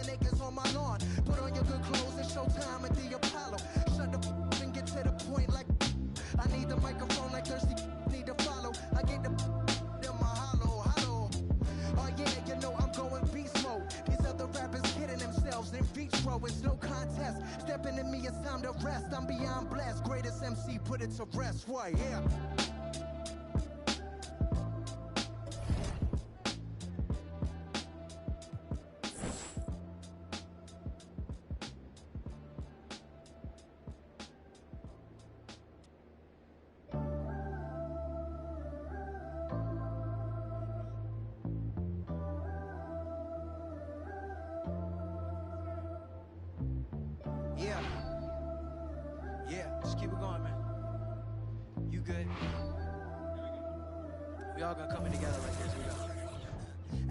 7 acres on my lawn. Put on your good clothes and show time at the Apollo. Shut the and get to the point like I need the microphone like thirsty need to follow. I get the in my hollow. Oh yeah, you know I'm going beast mode. These other rappers kidding themselves in vitro. It's no contest. Stepping in me, it's time to rest. I'm beyond blessed. Greatest MC, put it to rest. Right, yeah. Yeah, just keep it going, man. You good? We all gonna come in together like this, we go.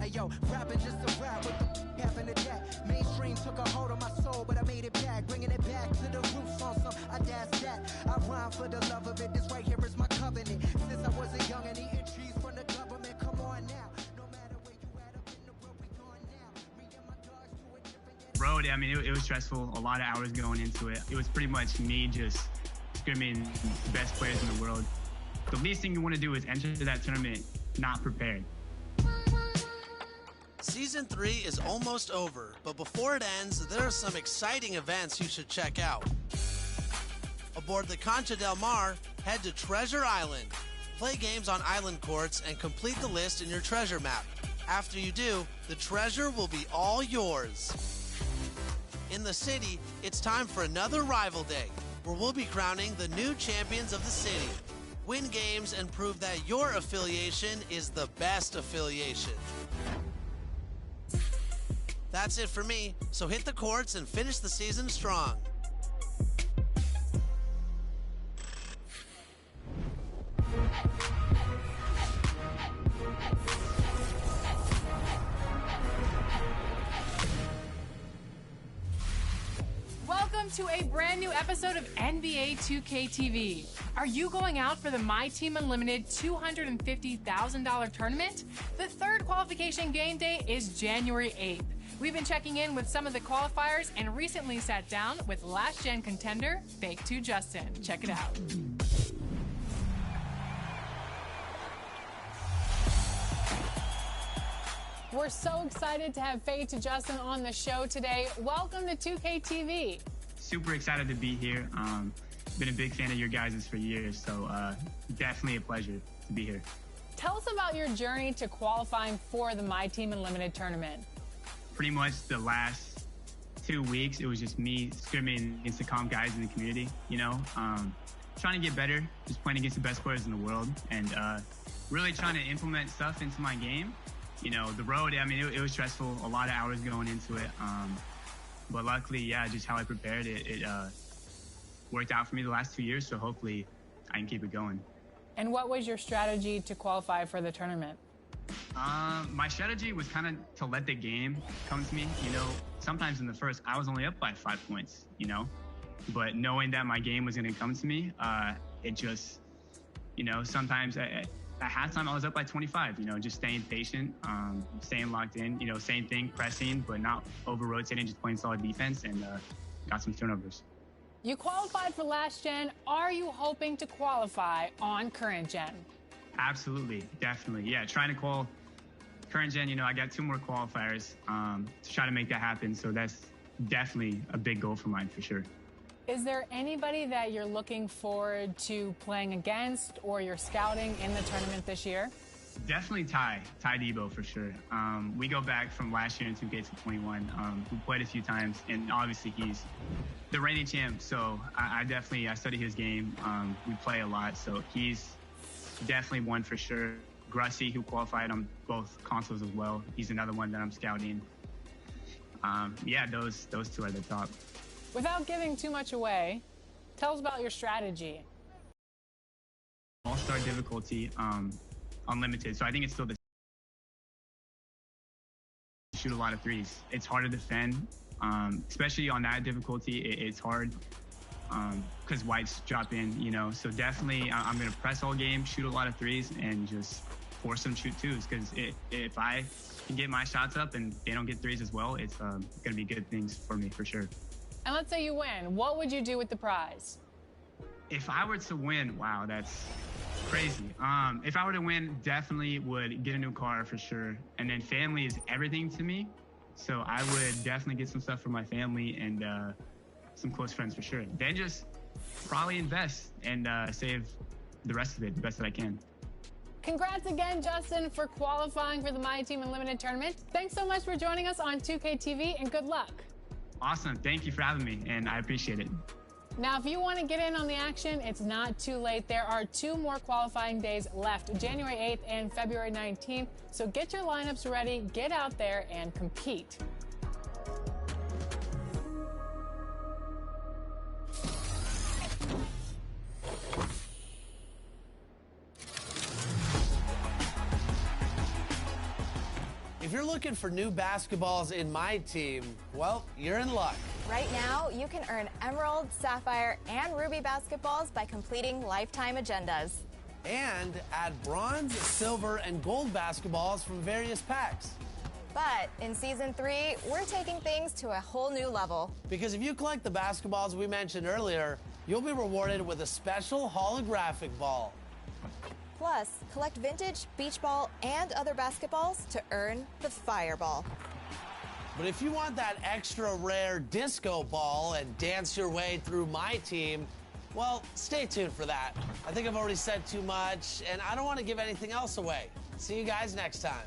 Hey yo, rapping just a rap, what the happened to that? Mainstream took a hold of my soul, but I made it back, bringing it back to the roots on some, I dash that. I rhyme for the love of it, this right here is my covenant. Since I was a young and eating cheese from the government, come on now. No matter where you at up in the world, we going now. Me and my dogs do it different. Road, I mean, it was stressful, a lot of hours going into it. It was pretty much me just screaming the best players in the world. The least thing you want to do is enter that tournament not prepared. Season 3 is almost over, but before it ends, there are some exciting events you should check out. Aboard the Concha del Mar, head to Treasure Island. Play games on island courts and complete the list in your treasure map. After you do, the treasure will be all yours. In the city, it's time for another Rival Day, where we'll be crowning the new champions of the city. Win games and prove that your affiliation is the best affiliation. That's it for me, so hit the courts and finish the season strong. Welcome to a brand new episode of NBA 2K TV. Are you going out for the My Team Unlimited $250,000 tournament? The third qualification game day is January 8th. We've been checking in with some of the qualifiers and recently sat down with last gen contender Fake 2 Justin. Check it out. We're so excited to have Fake 2 Justin on the show today. Welcome to 2K TV. Super excited to be here. Been a big fan of your guys' for years, so definitely a pleasure to be here. Tell us about your journey to qualifying for the My Team Unlimited tournament. Pretty much the last 2 weeks, it was just me scrimming against the comp guys in the community, you know, trying to get better, just playing against the best players in the world, and really trying to implement stuff into my game. You know, the road, I mean, it was stressful, a lot of hours going into it, but luckily, yeah, just how I prepared it worked out for me the last 2 years, so hopefully I can keep it going. And what was your strategy to qualify for the tournament? My strategy was kind of to let the game come to me. You know, sometimes in the first, I was only up by 5 points, you know, but knowing that my game was going to come to me, it just, you know, sometimes at halftime I was up by 25, you know, just staying patient, staying locked in, you know, same thing, pressing, but not over-rotating, just playing solid defense, and got some turnovers. You qualified for last gen. Are you hoping to qualify on current gen? Absolutely, definitely. Yeah, trying to call current gen, you know, I got 2 more qualifiers to try to make that happen. So that's definitely a big goal for mine, for sure. Is there anybody that you're looking forward to playing against or you're scouting in the tournament this year? Definitely Ty Debo, for sure. We go back from last year in 2K21. We played a few times, and obviously he's the reigning champ. So I study his game. We play a lot, so he's definitely one for sure. Grussy, who qualified on both consoles as well. He's another one that I'm scouting. Yeah, those 2 are the top. Without giving too much away, tell us about your strategy. All-star difficulty, unlimited. So I think it's still the shoot a lot of threes. It's hard to defend, especially on that difficulty. It's hard because whites drop in, you know. So definitely, I'm gonna press all game, shoot a lot of threes, and just force them to shoot twos, because if I can get my shots up and they don't get threes as well, it's going to be good things for me for sure. And let's say you win. What would you do with the prize? If I were to win, wow, that's crazy. If I were to win, definitely would get a new car for sure. And then family is everything to me. So I would definitely get some stuff for my family and some close friends for sure. Then just probably invest and save the rest of it the best that I can. Congrats again, Justin, for qualifying for the My Team Unlimited tournament. Thanks so much for joining us on 2K TV, and good luck. Awesome. Thank you for having me, and I appreciate it. Now, if you want to get in on the action, it's not too late. There are 2 more qualifying days left, January 8th and February 19th. So get your lineups ready, get out there, and compete. If you're looking for new basketballs in My Team, well, you're in luck. Right now, you can earn Emerald, Sapphire, and Ruby basketballs by completing lifetime agendas. And add bronze, silver, and gold basketballs from various packs. But in Season 3, we're taking things to a whole new level. Because if you collect the basketballs we mentioned earlier, you'll be rewarded with a special holographic ball. Plus, collect vintage, beach ball, and other basketballs to earn the Fireball. But if you want that extra rare disco ball and dance your way through My Team, well, stay tuned for that. I think I've already said too much, and I don't want to give anything else away. See you guys next time.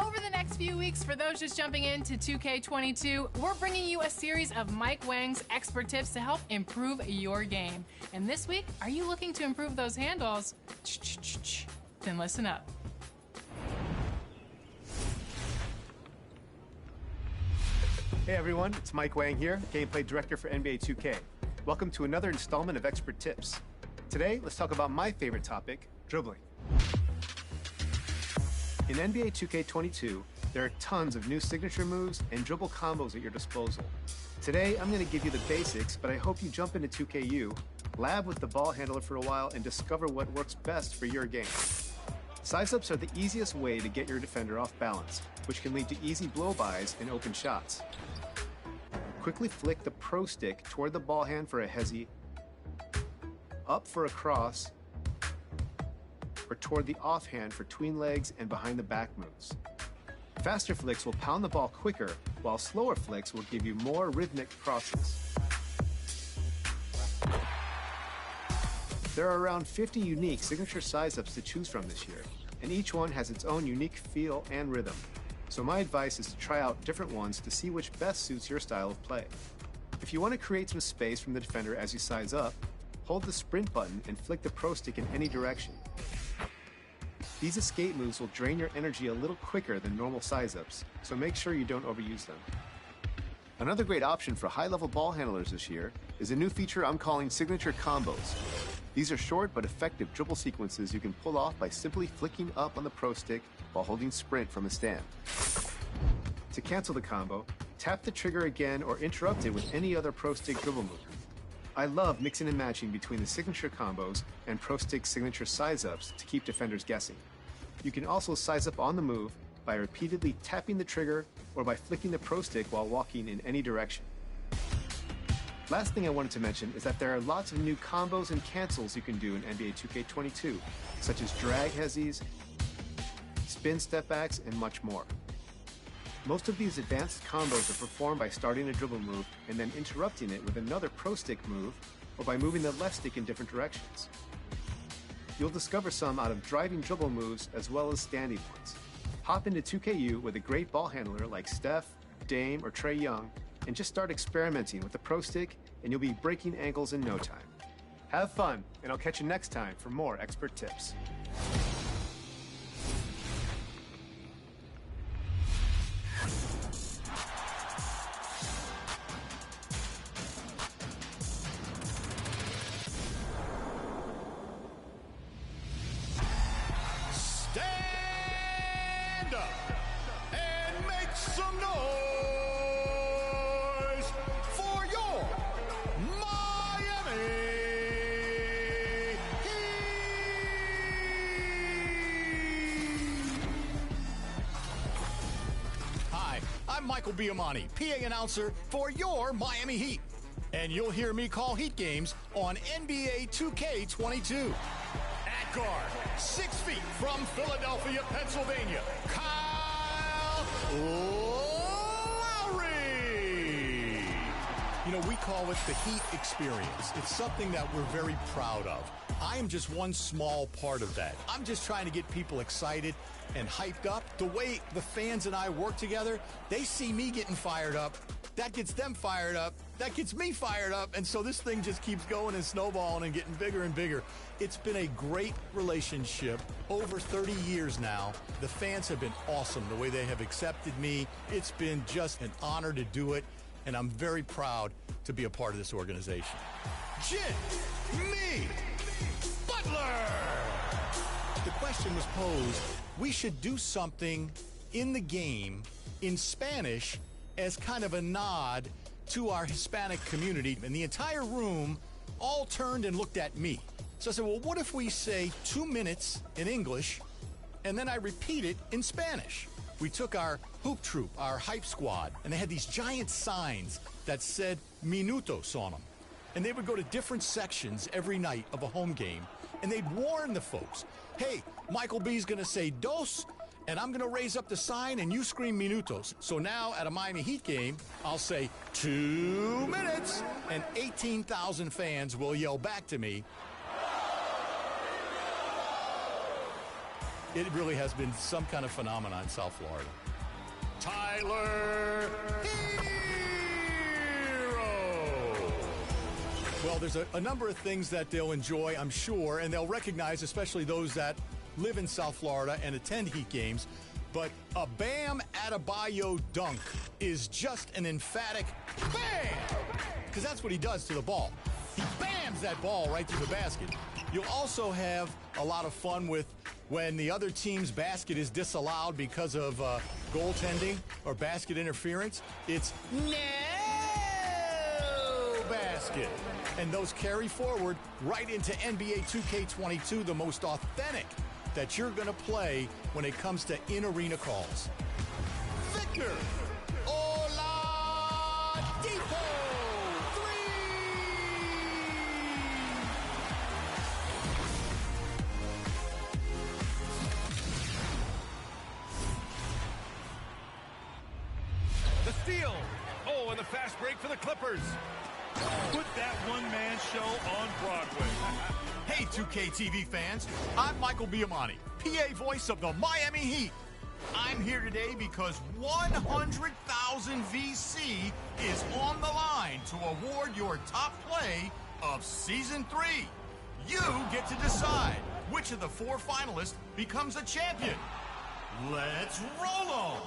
Over the next few weeks, for those just jumping into 2K22, we're bringing you a series of Mike Wang's expert tips to help improve your game. And this week, are you looking to improve those handles? Then listen up. Hey everyone, it's Mike Wang here, Gameplay Director for NBA 2K. Welcome to another installment of Expert Tips. Today, let's talk about my favorite topic, dribbling. In NBA 2K22, there are tons of new signature moves and dribble combos at your disposal. Today, I'm going to give you the basics, but I hope you jump into 2KU, lab with the ball handler for a while, and discover what works best for your game. Size-ups are the easiest way to get your defender off balance, which can lead to easy blow-bys and open shots. Quickly flick the pro stick toward the ball hand for a hezzy, up for a cross, or toward the offhand for tween legs and behind the back moves. Faster flicks will pound the ball quicker, while slower flicks will give you more rhythmic crosses. There are around 50 unique signature size-ups to choose from this year, and each one has its own unique feel and rhythm. So my advice is to try out different ones to see which best suits your style of play. If you want to create some space from the defender as you size up, hold the sprint button and flick the pro stick in any direction. These escape moves will drain your energy a little quicker than normal size-ups, so make sure you don't overuse them. Another great option for high-level ball handlers this year is a new feature I'm calling signature combos. These are short but effective dribble sequences you can pull off by simply flicking up on the pro stick while holding sprint from a stand. To cancel the combo, tap the trigger again or interrupt it with any other pro stick dribble move. I love mixing and matching between the signature combos and pro stick signature size-ups to keep defenders guessing. You can also size up on the move by repeatedly tapping the trigger or by flicking the pro stick while walking in any direction. Last thing I wanted to mention is that there are lots of new combos and cancels you can do in NBA 2K22, such as drag hezzies, spin step backs, and much more. Most of these advanced combos are performed by starting a dribble move and then interrupting it with another pro stick move or by moving the left stick in different directions. You'll discover some out of driving dribble moves as well as standing ones. Hop into 2KU with a great ball handler like Steph, Dame, or Trae Young and just start experimenting with the pro stick and you'll be breaking ankles in no time. Have fun, and I'll catch you next time for more expert tips. Stand up and make some noise. I'm Michael Biamani, PA announcer for your Miami Heat. And you'll hear me call Heat games on NBA 2K22. At guard, 6 feet from Philadelphia, Pennsylvania, Kyle Lowry. You know, we call it the Heat experience. It's something that we're very proud of. I am just one small part of that. I'm just trying to get people excited and hyped up. The way the fans and I work together, they see me getting fired up. That gets them fired up. That gets me fired up. And so this thing just keeps going and snowballing and getting bigger and bigger. It's been a great relationship over 30 years now. The fans have been awesome the way they have accepted me. It's been just an honor to do it. And I'm very proud to be a part of this organization. Jimmy Butler! The question was posed, we should do something in the game in Spanish as kind of a nod to our Hispanic community. And the entire room all turned and looked at me. So I said, well, what if we say 2 minutes in English, and then I repeat it in Spanish? We took our hoop troop, our hype squad, and they had these giant signs that said minutos on them. And they would go to different sections every night of a home game, and they'd warn the folks, hey, Michael B's going to say dos, and I'm going to raise up the sign, and you scream minutos. So now at a Miami Heat game, I'll say 2 minutes, and 18,000 fans will yell back to me. It really has been some kind of phenomenon in South Florida. Tyler Hero! Well, there's a number of things that they'll enjoy, I'm sure, and they'll recognize, especially those that live in South Florida and attend Heat games. But a Bam Adebayo dunk is just an emphatic bam! Because that's what he does to the ball. He bams that ball right through the basket. You'll also have a lot of fun with when the other team's basket is disallowed because of goaltending or basket interference. It's no basket. And those carry forward right into NBA 2K22, the most authentic that you're going to play when it comes to in-arena calls. Victor Oladipo! The steal. Oh, and the fast break for the Clippers. Put that one-man show on Broadway. Hey, 2K TV fans. I'm Michael Biamani, PA voice of the Miami Heat. I'm here today because 100,000 VC is on the line to award your top play of Season 3. You get to decide which of the 4 finalists becomes a champion. Let's roll on.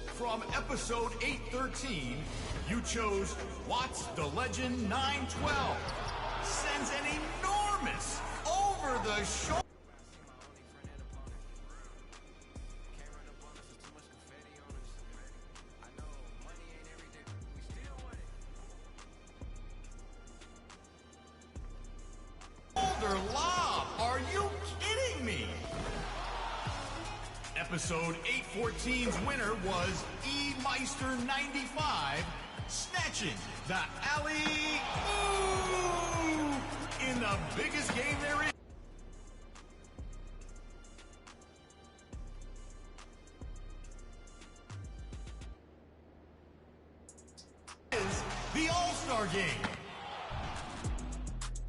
From episode 813, you chose Watts the Legend 912. Sends an enormous over-the-shoulder. Lob. Are you kidding me? Episode 814's winner was E. Meister 95, snatching the alley-oop in the biggest game there is the All-Star Game.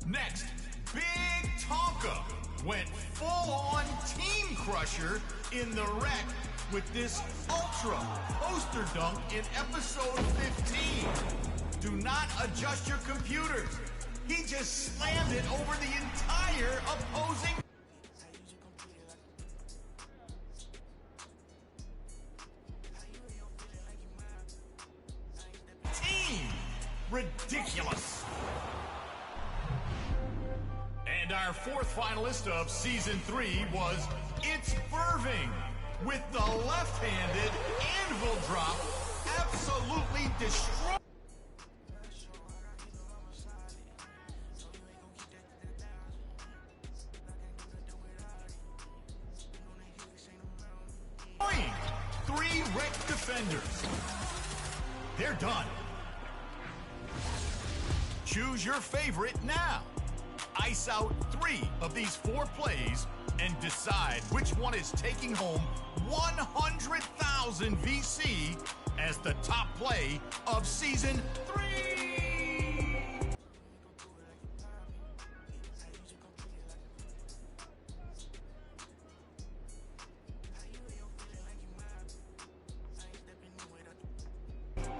Next, Big Tonka went full-on team crusher in the wreck with this ultra poster dunk in episode 15. Do not adjust your computers. He just slammed it over the entire opposing team. Ridiculous. And our 4th finalist of Season 3 was It's Irving with the left-handed anvil drop absolutely destroying direct defenders. They're done. Choose your favorite now. Ice out 3 of these 4 plays and decide which one is taking home 100,000 VC as the top play of Season 3.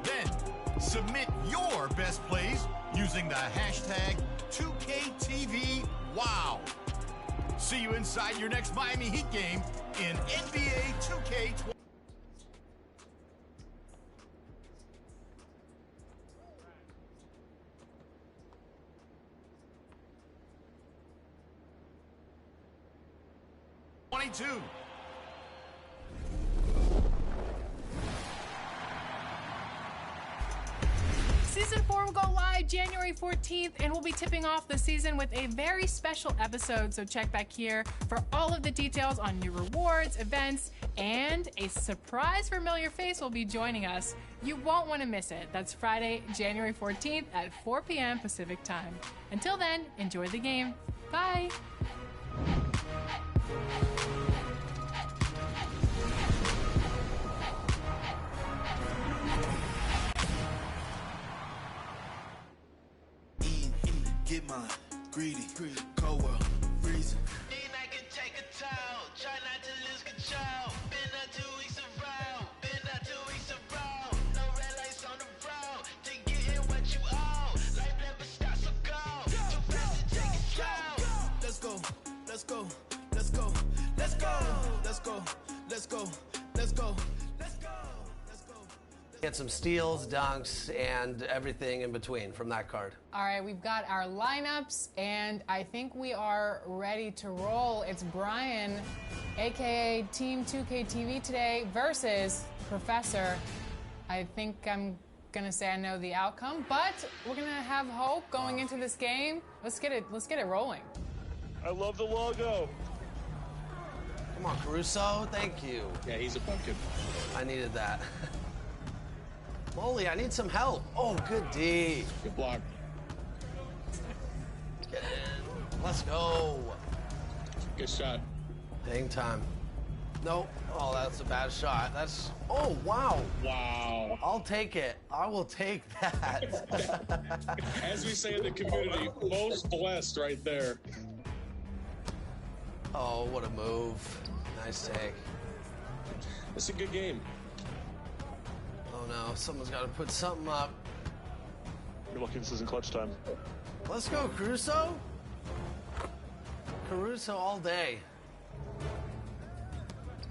Then, submit your best plays using the hashtag 2KTVWOW. See you inside your next Miami Heat game in NBA 2K20. Season 4 will go live January 14th, and we'll be tipping off the season with a very special episode, so check back here for all of the details on new rewards, events, and a surprise familiar face will be joining us. You won't want to miss it. That's Friday, January 14th at 4 p.m. Pacific Time. Until then, enjoy the game. Bye! Get mine, greedy, cold world, freezing. Then I can take a toll, try not to lose control. Been out 2 weeks around, no red lights on the road. To get in what you owe, life never stops, so go. Too fast to take it slow. Let's go, let's go, let's go, let's go, let's go, let's go, let's go, let's go, let's go. Get some steals, dunks, and everything in between from that card. All right, we've got our lineups, and I think we are ready to roll. It's Brian, aka Team 2KTV today, versus Professor. I think I'm gonna say I know the outcome, but we're gonna have hope going into this game. Let's get it rolling. I love the logo. Come on, Caruso, thank you. Yeah, he's a pumpkin. I needed that. Molly, I need some help. Oh, good D. Good block. Get in. Let's go. Good shot. Hang time. Nope. Oh, that's a bad shot. That's. Oh, wow. Wow. I'll take it. I will take that. As we say in the community, most blessed right there. Oh, what a move. Nice take. It's a good game. Oh, no. Someone's got to put something up. You're lucky this isn't clutch time. Let's go, Caruso. Caruso all day.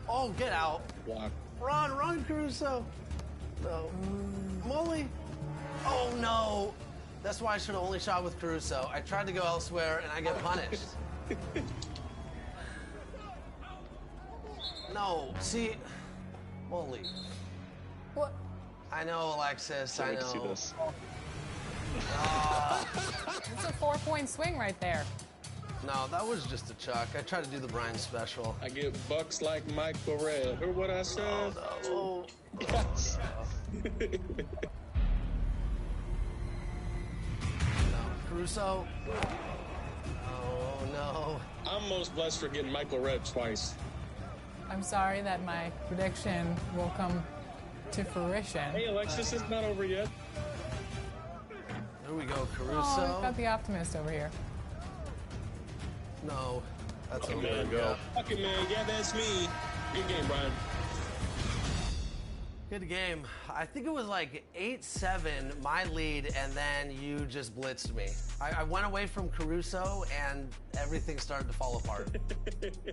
Oh, get out. Block. Run, Caruso. No. Molly. Oh, no. That's why I should have only shot with Caruso. I tried to go elsewhere, and I get punished. No. See, Molly. What? I know, Alexis. I know. See this. It's a 4-point swing right there. No, that was just a chuck. I tried to do the Brian special. I get bucks like Michael Red. Heard what I said? Oh, Yes. no. Caruso. Oh, no. I'm most blessed for getting Michael Red twice. I'm sorry that my prediction will come to fruition. Hey, Alexis, it's not over yet. Here we go, Caruso. Oh, we've got the optimist over here. No, that's Fucking over. man, go. Fucking man, yeah, that's me. Good game, Brian. Good game. I think it was like 8-7, my lead, and then you just blitzed me. I went away from Caruso, and everything started to fall apart.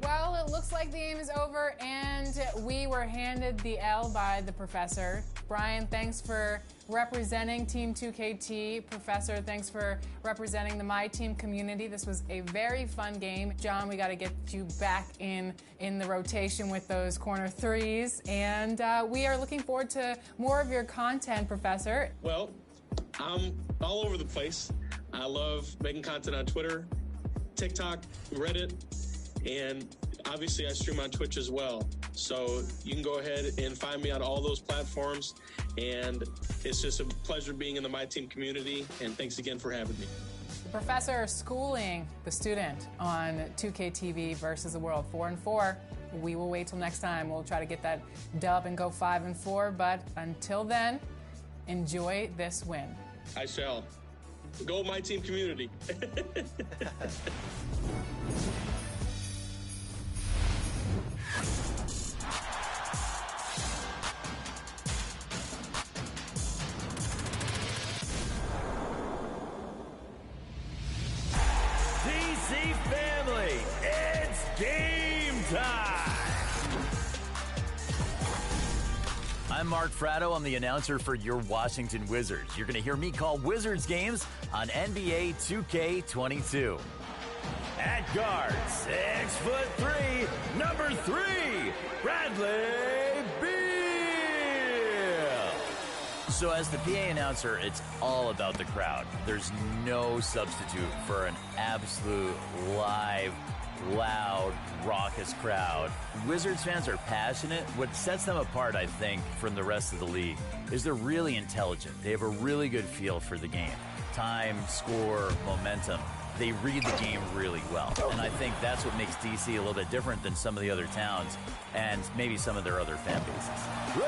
Well, it looks like the game is over, and we were handed the L by the Professor. Brian, thanks for representing Team 2KT. Professor, thanks for representing the My Team community. This was a very fun game. John, we got to get you back in the rotation with those corner threes, and we are looking forward to more of your content, Professor. Well, I'm all over the place. I love making content on Twitter, TikTok, Reddit, and obviously I stream on Twitch as well. So you can go ahead and find me on all those platforms. And it's just a pleasure being in the My Team community. And thanks again for having me. The professor schooling the student on 2K TV versus the world, 4-4. We will wait till next time. We'll try to get that dub and go 5-4. But until then, enjoy this win. I shall. Go My Team community. DC family, it's game time! I'm Mark Fratto. I'm the announcer for your Washington Wizards. You're going to hear me call Wizards games on NBA 2K22. At guard, 6'3", number 3, Bradley Beal. So as the PA announcer, it's all about the crowd. There's no substitute for an absolute live, loud, raucous crowd. Wizards fans are passionate. What sets them apart, I think, from the rest of the league is they're really intelligent. They have a really good feel for the game. Time, score, momentum. They read the game really well. And I think that's what makes DC a little bit different than some of the other towns and maybe some of their other fan bases. Rui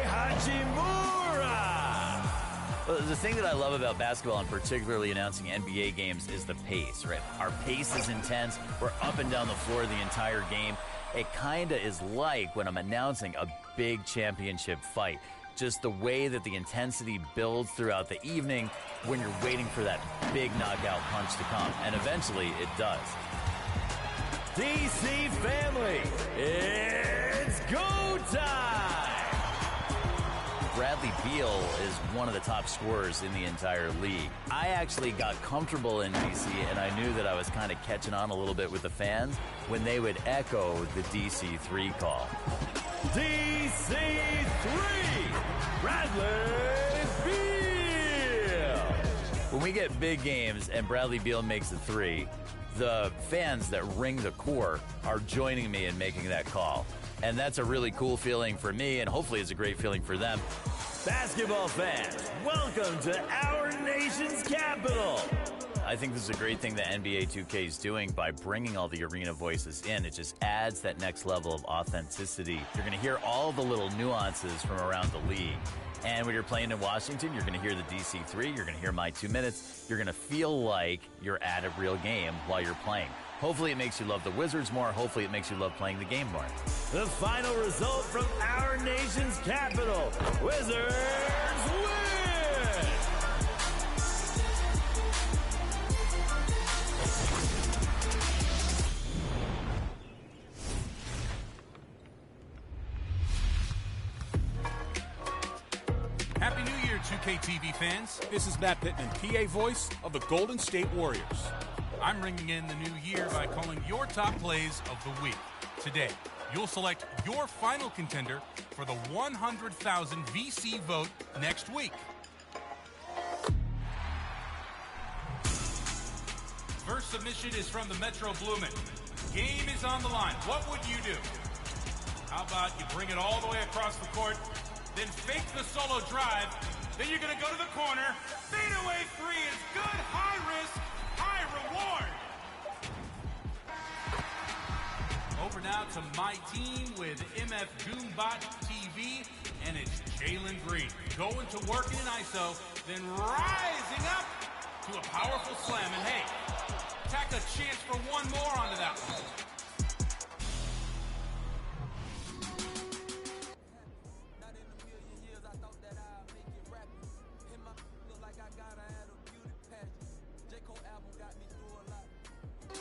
Hachimura! Well, the thing that I love about basketball, and particularly announcing NBA games, is the pace, right? Our pace is intense. We're up and down the floor the entire game. It kind of is like when I'm announcing a big championship fight. Just the way that the intensity builds throughout the evening when you're waiting for that big knockout punch to come. And eventually, it does. DC family, it's go time! Bradley Beal is one of the top scorers in the entire league. I actually got comfortable in DC, and I knew that I was kind of catching on a little bit with the fans when they would echo the DC3 call. DC3, Bradley Beal. When we get big games and Bradley Beal makes a 3, the fans that ring the core are joining me in making that call. And that's a really cool feeling for me, and hopefully it's a great feeling for them. Basketball fans, welcome to our nation's capital. I think this is a great thing that NBA 2K is doing by bringing all the arena voices in. It just adds that next level of authenticity. You're going to hear all the little nuances from around the league. And when you're playing in Washington, you're going to hear the DC3, you're going to hear my 2 minutes. You're going to feel like you're at a real game while you're playing. Hopefully it makes you love the Wizards more. Hopefully it makes you love playing the game more. The final result from our nation's capital. Wizards win! Happy New Year, 2K TV fans. This is Matt Pittman, PA voice of the Golden State Warriors. I'm ringing in the new year by calling your top plays of the week. Today, you'll select your final contender for the 100,000 VC vote next week. First submission is from the Metro Bloomin'. Game is on the line. What would you do? How about you bring it all the way across the court, then fake the solo drive, then you're going to go to the corner. Fadeaway 3 is good, high risk, high reward. Over now to my team with MF Goombot TV, and it's Jalen Green going to work in ISO, then rising up to a powerful slam. And hey, tack a chance for one more onto that one.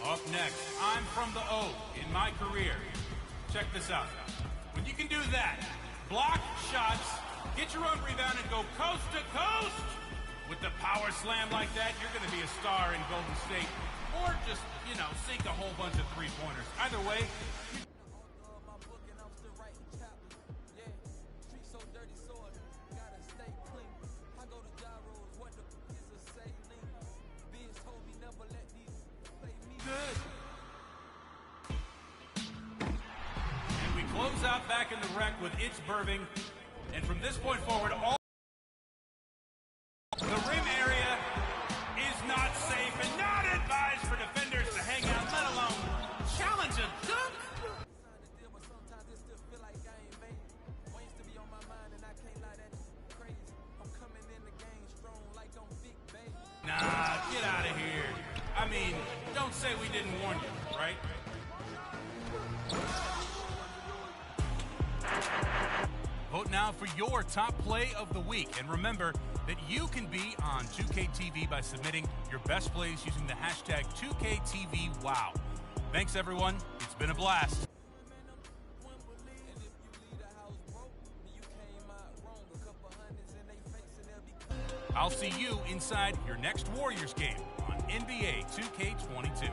Up next, I'm from the O in my career. Check this out. When you can do that, block shots, get your own rebound, and go coast to coast. With the power slam like that, you're going to be a star in Golden State. Or just, sink a whole bunch of three-pointers. Either way, good. And we it's Burving. And from this point forward, all the rim area is not safe and not advised for defenders to hang out, let alone challenge a dunk. Nah, get out of here. I mean, don't say we didn't warn you, right? Vote now for your top play of the week. And remember that you can be on 2KTV by submitting your best plays using the hashtag 2KTVWow. Thanks, everyone. It's been a blast. I'll see you inside your next Warriors game on NBA 2K22.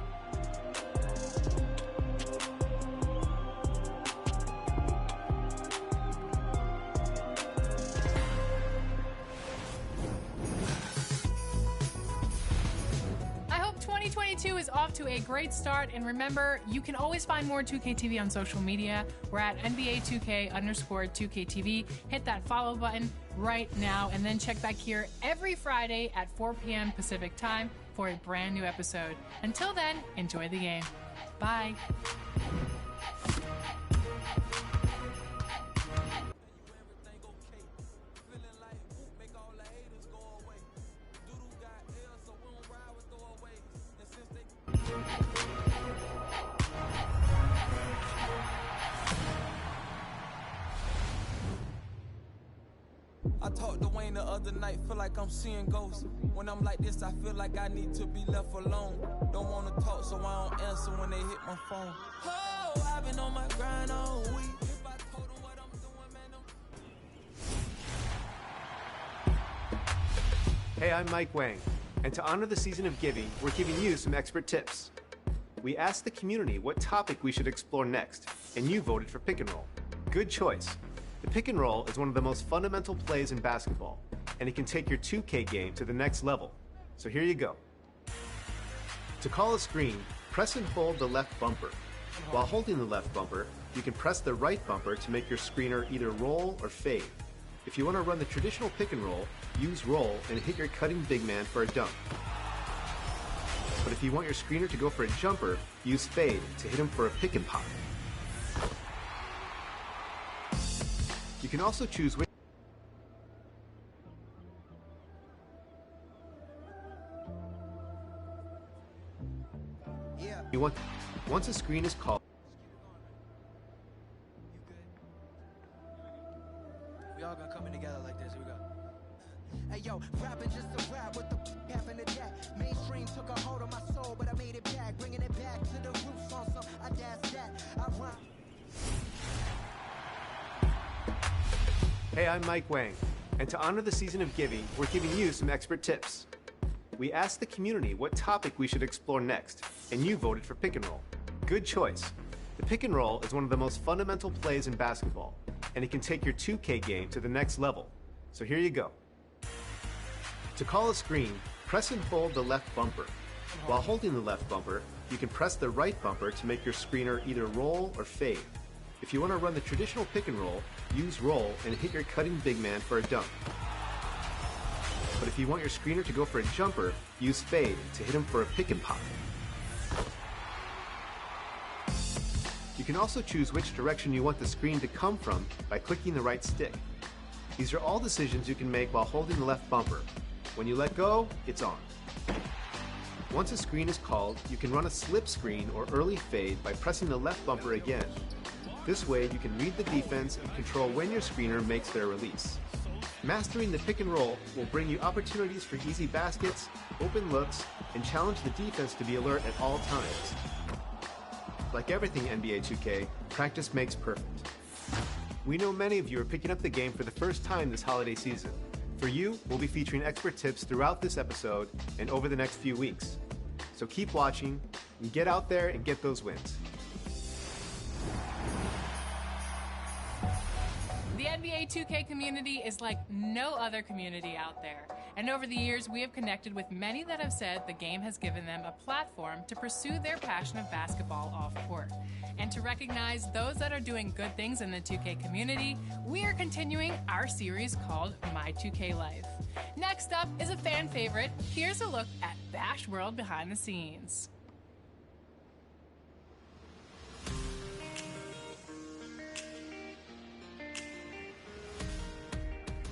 I hope 2022 is off to a great start, and remember, you can always find more 2KTV on social media. We're at NBA2K_2KTV. Hit that follow button right now, and then check back here every Friday at 4 p.m. Pacific time for a brand new episode. Until then, enjoy the game. Bye. I talked to Wayne the other night, feel like I'm seeing ghosts. When I'm like this, I feel like I need to be left alone. Don't wanna talk, so I don't answer when they hit my phone. Oh, I've been on my grind all week. If I told them what I'm doing, man, Hey, I'm Mike Wang, and to honor the season of giving, we're giving you some expert tips. We asked the community what topic we should explore next, and you voted for pick and roll. Good choice. The pick and roll is one of the most fundamental plays in basketball, and it can take your 2K game to the next level. So here you go. To call a screen, press and hold the left bumper. While holding the left bumper, you can press the right bumper to make your screener either roll or fade. If you want to run the traditional pick and roll, use roll and hit your cutting big man for a dunk. But if you want your screener to go for a jumper, use fade to hit him for a pick and pop. You can also choose which you want. Once a screen is called, We all gonna come in together like this. Here we go. Hey yo, rapping just a rap. What the happened to that? Mainstream took a hold of my soul, but I made it back, bringing it back to the roots on some. I dash that. I rhyme. Hey, I'm Mike Wang, and to honor the season of giving, we're giving you some expert tips. We asked the community what topic we should explore next, and you voted for pick and roll. Good choice. The pick and roll is one of the most fundamental plays in basketball, and it can take your 2K game to the next level. So here you go. To call a screen, press and hold the left bumper. While holding the left bumper, you can press the right bumper to make your screener either roll or fade. If you want to run the traditional pick and roll, use roll and hit your cutting big man for a dunk. But if you want your screener to go for a jumper, use fade to hit him for a pick and pop. You can also choose which direction you want the screen to come from by clicking the right stick. These are all decisions you can make while holding the left bumper. When you let go, it's on. Once a screen is called, you can run a slip screen or early fade by pressing the left bumper again. This way, you can read the defense and control when your screener makes their release. Mastering the pick and roll will bring you opportunities for easy baskets, open looks, and challenge the defense to be alert at all times. Like everything NBA 2K, practice makes perfect. We know many of you are picking up the game for the first time this holiday season. For you, we'll be featuring expert tips throughout this episode and over the next few weeks. So keep watching and get out there and get those wins. The NBA 2K community is like no other community out there. And over the years, we have connected with many that have said the game has given them a platform to pursue their passion of basketball off court. And to recognize those that are doing good things in the 2K community, we are continuing our series called My 2K Life. Next up is a fan favorite. Here's a look at Bash World behind the scenes.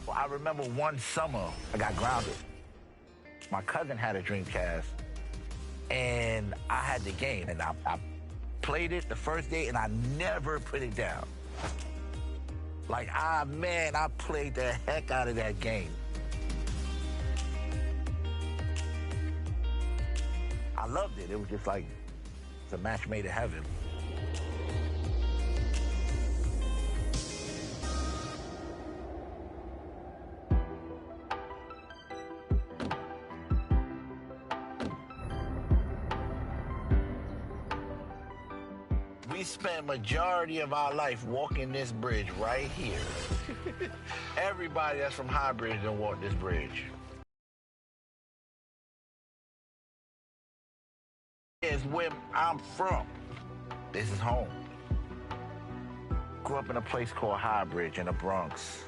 Well, I remember one summer I got grounded. My cousin had a Dreamcast, and I had the game, and I played it the first day, and I never put it down. Like, man, I played the heck out of that game. I loved it. It was just like, it's a match made in heaven. We spent majority of our life walking this bridge right here. Everybody that's from High Bridge done walk this bridge. It's where I'm from. This is home. Grew up in a place called High Bridge in the Bronx.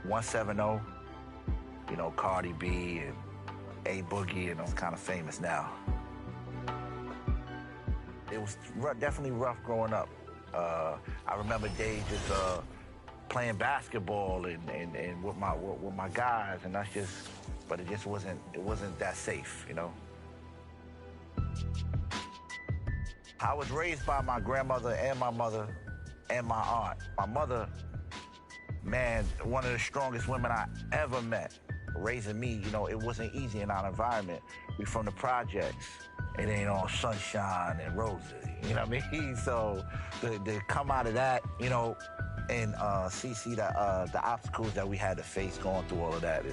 170, you know, Cardi B and A Boogie, and those kind of famous now. It was definitely rough growing up. I remember days just playing basketball and with my guys, and that's just, but it just wasn't that safe, you know. I was raised by my grandmother and my mother and my aunt. My mother, man, one of the strongest women I ever met. Raising me, you know, it wasn't easy in our environment. We from the projects. It ain't all sunshine and roses, you know what I mean? So to come out of that, you know, and see the obstacles that we had to face going through all of that,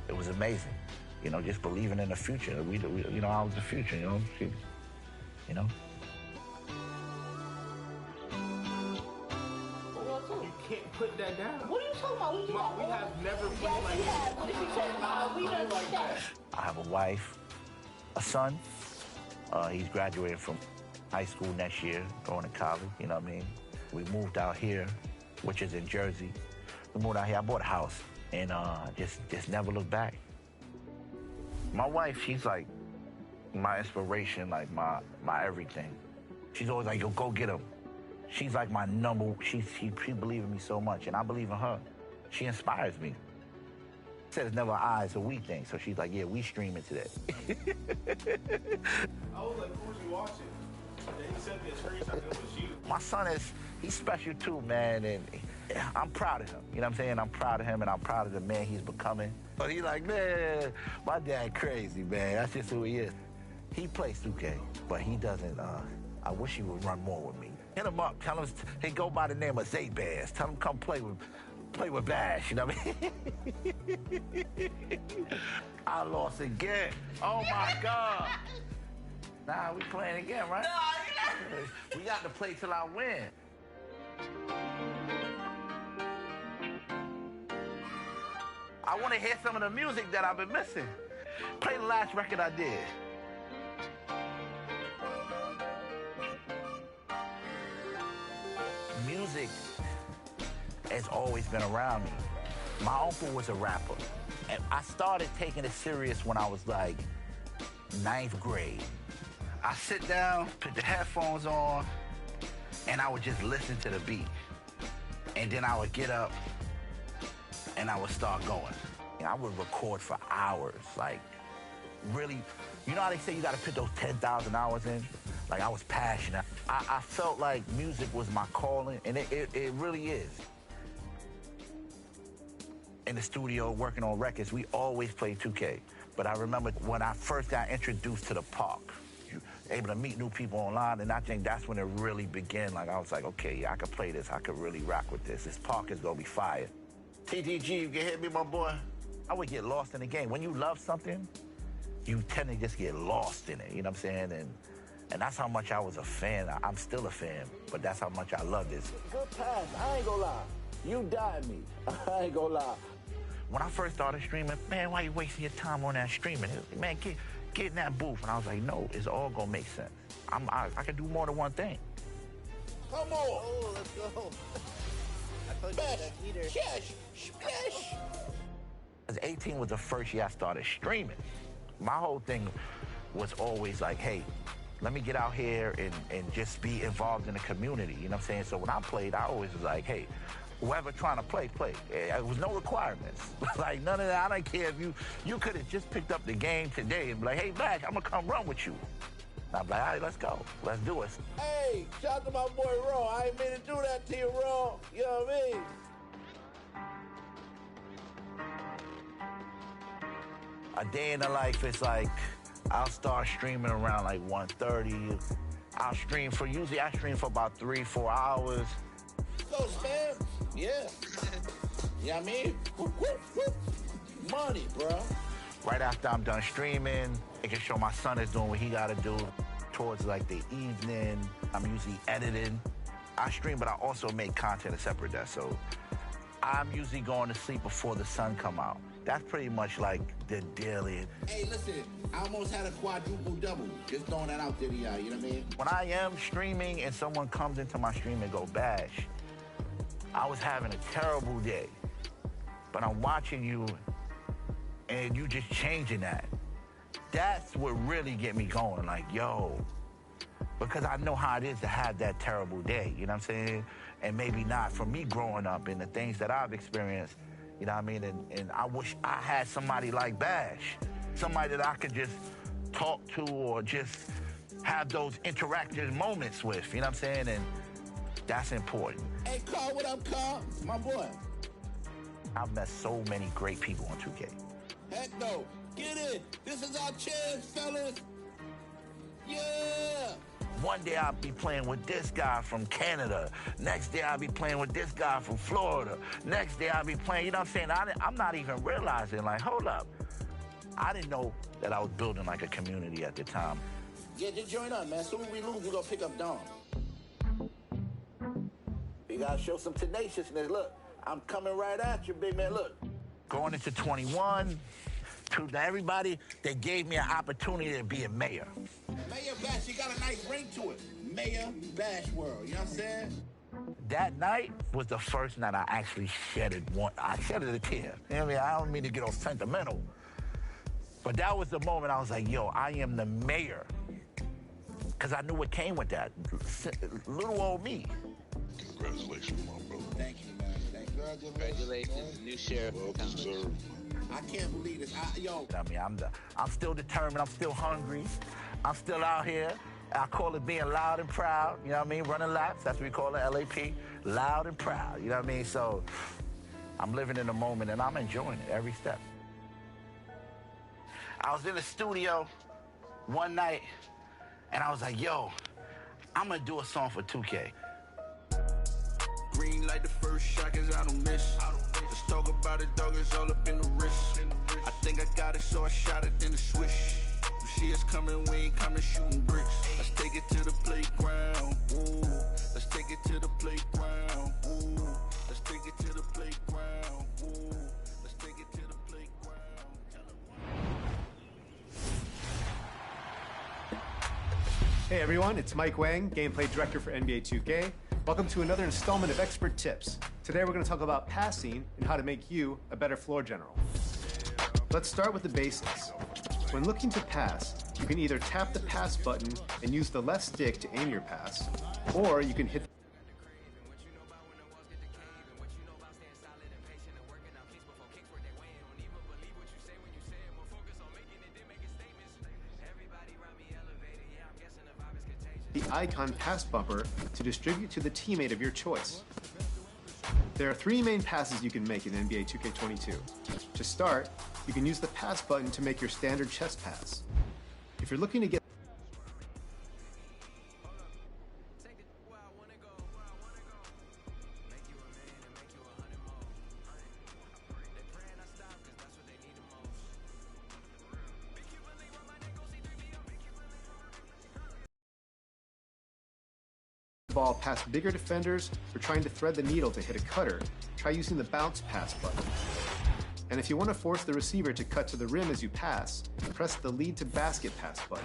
it was amazing. You know, just believing in the future. We you know, I was the future, you know? You know? You can't put that down. What are you talking about? We have never put it like that. I have a wife, a son. He's graduating from high school next year, going to college, you know what I mean? We moved out here, which is in Jersey. We moved out here, I bought a house, and just never looked back. My wife, she's like my inspiration, like my everything. She's always like, yo, go get him. She's like my number, she believes in me so much, and I believe in her. She inspires me. Said it's never an eye, it's a we thing. So she's like, yeah, we streaming today. I was like, who's you watching? And he sent me a screenshot, it was you. My son he's special too, man, and I'm proud of him. You know what I'm saying? I'm proud of him, and I'm proud of the man he's becoming. But he's like, man, my dad crazy, man. That's just who he is. He plays 2K, but he doesn't, I wish he would run more with me. Hit him up, tell him he go by the name of Zabaz. Tell him come play with Bash, you know what I mean? I lost again. Oh my God. Nah, we playing again, right? No, we got to play till I win. I want to hear some of the music that I've been missing. Play the last record I did. Music has always been around me. My uncle was a rapper, and I started taking it serious when I was like 9th grade. I sit down, put the headphones on, and I would just listen to the beat. And then I would get up and I would start going. And I would record for hours, like really, you know how they say you gotta put those 10,000 hours in? Like I was passionate. I felt like music was my calling, and it really is. In the studio, working on records, we always played 2K. But I remember when I first got introduced to the park, able to meet new people online, and I think that's when it really began. Like, I was like, okay, yeah, I could play this. I could really rock with this. This park is gonna be fire. TTG, you can hit me, my boy. I would get lost in the game. When you love something, you tend to just get lost in it, you know what I'm saying? And that's how much I was a fan. I'm still a fan, but that's how much I love this. Good pass, I ain't gonna lie. You died me, I ain't gonna lie. When I first started streaming, man, why you wasting your time on that streaming? Man, get in that booth. And I was like, no, it's all gonna make sense. I can do more than one thing. Come on. Oh, let's go. I told you that heater. Splash, splash. 18 was the first year I started streaming. My whole thing was always like, hey, let me get out here and just be involved in the community, you know what I'm saying? So when I played, I always was like, hey, whoever trying to play, play. It was no requirements. Like, none of that. I don't care if you could have just picked up the game today and be like, hey, Black, I'm going to come run with you. And I'm like, all right, let's go. Let's do it. Hey, shout out to my boy, Raw. I ain't mean to do that to you, Raw. You know what I mean? A day in the life, it's like, I'll start streaming around like 1:30. I'll stream for, usually I stream for about 3-4 hours. Go, man. Yeah. You know what I mean? Whoop, whoop, whoop. Money, bro. Right after I'm done streaming, making sure my son is doing what he gotta do. Towards like the evening, I'm usually editing. I stream, but I also make content a separate desk, so I'm usually going to sleep before the sun come out. That's pretty much like the daily. Hey, listen, I almost had a quadruple double. Just throwing that out there to y'all, you know what I mean? When I am streaming and someone comes into my stream and go, Bash, I was having a terrible day, but I'm watching you and you just changing that. That's what really get me going, like, yo, because I know how it is to have that terrible day, you know what I'm saying? And maybe not for me growing up and the things that I've experienced, you know what I mean? And I wish I had somebody like Bash, somebody that I could just talk to or just have those interactive moments with, you know what I'm saying? And that's important. Hey, Carl, what up, Carl? My boy. I've met so many great people on 2K. Heck no. Get in. This is our chance, fellas. Yeah. One day I'll be playing with this guy from Canada. Next day I'll be playing with this guy from Florida. Next day I'll be playing, you know what I'm saying? I'm not even realizing, like, hold up. I didn't know that I was building like a community at the time. Yeah, just join up, man. Soon as we lose, we're going to pick up Dawn. You got to show some tenaciousness. Look, I'm coming right at you, big man. Look. Going into 21, to everybody, they gave me an opportunity to be a mayor. Mayor Bash, you got a nice ring to it. Mayor Bash World, you know what I'm saying? That night was the first night I actually shedded a tear. You know what I mean? I don't mean to get all sentimental. But that was the moment I was like, yo, I am the mayor. Because I knew what came with that. Little old me. Congratulations, my brother. Thank you, man. Thank you. Congratulations, new sheriff. Well deserved. I can't believe this. I mean, I'm still determined. I'm still hungry. I'm still out here. I call it being loud and proud. You know what I mean? Running laps. That's what we call it, LAP. Loud and proud. You know what I mean? So I'm living in the moment, and I'm enjoying it every step. I was in the studio one night, and I was like, yo, I'm going to do a song for 2K. Green like the first shot, cause I don't miss. Let's talk about it, dog, it's all up in the wrist. I think I got it, so I shot it in the swish. You see us coming, we ain't coming shooting bricks. Let's take it to the playground, ooh. Let's take it to the playground, ooh. Let's take it to the playground, ooh. Let's take it to the playground. Hey everyone, it's Mike Wang, Gameplay Director for NBA 2K. Welcome to another installment of Expert Tips. Today we're going to talk about passing and how to make you a better floor general. Let's start with the basics. When looking to pass, you can either tap the pass button and use the left stick to aim your pass, or you can hit the icon pass bumper to distribute to the teammate of your choice. There are 3 main passes you can make in NBA 2K22. To start, you can use the pass button to make your standard chest pass. If you're looking to get ball past bigger defenders or trying to thread the needle to hit a cutter, try using the bounce pass button. And if you want to force the receiver to cut to the rim as you pass, press the lead to basket pass button.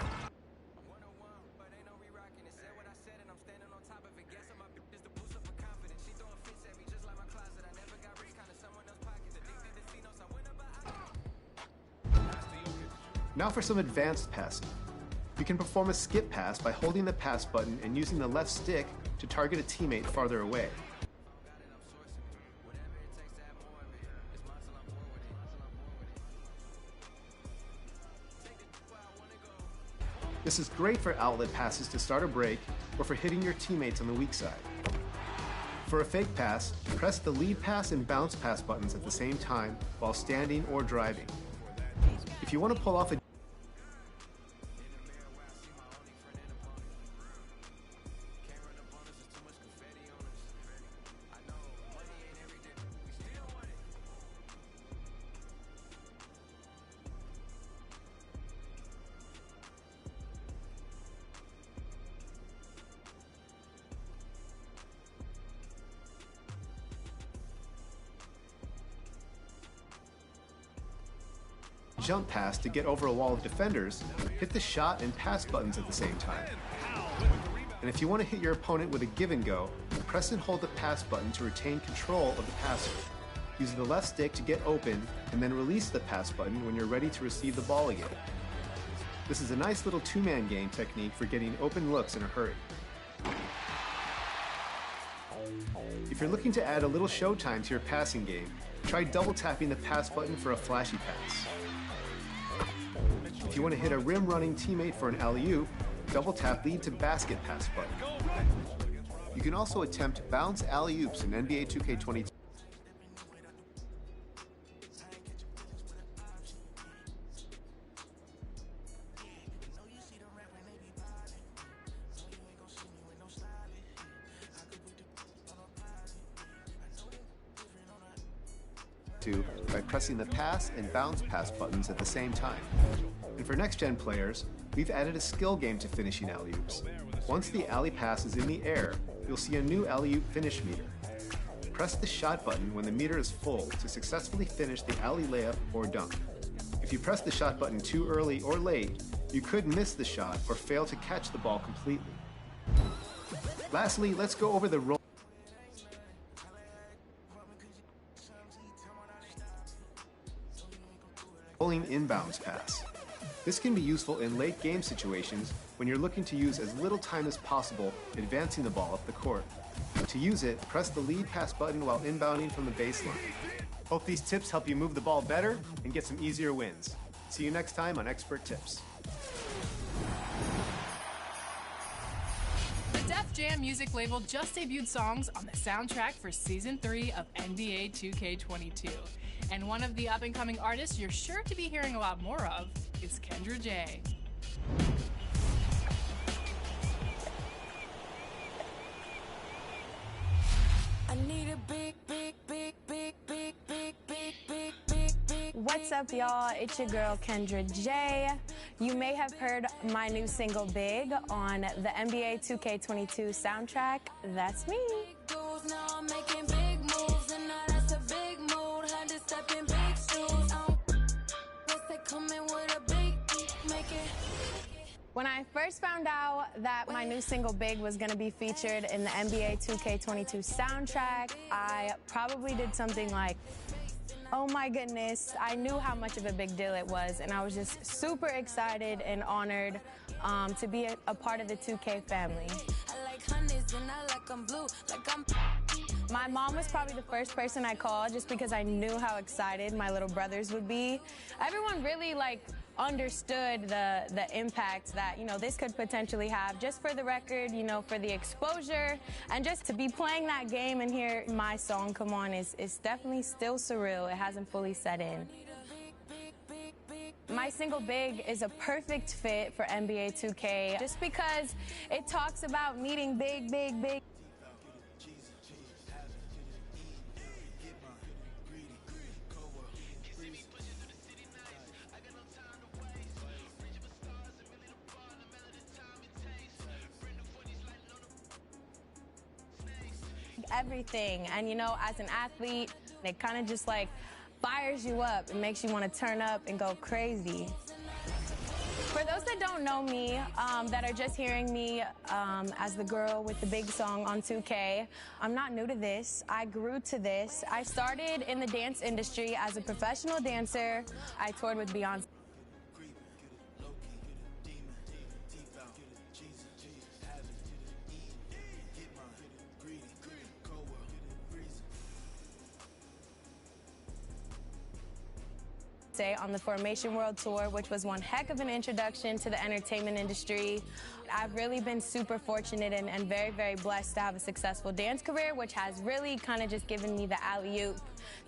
Now for some advanced passing. You can perform a skip pass by holding the pass button and using the left stick to target a teammate farther away. This is great for outlet passes to start a break or for hitting your teammates on the weak side. For a fake pass, press the lead pass and bounce pass buttons at the same time while standing or driving. If you want to pull off a jump pass to get over a wall of defenders, hit the shot and pass buttons at the same time. And if you want to hit your opponent with a give and go, press and hold the pass button to retain control of the passer. Use the left stick to get open and then release the pass button when you're ready to receive the ball again. This is a nice little two-man game technique for getting open looks in a hurry. If you're looking to add a little showtime to your passing game, try double tapping the pass button for a flashy pass. If you want to hit a rim-running teammate for an alley-oop, double tap lead to basket pass button. You can also attempt bounce alley-oops in NBA 2K22. By pressing the pass and bounce pass buttons at the same time. And for next-gen players, we've added a skill game to finishing alley-oops. Once the alley pass is in the air, you'll see a new alley-oop finish meter. Press the shot button when the meter is full to successfully finish the alley layup or dunk. If you press the shot button too early or late, you could miss the shot or fail to catch the ball completely. Lastly, let's go over the rolling inbounds pass. This can be useful in late game situations when you're looking to use as little time as possible advancing the ball up the court. To use it, press the lead pass button while inbounding from the baseline. Hope these tips help you move the ball better and get some easier wins. See you next time on Expert Tips. The Def Jam music label just debuted songs on the soundtrack for Season 3 of NBA 2K22. And one of the up-and-coming artists you're sure to be hearing a lot more of is Kendra J. I need a big. What's up, y'all? It's your girl, Kendra J. You may have heard my new single, Big, on the NBA 2K22 soundtrack. That's me. Now I'm making big moves, and now that's a big mood. Had to step in big shoes. Guess they coming with a big make it. When I first found out that my new single, Big, was going to be featured in the NBA 2K22 soundtrack, I probably did something like, oh my goodness, I knew how much of a big deal it was, and I was just super excited and honored to be a part of the 2K family. I like honeys and I like them blue, like I'm. My mom was probably the first person I called just because I knew how excited my little brothers would be. Everyone really understood the impact that, this could potentially have. Just for the record, for the exposure and just to be playing that game and hear my song come on is definitely still surreal. It hasn't fully set in. My single Big is a perfect fit for NBA 2K just because it talks about needing big. Everything. And as an athlete, it kind of just fires you up. It makes you want to turn up and go crazy. For those that don't know me, that are just hearing me as the girl with the big song on 2K, I'm not new to this. I grew to this. I started in the dance industry as a professional dancer. I toured with Beyonce. On the Formation World Tour, which was one heck of an introduction to the entertainment industry. I've really been super fortunate and very, very blessed to have a successful dance career, which has really kind of just given me the alley-oop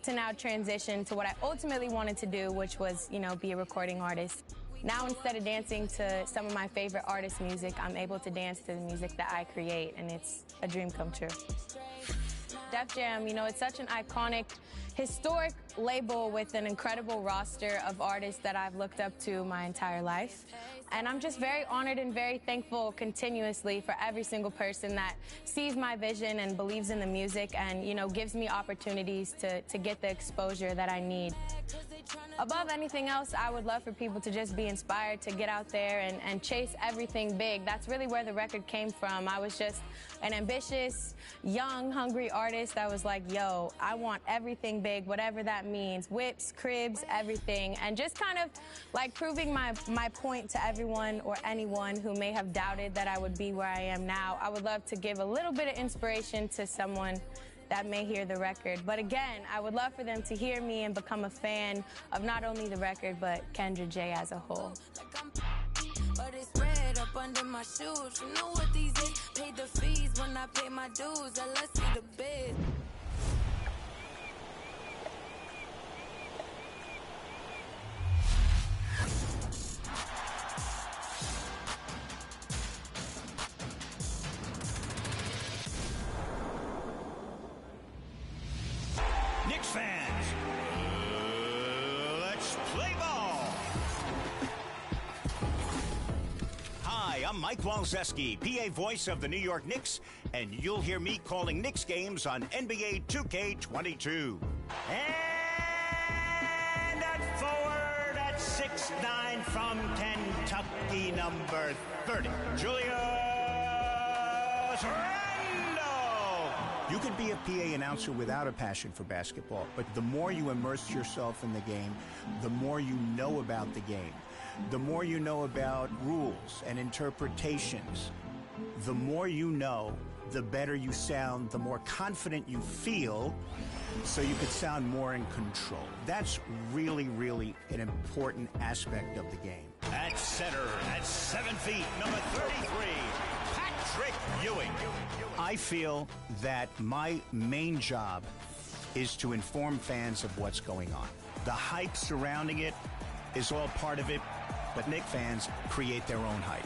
to now transition to what I ultimately wanted to do, which was, you know, be a recording artist. Now, instead of dancing to some of my favorite artists' music, I'm able to dance to the music that I create, and it's a dream come true. Def Jam, you know, it's such an iconic, historic label with an incredible roster of artists that I've looked up to my entire life. And I'm just very honored and very thankful continuously for every single person that sees my vision and believes in the music and, you know, gives me opportunities to get the exposure that I need. Above anything else, I would love for people to just be inspired to get out there and chase everything big. That's really where the record came from. I was just an ambitious, young, hungry artist that was like, yo, I want everything big, whatever that means. Whips, cribs, everything. And just kind of like proving my point to everyone or anyone who may have doubted that I would be where I am now. I would love to give a little bit of inspiration to someone that may hear the record. But again, I would love for them to hear me and become a fan of not only the record, but Kendra J as a whole. But it's red up under my shoes. You know what these is? Paid the fees when I pay my dues. Let's see the bid. Knicks fans, let's play ball. Hi, I'm Mike Walczewski, PA voice of the New York Knicks, and you'll hear me calling Knicks games on NBA 2K22. And at forward at 6'9" from Kentucky, number 30, Julius Randle. You can be a PA announcer without a passion for basketball, but the more you immerse yourself in the game, the more you know about the game. The more you know about rules and interpretations, the more you know, the better you sound, the more confident you feel, so you could sound more in control. That's really, really an important aspect of the game. At center, at 7 feet, number 33, Patrick Ewing. I feel that my main job is to inform fans of what's going on. The hype surrounding it is all part of it, but Knicks fans create their own hype.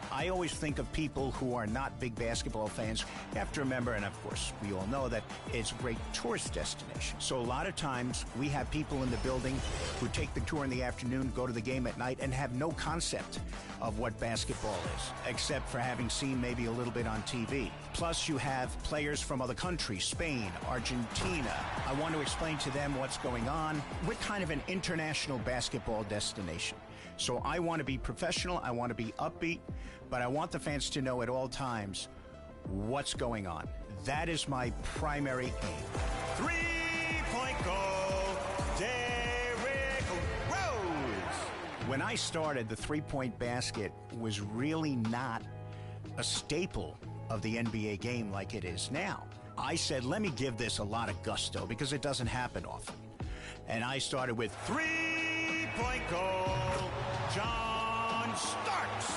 I always think of people who are not big basketball fans. You have to remember, and of course we all know, that it's a great tourist destination. So a lot of times we have people in the building who take the tour in the afternoon, go to the game at night, and have no concept of what basketball is, except for having seen maybe a little bit on TV. Plus you have players from other countries, Spain, Argentina. I want to explain to them what's going on. We're kind of an international basketball destination. So I want to be professional, I want to be upbeat, but I want the fans to know at all times what's going on. That is my primary aim. 3-point goal, Derrick Rose. When I started, the three-point basket was really not a staple of the NBA game like it is now. I said, let me give this a lot of gusto because it doesn't happen often. And I started with 3-point goal, John Starks.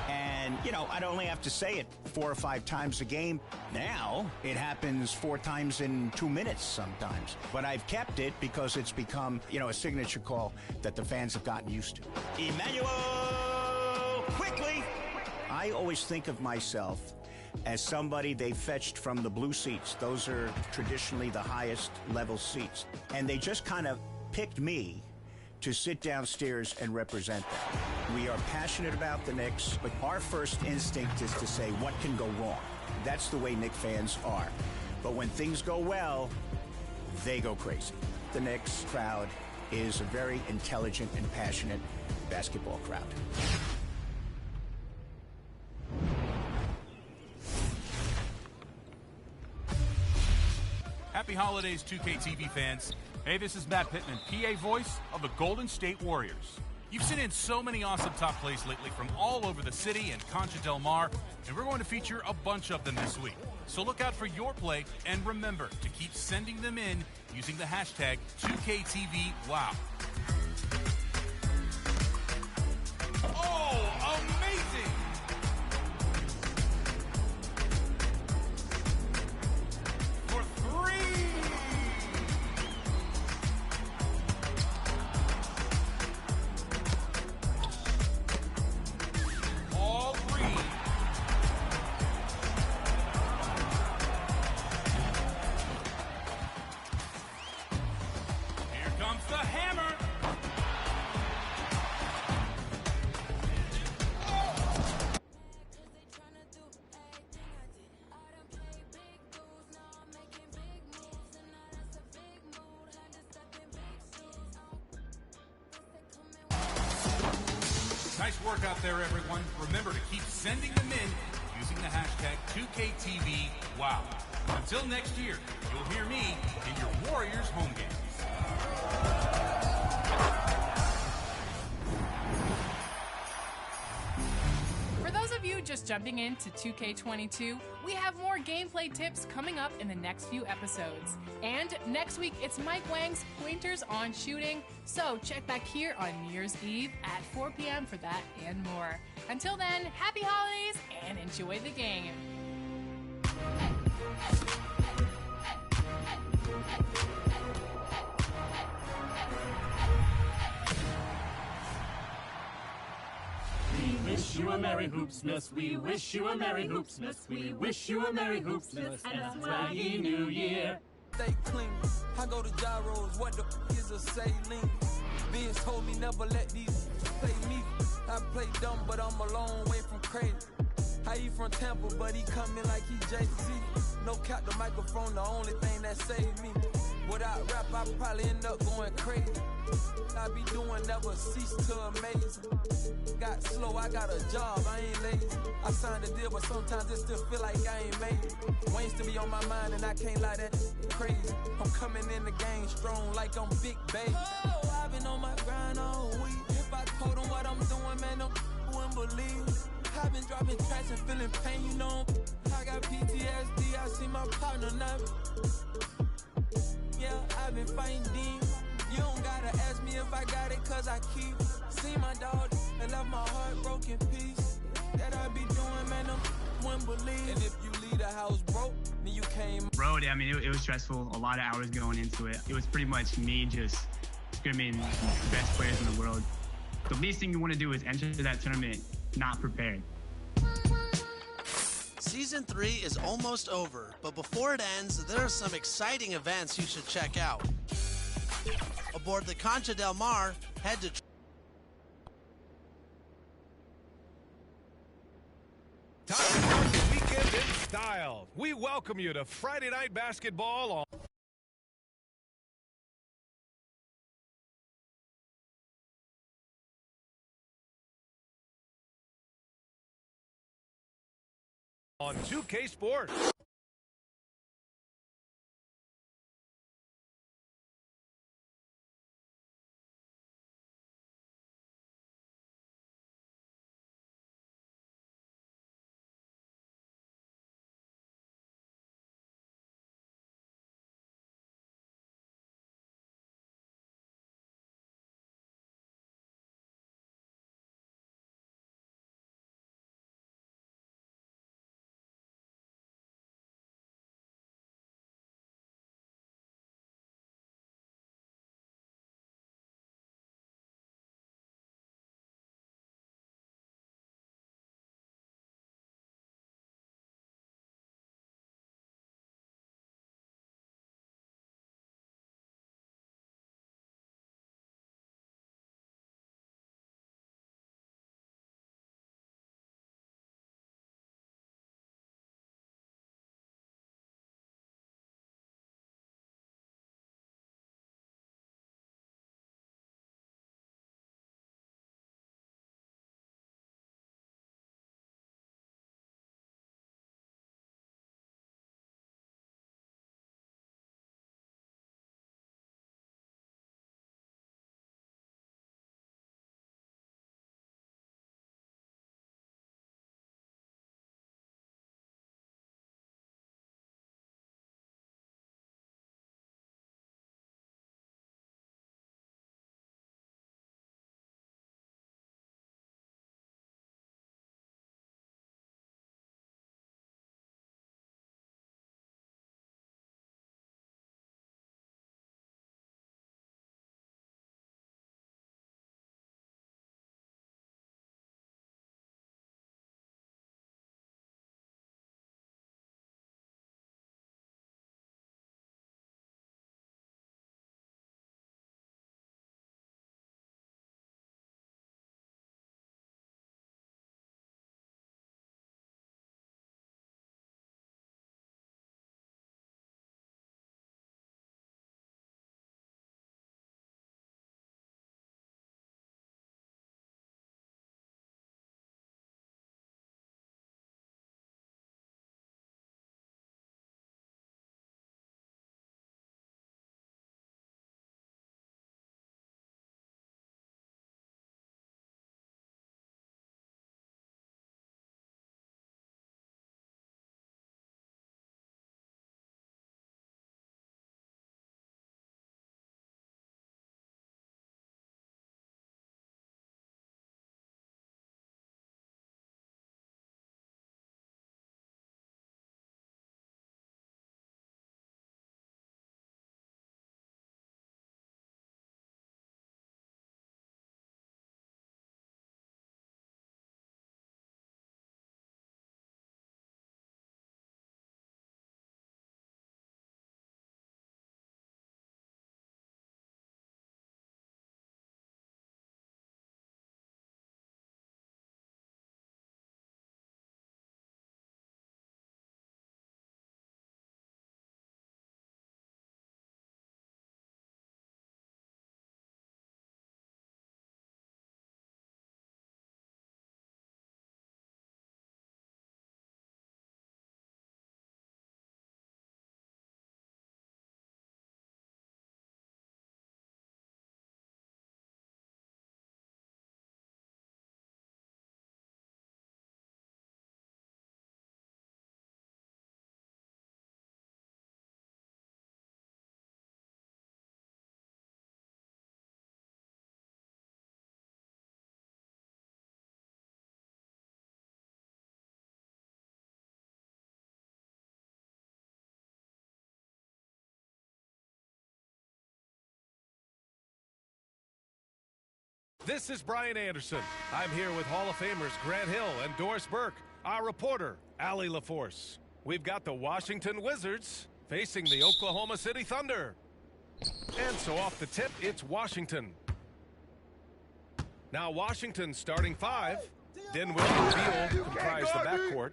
And, you know, I'd only have to say it 4 or 5 times a game. Now, it happens 4 times in 2 minutes sometimes. But I've kept it because it's become, you know, a signature call that the fans have gotten used to. Emmanuel Quickly. I always think of myself as somebody they fetched from the blue seats. Those are traditionally the highest level seats. And they just kind of picked me to sit downstairs and represent them. We are passionate about the Knicks, but our first instinct is to say, what can go wrong? That's the way Knicks fans are. But when things go well, they go crazy. The Knicks crowd is a very intelligent and passionate basketball crowd. Happy holidays, 2K TV fans. Hey, this is Matt Pittman, PA voice of the Golden State Warriors. You've sent in so many awesome top plays lately from all over the city and Concha Del Mar, and we're going to feature a bunch of them this week. So look out for your play, and remember to keep sending them in using the hashtag 2KTVWow. Oh, amazing! For three! All three. Here comes the hammer. Nice work out there, everyone. Remember to keep sending them in using the hashtag 2KTVWow. Until next year, you'll hear me in your Warriors home games. For those of you just jumping into 2K22, we have more gameplay tips coming up in the next few episodes. And next week, it's Mike Wang's Pointers on Shooting. So check back here on New Year's Eve at 4 p.m. for that and more. Until then, happy holidays and enjoy the game. We wish you a Merry Hoopsmas. We wish you a Merry Hoopsmas. We wish you a Merry Hoopsmas and a swaggy New Year. Stay clean. I go to gyros. What the is a saline? Vince told me never let these play me. I play dumb, but I'm a long way from crazy. He from Tampa, but he coming like he Jay-Z. No cap, the microphone, the only thing that saved me. Without rap, I probably end up going crazy. I be doing never cease to amaze. Got slow, I got a job, I ain't lazy. I signed a deal, but sometimes it still feel like I ain't made it. Wayne still be on my mind, and I can't lie, that crazy. I'm coming in the game strong like I'm Big Baby. Oh, I've been on my grind all week. If I told them what I'm doing, man, them wouldn't believe. I've been dropping tracks and feeling pain, you know. I got PTSD, I see my partner now. Yeah, I've been fighting demons. You don't gotta ask me if I got it, cause I keep. See my dog and left my heart broken piece. That I be doing, man, them wouldn't believe. And if you leave the house broke, then you came. Road, I mean, it was stressful. A lot of hours going into it. It was pretty much me just scrimming the best players in the world. The least thing you want to do is enter that tournament not prepared. Season 3 is almost over, but before it ends, there are some exciting events you should check out. Aboard the Concha Del Mar, head to Time to start the weekend in style. We welcome you to Friday Night Basketball on 2K Sports. This is Brian Anderson. I'm here with Hall of Famers Grant Hill and Doris Burke, our reporter, Allie LaForce. We've got the Washington Wizards facing the Oklahoma City Thunder. And so off the tip, it's Washington. Now Washington starting five. Dinwiddie and Beal comprise the backcourt.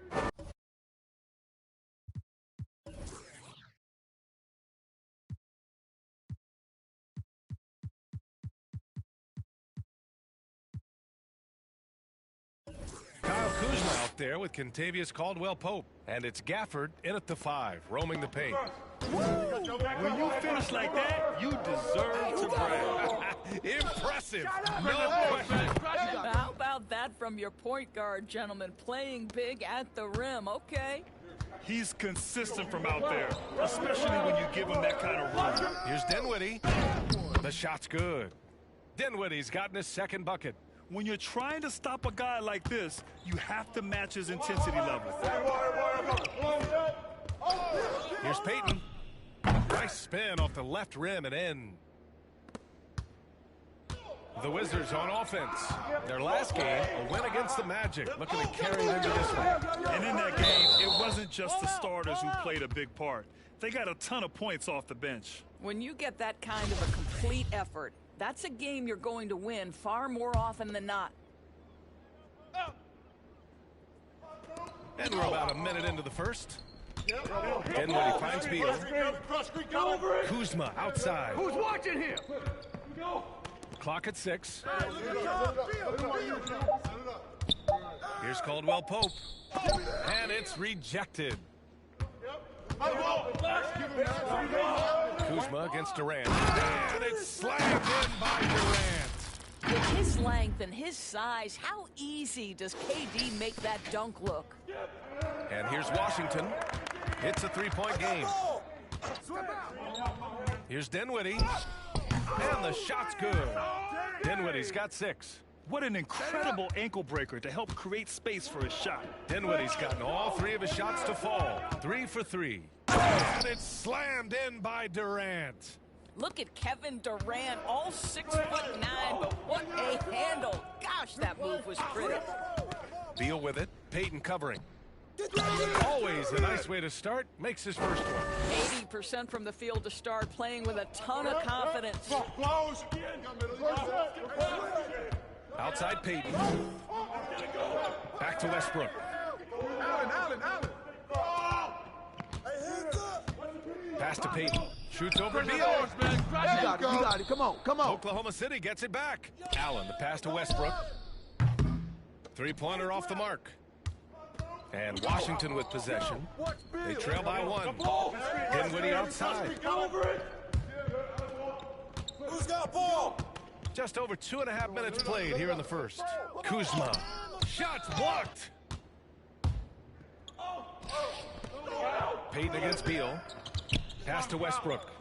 Kyle Kuzma out there with Kentavious Caldwell-Pope. And it's Gafford in at the 5, roaming the paint. When you finish like that, you deserve to brag. Impressive. No question. How about that from your point guard, gentlemen? Playing big at the rim. Okay. He's consistent from out there, especially when you give him that kind of room. Here's Dinwiddie. The shot's good. Dinwiddie's gotten his second bucket. When you're trying to stop a guy like this, you have to match his intensity level. Here's Payton. Nice spin off the left rim and in. The Wizards on offense. Their last game, a win against the Magic. Looking to carry it into this one. And in that game, it wasn't just the starters who played a big part. They got a ton of points off the bench. When you get that kind of a complete effort, that's a game you're going to win far more often than not. And we're about a minute into the first. Dinwiddie finds Beal. Kuzma outside. Who's watching here? Clock at 6. Here's Caldwell-Pope. And it's rejected. Kuzma against Durant. And it's slammed in by Durant. With his length and his size, how easy does KD make that dunk look? And here's Washington. It's a three-point game. Here's Dinwiddie. And the shot's good. Dinwiddie's got 6. What an incredible ankle breaker to help create space for his shot. Dinwiddie's gotten all 3 of his shots to fall. 3 for 3. And it's slammed in by Durant. Look at Kevin Durant, all 6'9", but what a handle. Gosh, that move was pretty. Beal with it. Payton covering. Always a nice way to start. Makes his first one. 80% from the field to start, playing with a ton of confidence. Outside Payton. Back to Westbrook. Allen. Pass to Payton. Shoots over Beal. You got it. Come on. Oklahoma City gets it back. Allen, the pass to Westbrook. Three-pointer off the mark. And Washington with possession. They trail by 1. Dinwiddie outside. Who's got ball? Just over 2.5 minutes played here in the first. Kuzma. Shots blocked. Payton against Beal. Pass to Westbrook.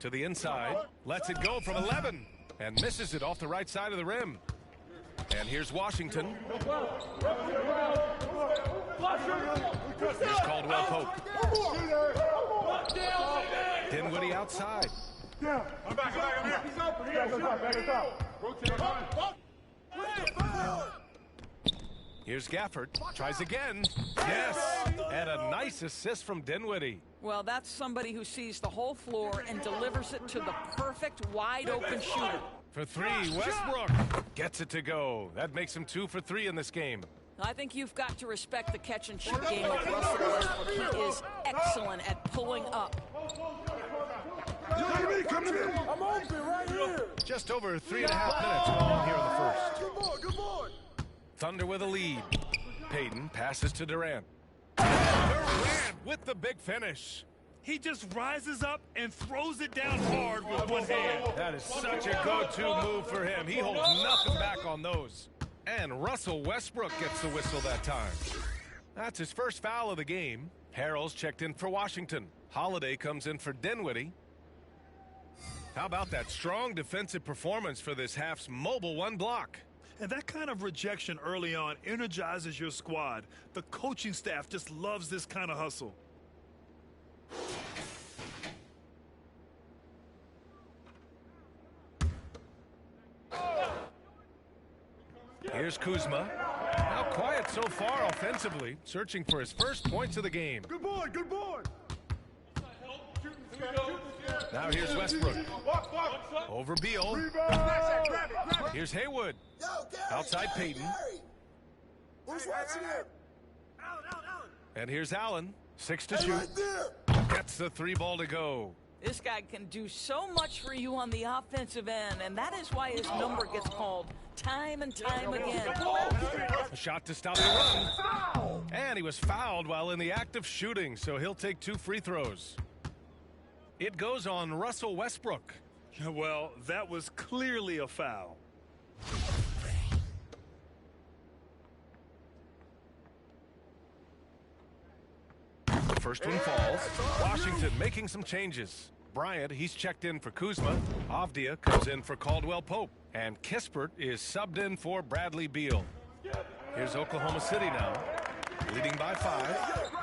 To the inside. Lets it go from 11. And misses it off the right side of the rim. And here's Washington. Here's Caldwell-Pope. Dinwiddie outside. I'm back. I'm here. Here's Gafford. Tries again. Yes. And a nice assist from Dinwiddie. Well, that's somebody who sees the whole floor and delivers it to the perfect wide-open shooter. For 3, Westbrook gets it to go. That makes him 2 for 3 in this game. I think you've got to respect the catch-and-shoot game of Russell Westbrook. He is excellent at pulling up. I'm open right here. Just over 3.5 minutes gone here in the first. Good board. Thunder with a lead. Payton passes to Durant. Durant with the big finish. He just rises up and throws it down hard with one hand. That is such a go-to move for him. He holds nothing back on those. And Russell Westbrook gets the whistle that time. That's his first foul of the game. Harrell's checked in for Washington. Holiday comes in for Dinwiddie. How about that strong defensive performance for this half's mobile 1 block? And that kind of rejection early on energizes your squad. The coaching staff just loves this kind of hustle. Here's Kuzma. Now quiet so far offensively, searching for his first points of the game. Good boy, good boy. Now here's Westbrook. Over Beal. Here's Haywood. Outside Peyton. Who's watching him? And here's Allen. 6 to shoot. Gets the 3 ball to go. This guy can do so much for you on the offensive end, and that is why his number gets called time and time again. A shot to stop the run. And he was fouled while in the act of shooting, so he'll take 2 free throws. It goes on Russell Westbrook. Well, that was clearly a foul. The first one falls. Washington making some changes. Bryant, he's checked in for Kuzma. Avdia comes in for Caldwell Pope. And Kispert is subbed in for Bradley Beal. Here's Oklahoma City now, leading by 5.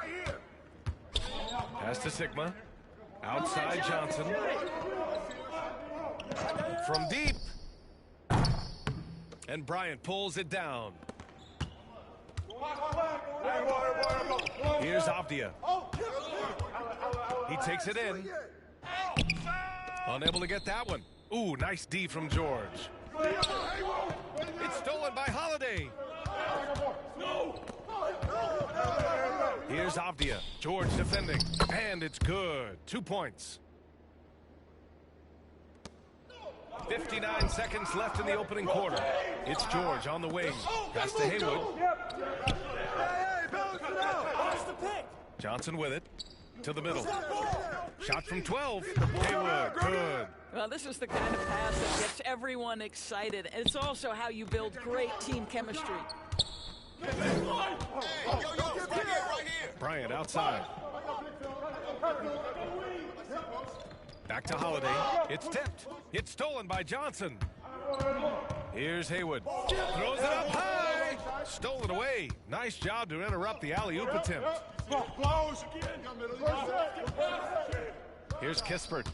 Pass to Sigma. Outside Johnson. From deep. And Bryant pulls it down. Here's Avdia. He takes it in. Unable to get that one. Ooh, nice D from George. It's stolen by Holiday. Here's Avdia. George defending. And it's good. 2 points. 59 seconds left in the opening quarter. It's George on the wing. Pass to Haywood. Johnson with it. To the middle. Shot from 12. Haywood. Good. Well, this is the kind of pass that gets everyone excited. It's also how you build great team chemistry. Bryant outside. Back to Holiday. It's tipped. It's stolen by Johnson. Here's Haywood. Throws it up high. Stolen away. Nice job to interrupt the alley-oop attempt. Here's Kispert.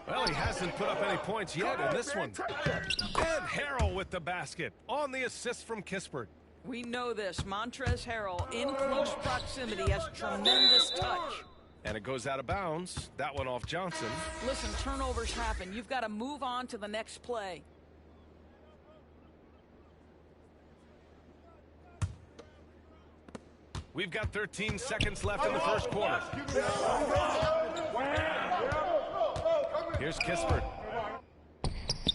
Well, he hasn't put up any points yet in this one. And Harrell with the basket on the assist from Kispert. We know this. Montrezl Harrell in close proximity has tremendous touch. And it goes out of bounds. That one off Johnson. Listen, turnovers happen. You've got to move on to the next play. We've got 13 seconds left in the first quarter. Here's Kispert.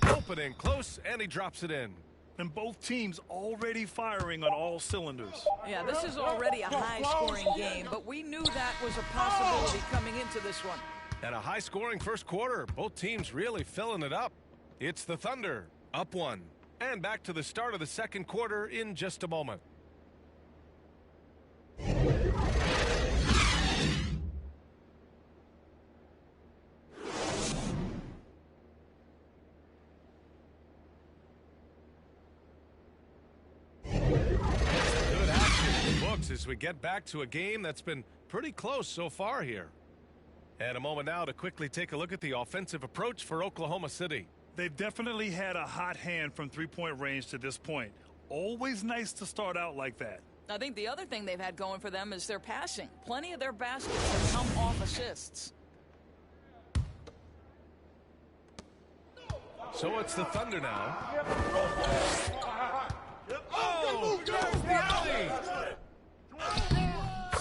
Opening close, and he drops it in. And both teams already firing on all cylinders. Yeah, this is already a high-scoring game, but we knew that was a possibility coming into this one. And a high-scoring first quarter. Both teams really filling it up. It's the Thunder, up 1. And back to the start of the second quarter in just a moment. As we get back to a game that's been pretty close so far here. And a moment now to quickly take a look at the offensive approach for Oklahoma City. They've definitely had a hot hand from three-point range to this point. Always nice to start out like that. I think the other thing they've had going for them is their passing. Plenty of their baskets have come off assists. So it's the Thunder now. Oh!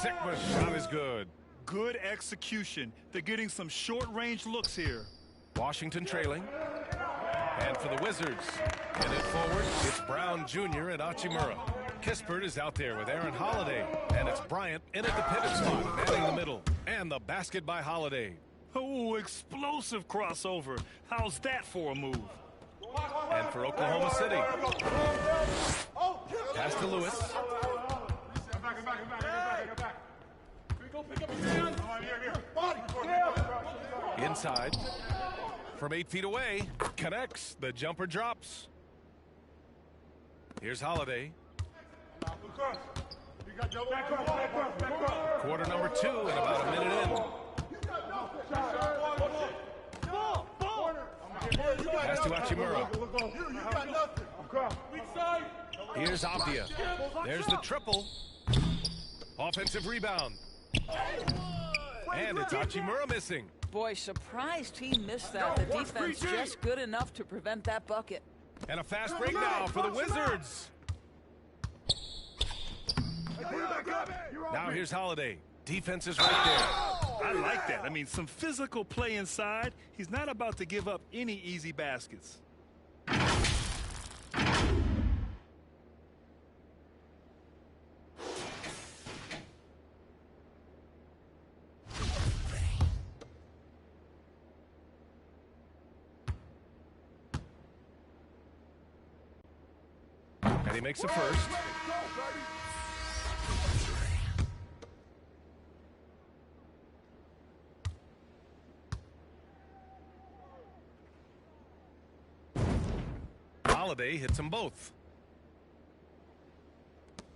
Sigma's shot is good. Good execution. They're getting some short-range looks here. Washington trailing. And for the Wizards, and it forward, it's Brown Jr. and Hachimura. Kispert is out there with Aaron Holiday. And it's Bryant in at the pivot spot, manning the middle. And the basket by Holiday. Oh, explosive crossover. How's that for a move? And for Oklahoma City. Pass to Lewis. Inside. From 8 feet away. Connects. The jumper drops. Here's Holiday. Quarter number 2 and about a minute in. Pass to Hachimura. Here's Avdia. There's the triple. Offensive rebound. And it's Hachimura missing. Boy, surprised he missed that. The defense just good enough to prevent that bucket. And a fast break now for the Wizards. Now here's Holiday. Defense is right there. I like that. I mean, some physical play inside. He's not about to give up any easy baskets. And he makes a first. Holiday hits them both.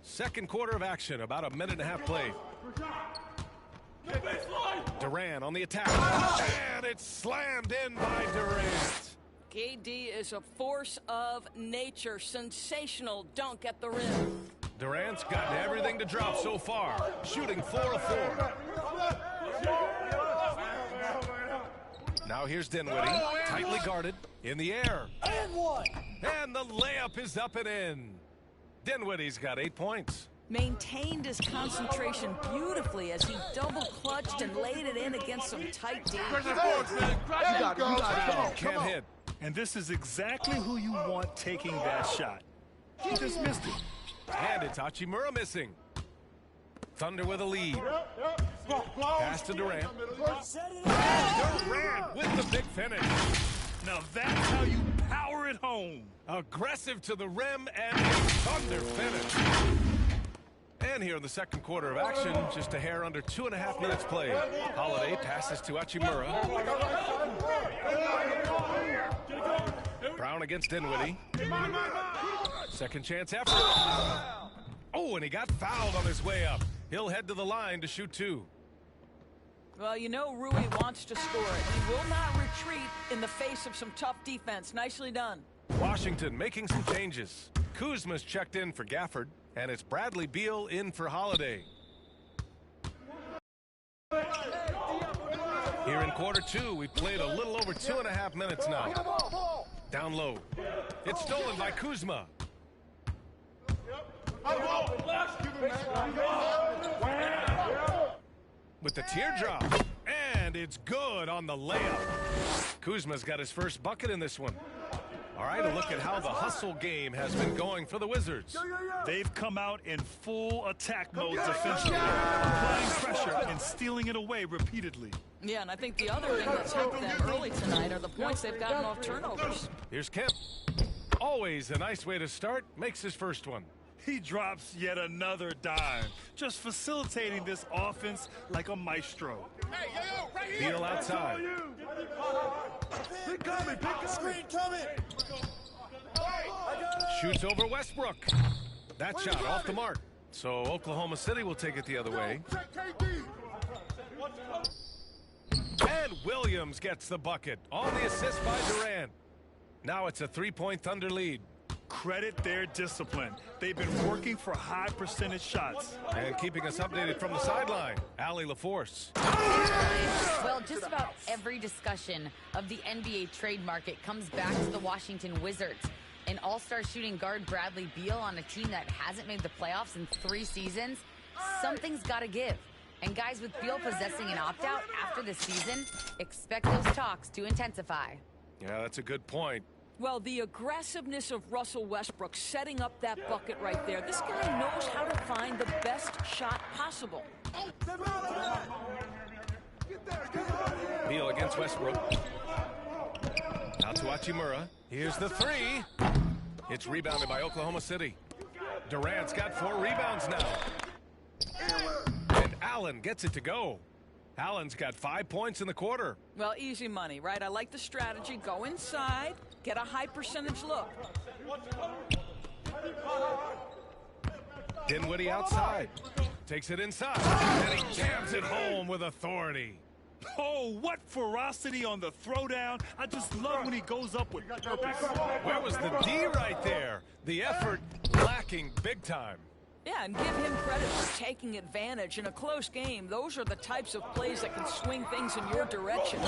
Second quarter of action, about a minute and a half played. Durant on the attack. And it's slammed in by Durant. KD is a force of nature. Sensational dunk at the rim. Durant's gotten everything to drop so far. Shooting 4 of 4. Now here's Dinwiddie, tightly guarded, in the air. And one. And the layup is up and in. Dinwiddie's got 8 points. Maintained his concentration beautifully as he double-clutched and laid it in against some tight D. Can't hit. And this is exactly who you want taking that shot. He just missed it. And it's Hachimura missing. Thunder with a lead. Pass to Durant. Durant with the big finish. Now that's how you power it home. Aggressive to the rim and a thunder finish. And here in the second quarter of action, just a hair under 2.5 minutes played. Holiday passes to Hachimura. Brown against Dinwiddie. Second chance effort. Oh, and he got fouled on his way up. He'll head to the line to shoot 2. Well, you know Rui wants to score it. He will not retreat in the face of some tough defense. Nicely done. Washington making some changes. Kuzma's checked in for Gafford, and it's Bradley Beal in for Holiday. Here in quarter 2, we've played a little over 2.5 minutes now. Down low. It's stolen by Kuzma. With the teardrop. And it's good on the layup. Kuzma's got his first bucket in this one. All right, a look at how the hustle game has been going for the Wizards. They've come out in full attack mode defensively, applying pressure and stealing it away repeatedly. Yeah, and I think the other thing that's helped them early tonight are the points they've gotten off turnovers. Here's Kemp. Always a nice way to start. Makes his first one. He drops yet another dime, just facilitating this offense like a maestro. Beal outside. Screen coming. Shoots over Westbrook. That shot off the mark. So Oklahoma City will take it the other way. And Williams gets the bucket on the assist by Durant. Now it's a 3-point Thunder lead. Credit their discipline. They've been working for high percentage shots. And keeping us updated from the sideline, Allie LaForce. Well, just about every discussion of the NBA trade market comes back to the Washington Wizards. An all-star shooting guard Bradley Beal on a team that hasn't made the playoffs in 3 seasons. Something's got to give. And guys, with Beal possessing an opt-out after the season, expect those talks to intensify. Yeah, that's a good point. Well, the aggressiveness of Russell Westbrook setting up that bucket right there. This guy knows how to find the best shot possible. Beal against Westbrook. Out to Hachimura. Here's the 3. It's rebounded by Oklahoma City. Durant's got 4 rebounds now. And Allen gets it to go. Allen's got 5 points in the quarter. Well, easy money, right? I like the strategy. Go inside, get a high percentage look. Dinwiddie outside. Takes it inside. And he jams it home with authority. Oh, what ferocity on the throwdown. I just love when he goes up with purpose. Where was the D right there? The effort lacking big time. Yeah, and give him credit for taking advantage in a close game. Those are the types of plays that can swing things in your direction.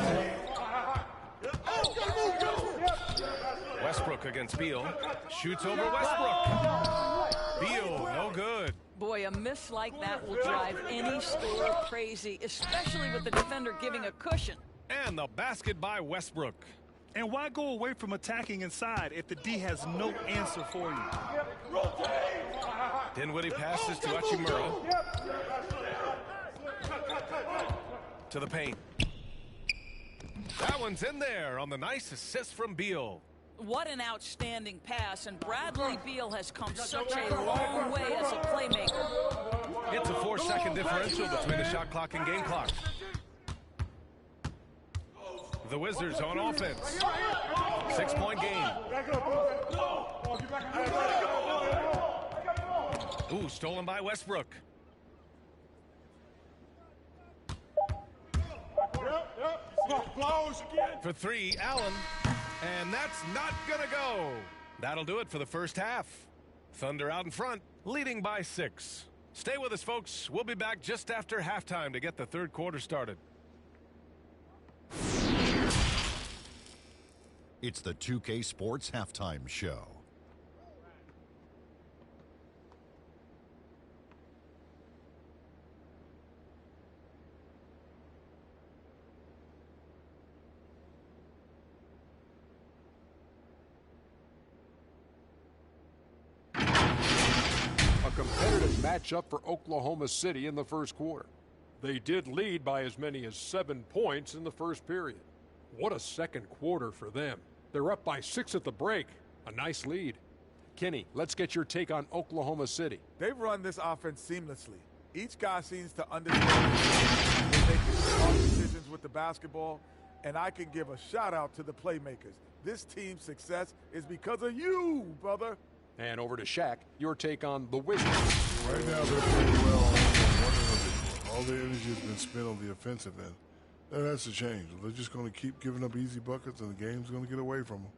Westbrook against Beal. Shoots over Westbrook. Beal, no good. Boy, a miss like that will drive any scorer crazy, especially with the defender giving a cushion. And the basket by Westbrook. And why go away from attacking inside if the D has no answer for you? Dinwiddie passes to Hachimura. To the paint. That one's in there on the nice assist from Beal. What an outstanding pass, and Bradley Beal has come such a long way as a playmaker. It's a 4-second differential between the shot clock and game clock. The Wizards on offense. 6-point game. Ooh, stolen by Westbrook. For three, Allen. And that's not gonna go. That'll do it for the first half. Thunder out in front, leading by 6. Stay with us, folks. We'll be back just after halftime to get the third quarter started. It's the 2K Sports Halftime Show. Competitive matchup for Oklahoma City in the first quarter. They did lead by as many as 7 points in the first period. What a second quarter for them. They're up by 6 at the break. A nice lead. Kenny, let's get your take on Oklahoma City. They've run this offense seamlessly. Each guy seems to understand they're making smart decisions with the basketball, and I can give a shout out to the playmakers. This team's success is because of you, brother. And over to Shaq, your take on the Wizards. Right now, they're playing well on one end of it. All the energy has been spent on the offensive end. That has to change. They're just going to keep giving up easy buckets, and the game's going to get away from them.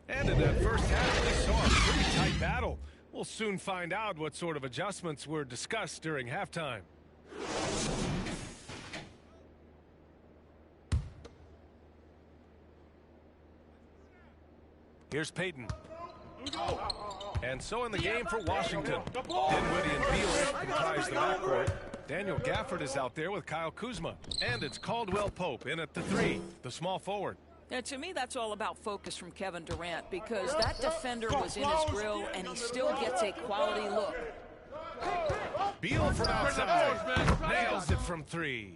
And in that first half, we saw a pretty tight battle. We'll soon find out what sort of adjustments were discussed during halftime. Here's Peyton. And so in the game for Washington, Dinwiddie and Beal comprise the backcourt. Daniel Gafford is out there with Kyle Kuzma. And it's Caldwell Pope in at the 3, the small forward. Now, to me, that's all about focus from Kevin Durant, because that defender was in his grill, and he still gets a quality look. Beal from outside. Nails it from 3.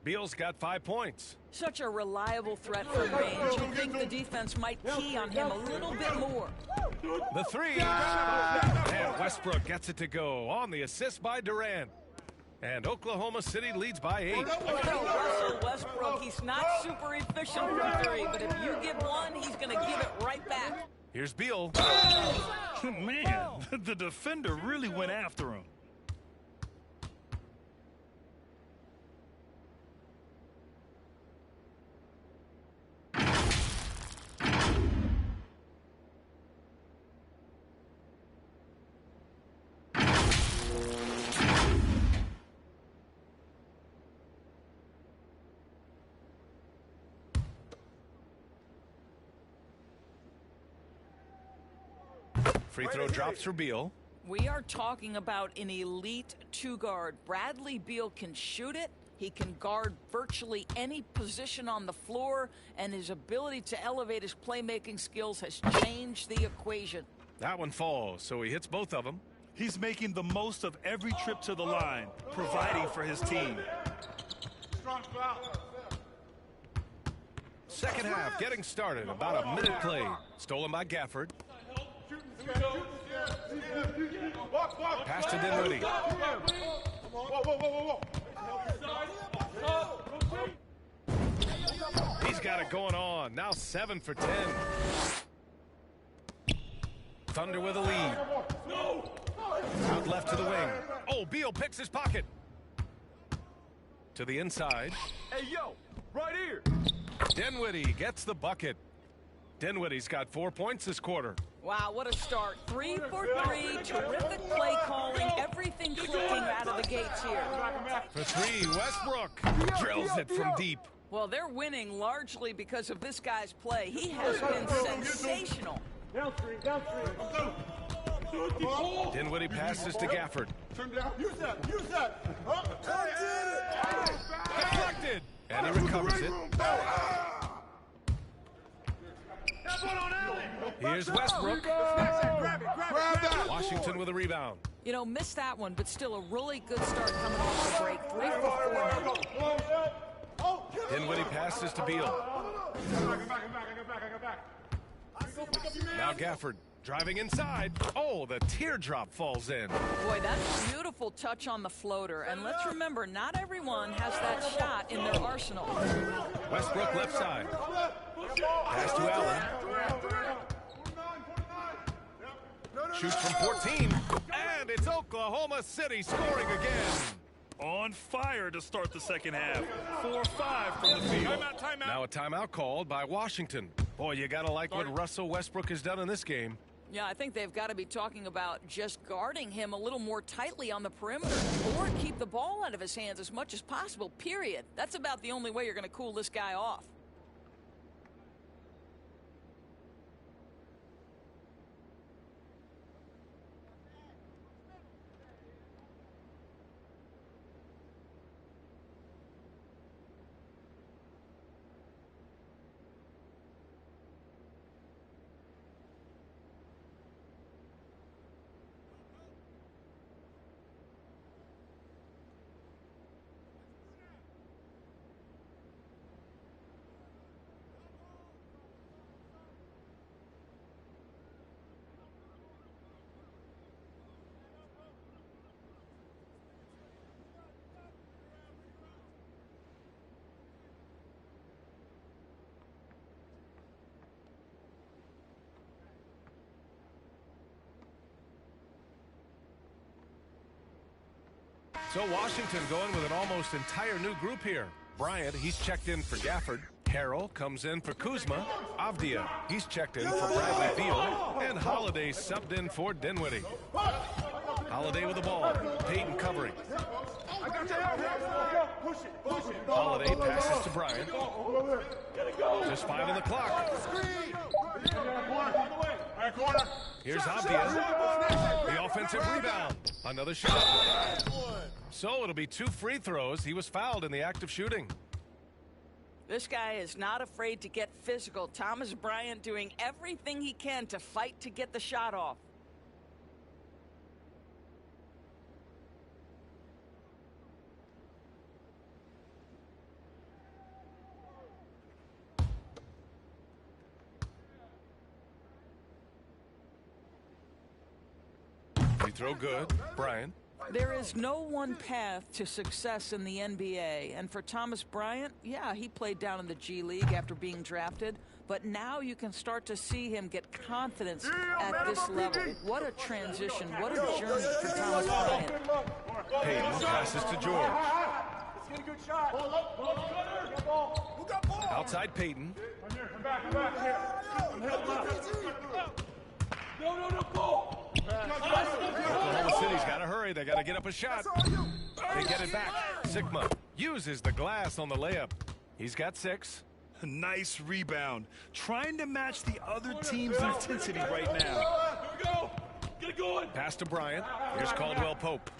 Beal's got 5 points. Such a reliable threat from range. You'd think the defense might key on him a little bit more. The 3. And Westbrook gets it to go on the assist by Durant. And Oklahoma City leads by 8. Russell Westbrook, he's not super efficient from 3, but if you give one, he's going to give it right back. Here's Beal. Man, the defender really went after him. Free throw drops for Beal. We are talking about an elite 2-guard. Bradley Beal can shoot it. He can guard virtually any position on the floor, and his ability to elevate his playmaking skills has changed the equation. That one falls, so he hits both of them. He's making the most of every trip to the line, providing for his team. Second half getting started. About a minute played. Stolen by Gafford. Pass to Dinwiddie. He's got it going on. Now 7 for 10. Thunder with a lead. Out left to the wing. Oh, Beal picks his pocket. To the inside. Hey, yo, right here. Dinwiddie gets the bucket. Dinwiddie's got 4 points this quarter. Wow, what a start. 3 for 3. Terrific play calling. Everything clicking out of the gates here. For 3, Westbrook drills it from deep. Well, they're winning largely because of this guy's play. He has been sensational. Dinwiddie passes to Gafford. Use that. Deflected. And he recovers it. Here's Westbrook. Washington with a rebound. You know, missed that one, but still a really good start coming off the break. 3 for 4 now. Dinwiddie passes to Beal. Now Gafford driving inside. Oh, the teardrop falls in. Boy, that's a beautiful touch on the floater. And let's remember, not everyone has that shot in their arsenal. Westbrook left side. Pass to Allen. Shoots from 14. And it's Oklahoma City scoring again. On fire to start the second half. 4-5 from the field. Timeout. Now a timeout called by Washington. Boy, you got to like what Russell Westbrook has done in this game. Yeah, I think they've got to be talking about just guarding him a little more tightly on the perimeter or keep the ball out of his hands as much as possible, period. That's about the only way you're going to cool this guy off. So Washington going with an almost entire new group here. Bryant, he's checked in for Gafford. Harrell comes in for Kuzma. Avdia, he's checked in for Bradley Beal. And Holiday subbed in for Dinwiddie. Holiday with the ball. Payton covering. Holiday passes to Bryant. Just 5 on the clock. Here's Avdia. The offensive rebound. Another shot. So it'll be 2 free throws. He was fouled in the act of shooting. This guy is not afraid to get physical. Thomas Bryant doing everything he can to fight to get the shot off. Free throw good. Bryant. There is no one path to success in the NBA. And for Thomas Bryant, yeah, he played down in the G League after being drafted. But now you can start to see him get confidence at this level. What a transition. What a journey for Thomas Bryant. Payton passes to George. Outside Payton. Oklahoma City's got to hurry. They got to get up a shot. They get it back. Sigma uses the glass on the layup. He's got 6. Nice rebound. Trying to match the other team's intensity right now. Get it going. Pass to Bryant. Here's Caldwell Pope.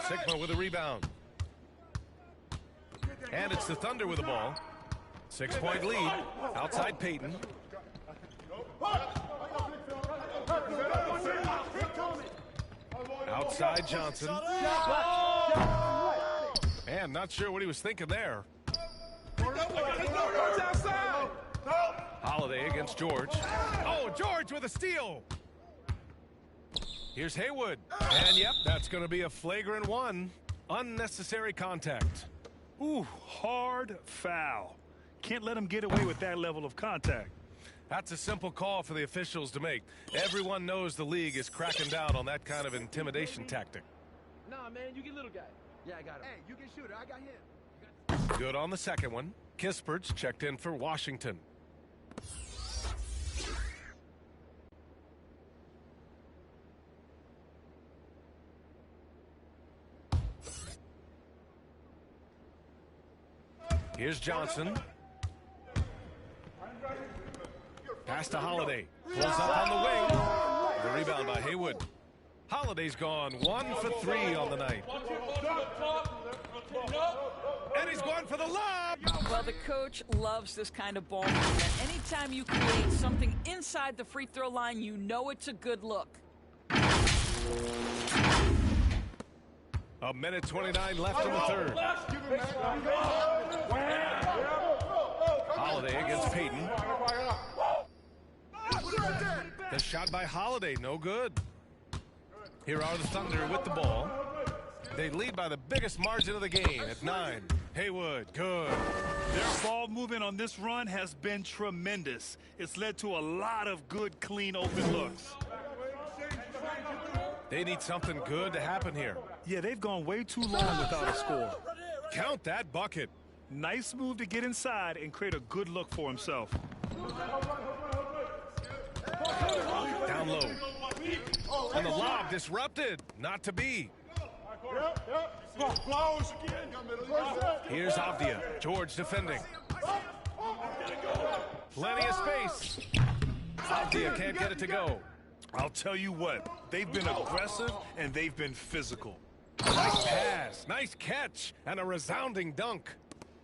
Sigma with a rebound. And it's the Thunder with the ball. 6-point lead. Outside Payton. Outside Johnson. And not sure what he was thinking there. Holiday against George. Oh, George with a steal. Here's Haywood. And yep, that's going to be a flagrant 1. Unnecessary contact. Ooh, hard foul. Can't let him get away with that level of contact. That's a simple call for the officials to make. Everyone knows the league is cracking down on that kind of intimidation tactic. Nah, man, you get little guy. Yeah, I got him. Hey, you get shooter. I got him. Good on the second one. Kispert's checked in for Washington. Here's Johnson. Pass to Holiday. Pulls up on the wing. The rebound by Haywood. Holiday's gone 1 for 3 on the night. And he's going for the lob. Well, the coach loves this kind of ball movement. Anytime you create something inside the free throw line, you know it's a good look. A minute 29 left in the third. Holiday against Payton. The shot by Holiday, no good. Here are the Thunder with the ball. They lead by the biggest margin of the game at 9. Haywood, good. Their ball movement on this run has been tremendous. It's led to a lot of good, clean, open looks. They need something good to happen here. Yeah, they've gone way too long without a score. Count that bucket. Nice move to get inside and create a good look for himself. Down low. And the lob disrupted. Not to be. Here's Avdia. George defending. Plenty of space. Avdia can't get it to go. I'll tell you what, they've been aggressive and they've been physical. Nice pass, nice catch, and a resounding dunk.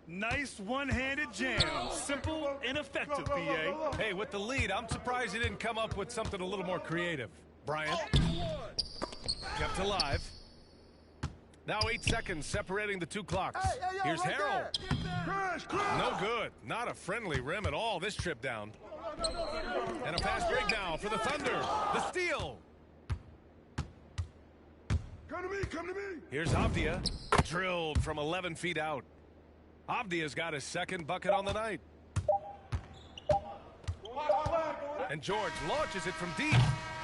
Nice one-handed jam. Simple and effective, BA. Hey, with the lead, I'm surprised he didn't come up with something a little more creative. Bryant. Kept alive. Now 8 seconds separating the two clocks. Here's Harrell. No good. Not a friendly rim at all this trip down. And a fast break now for the Thunder. The steal. Come to me, come to me. Here's Avdia. Drilled from 11 feet out. Avdia's got his second bucket on the night. And George launches it from deep.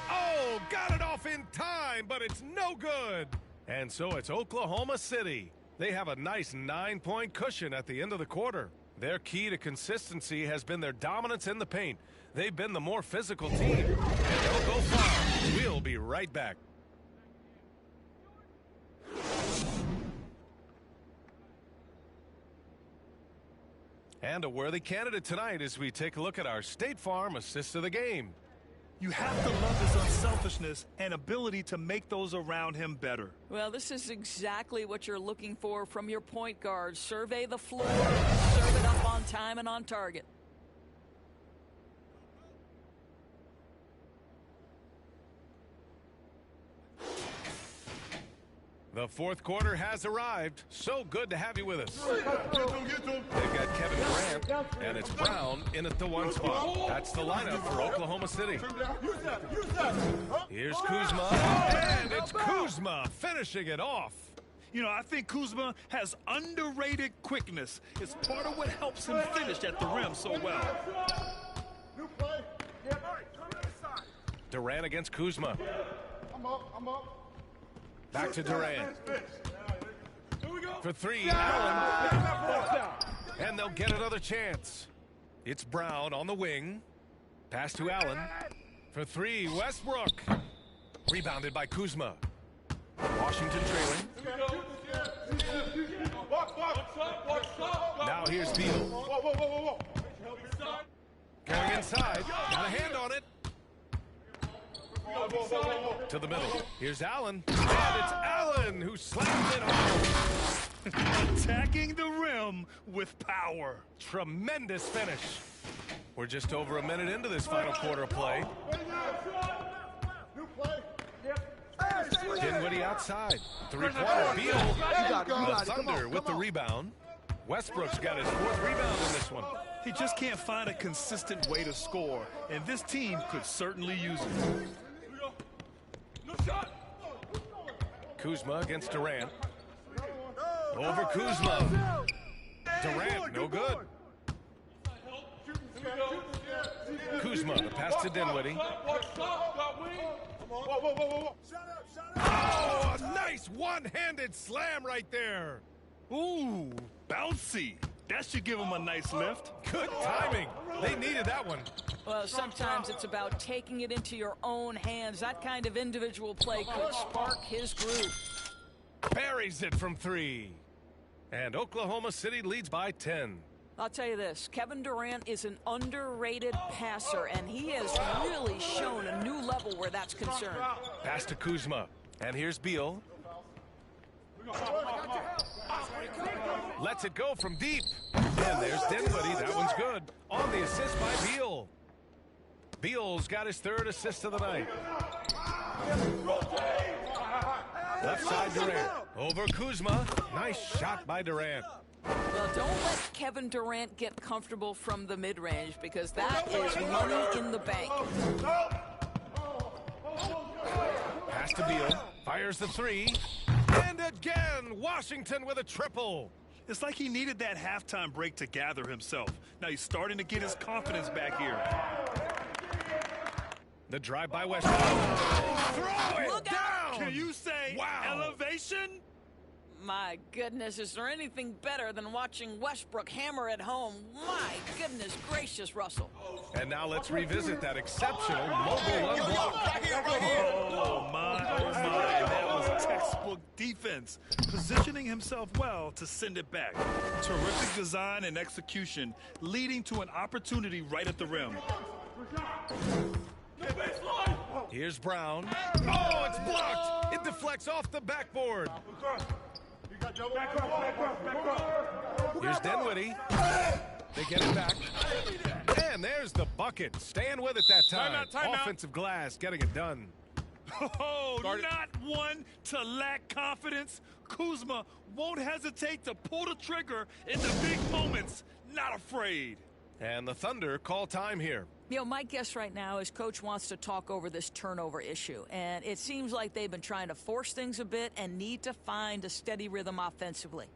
Oh, got it off in time, but it's no good. And so it's Oklahoma City. They have a nice 9-point cushion at the end of the quarter. Their key to consistency has been their dominance in the paint. They've been the more physical team. And they'll go far. We'll be right back. And a worthy candidate tonight as we take a look at our State Farm assist of the game. You have to love his unselfishness and ability to make those around him better. Well, this is exactly what you're looking for from your point guard. Survey the floor, serve it up on time and on target. The fourth quarter has arrived. So good to have you with us. They've got Kevin Durant, and it's Brown in at the 1 spot. That's the lineup for Oklahoma City. Here's Kuzma, and it's Kuzma finishing it off. You know, I think Kuzma has underrated quickness. It's part of what helps him finish at the rim so well. Durant against Kuzma. I'm up. Back to Durant. For 3, Allen. And they'll get another chance. It's Brown on the wing. Pass to Allen. For 3, Westbrook. Rebounded by Kuzma. Washington trailing. Now here's Beal. Going inside. Got a hand on it. To the middle. Here's Allen. And it's Allen who slams it home. Attacking the rim with power. Tremendous finish. We're just over a minute into this final quarter of play. Dinwiddie outside. 3-pointer. Beal. The Thunder with the rebound. Westbrook's got his 4th rebound in this one. He just can't find a consistent way to score, and this team could certainly use it. Kuzma against Durant. Over Kuzma. Durant, no good. Kuzma, the pass to Dinwiddie. Oh, a nice one-handed slam right there. Ooh, bouncy. That should give him a nice lift. Good timing. They needed that one. Well, sometimes it's about taking it into your own hands. That kind of individual play could spark his groove. Buries it from 3. And Oklahoma City leads by 10. I'll tell you this, Kevin Durant is an underrated passer, and he has really shown a new level where that's concerned. Pass to Kuzma. And here's Beal. Lets it go from deep. And there's Dinwiddie. That one's good. On the assist by Beal. Beal's got his 3rd assist of the night. Left side Durant. Over Kuzma. Nice shot by Durant. Well, don't let Kevin Durant get comfortable from the mid-range, because that is money in the bank. Pass to Beal. Fires the 3. And again, Washington with a triple. It's like he needed that halftime break to gather himself. Now he's starting to get his confidence back here. The drive by Westbrook. Throw it Look down. out. Can you say elevation? My goodness, is there anything better than watching Westbrook hammer at home? My goodness gracious, Russell. And now let's revisit that exceptional mobile unblock. Oh, my. That was textbook defense. Positioning himself well to send it back. Terrific design and execution, leading to an opportunity right at the rim. Here's Brown. Oh, it's blocked. It deflects off the backboard. Here's Dinwiddie. They get it back. And there's the bucket. Staying with it that time. Offensive glass, getting it done. Oh, not one to lack confidence. Kuzma won't hesitate to pull the trigger in the big moments. Not afraid. And the Thunder call time here. You know, my guess right now is Coach wants to talk over this turnover issue. And it seems like they've been trying to force things a bit and need to find a steady rhythm offensively.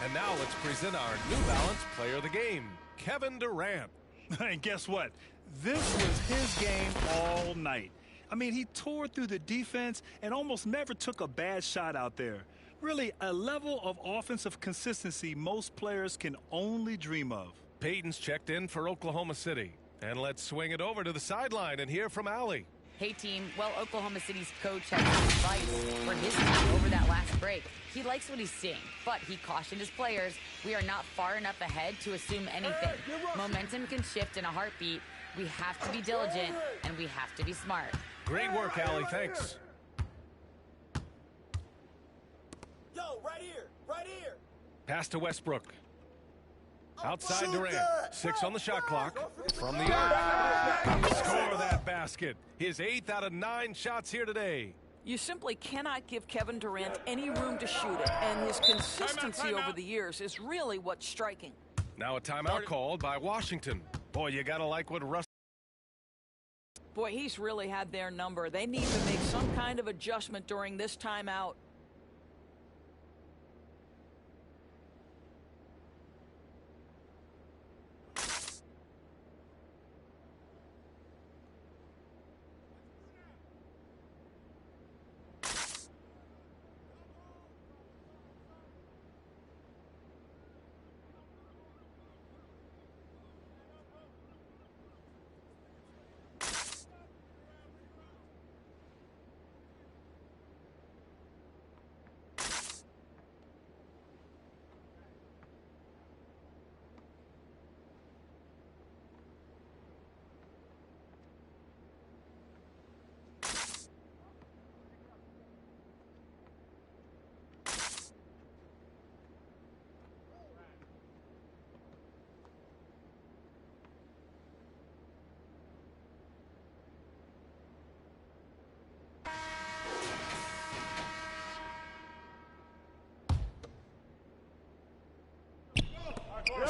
And now let's present our New Balance Player of the Game, Kevin Durant. And guess what? This was his game all night. I mean, he tore through the defense and almost never took a bad shot out there. Really, a level of offensive consistency most players can only dream of. Peyton's checked in for Oklahoma City. And let's swing it over to the sideline and hear from Allie. Hey, team. Well, Oklahoma City's coach had some advice for his team over that last break. He likes what he's seeing, but he cautioned his players, we are not far enough ahead to assume anything. Momentum can shift in a heartbeat. We have to be diligent, and we have to be smart. Great work, Allie. Thanks. Yo, right here, right here. Pass to Westbrook. Outside Durant. 6 on the shot clock. From the arc. Score that basket. His 8th out of 9 shots here today. You simply cannot give Kevin Durant any room to shoot it, and his consistency over the years is really what's striking. Now a timeout called by Washington. Boy, you gotta like what Russ. Boy, he's really had their number. They need to make some kind of adjustment during this timeout.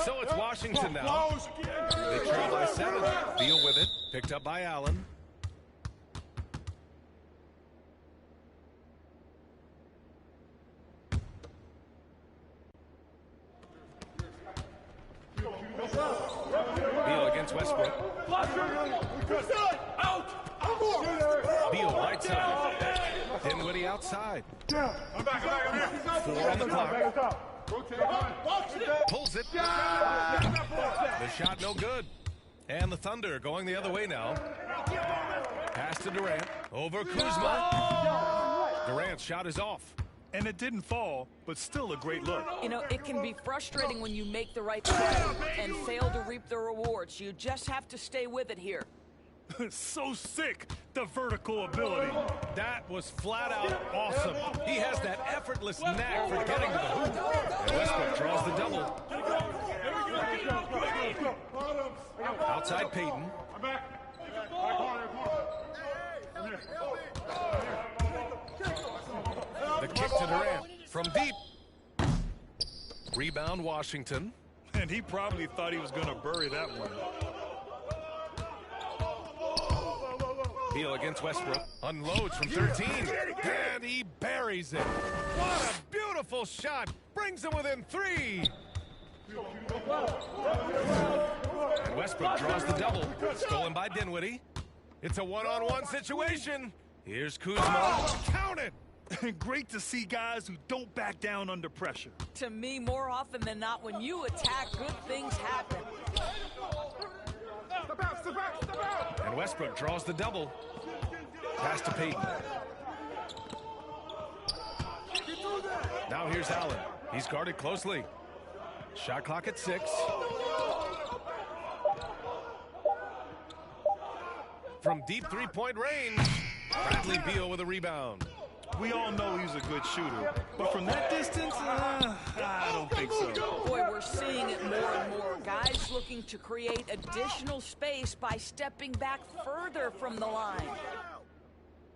So it's Washington now. They trail by 7. Beal with it. Picked up by Allen. Beal against Westbrook. Beal right side. Dinwiddie outside. 4 on the clock. Pulls it. The shot no good. And the Thunder going the other way now. Pass to Durant. Over Kuzma. Durant's shot is off. And it didn't fall, but still a great look. You know, it can be frustrating when you make the right play and fail to reap the rewards. You just have to stay with it here. So sick, the vertical ability. That was flat out awesome. He has that effortless knack for getting to the hoop. And Westbrook draws the double. Outside Peyton. The kick to Durant from deep. Rebound Washington. And he probably thought he was going to bury that one. Beal against Westbrook. Unloads from 13. And he buries it. What a beautiful shot. Brings him within 3. And Westbrook draws the double. Stolen by Dinwiddie. It's a one-on-one situation. Here's Kuzma. Count it. Great to see guys who don't back down under pressure. To me, more often than not, when you attack, good things happen. And Westbrook draws the double. Pass to Peyton. Now here's Allen. He's guarded closely. Shot clock at 6. From deep three-point range, Bradley Beal with a rebound. We all know he's a good shooter, but from that distance, I don't think so. Boy, we're seeing it more and more. Guys looking to create additional space by stepping back further from the line.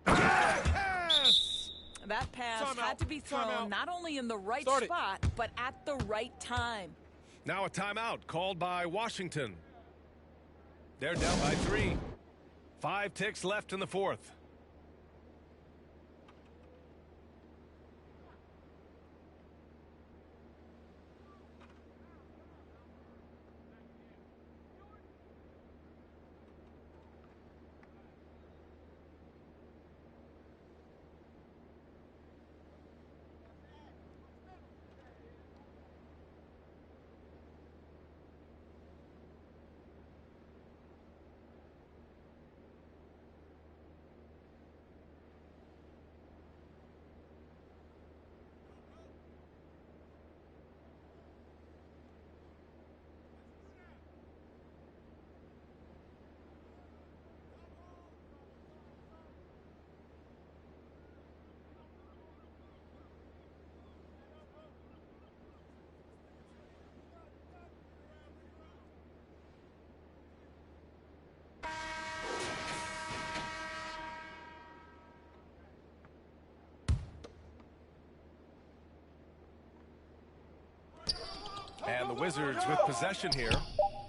Yes! That pass had to be thrown not only in the right spot, but at the right time. Now a timeout called by Washington. They're down by 3. 5 ticks left in the 4th. And the Wizards with possession here.